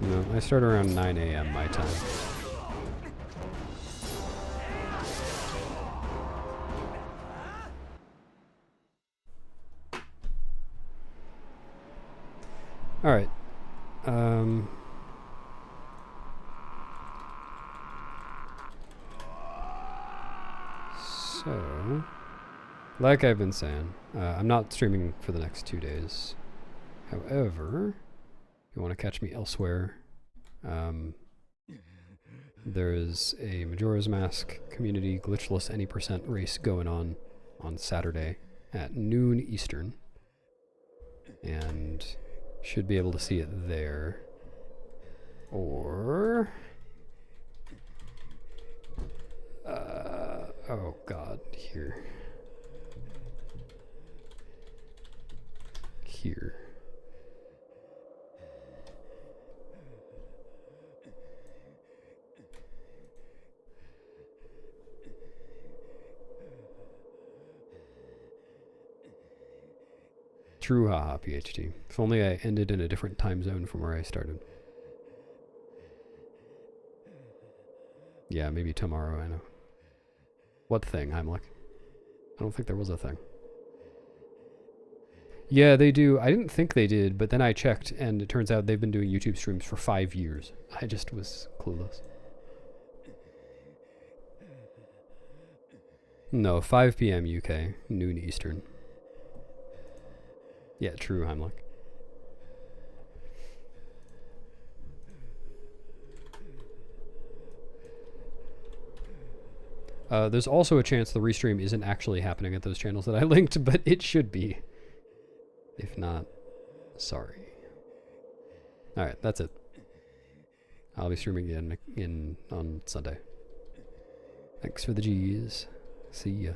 S1: No, I start around 9 a.m. my time. Alright. So, like I've been saying, I'm not streaming for the next 2 days. However, if you want to catch me elsewhere, there is a Majora's Mask community glitchless any % race going on Saturday at noon Eastern. And should be able to see it there. Or... oh god, here. Here. True, haha, PhD. If only I ended in a different time zone from where I started. Yeah, maybe tomorrow, I know. What thing, Heimlich? I don't think there was a thing. Yeah, they do. I didn't think they did, but then I checked, and it turns out they've been doing YouTube streams for 5 years. I just was clueless. No, 5 p.m. UK, noon Eastern. Yeah, true, Heimlich. There's also a chance the restream isn't actually happening at those channels that I linked, but it should be. If not, sorry. Alright, that's it. I'll be streaming again on Sunday. Thanks for the G's. See ya.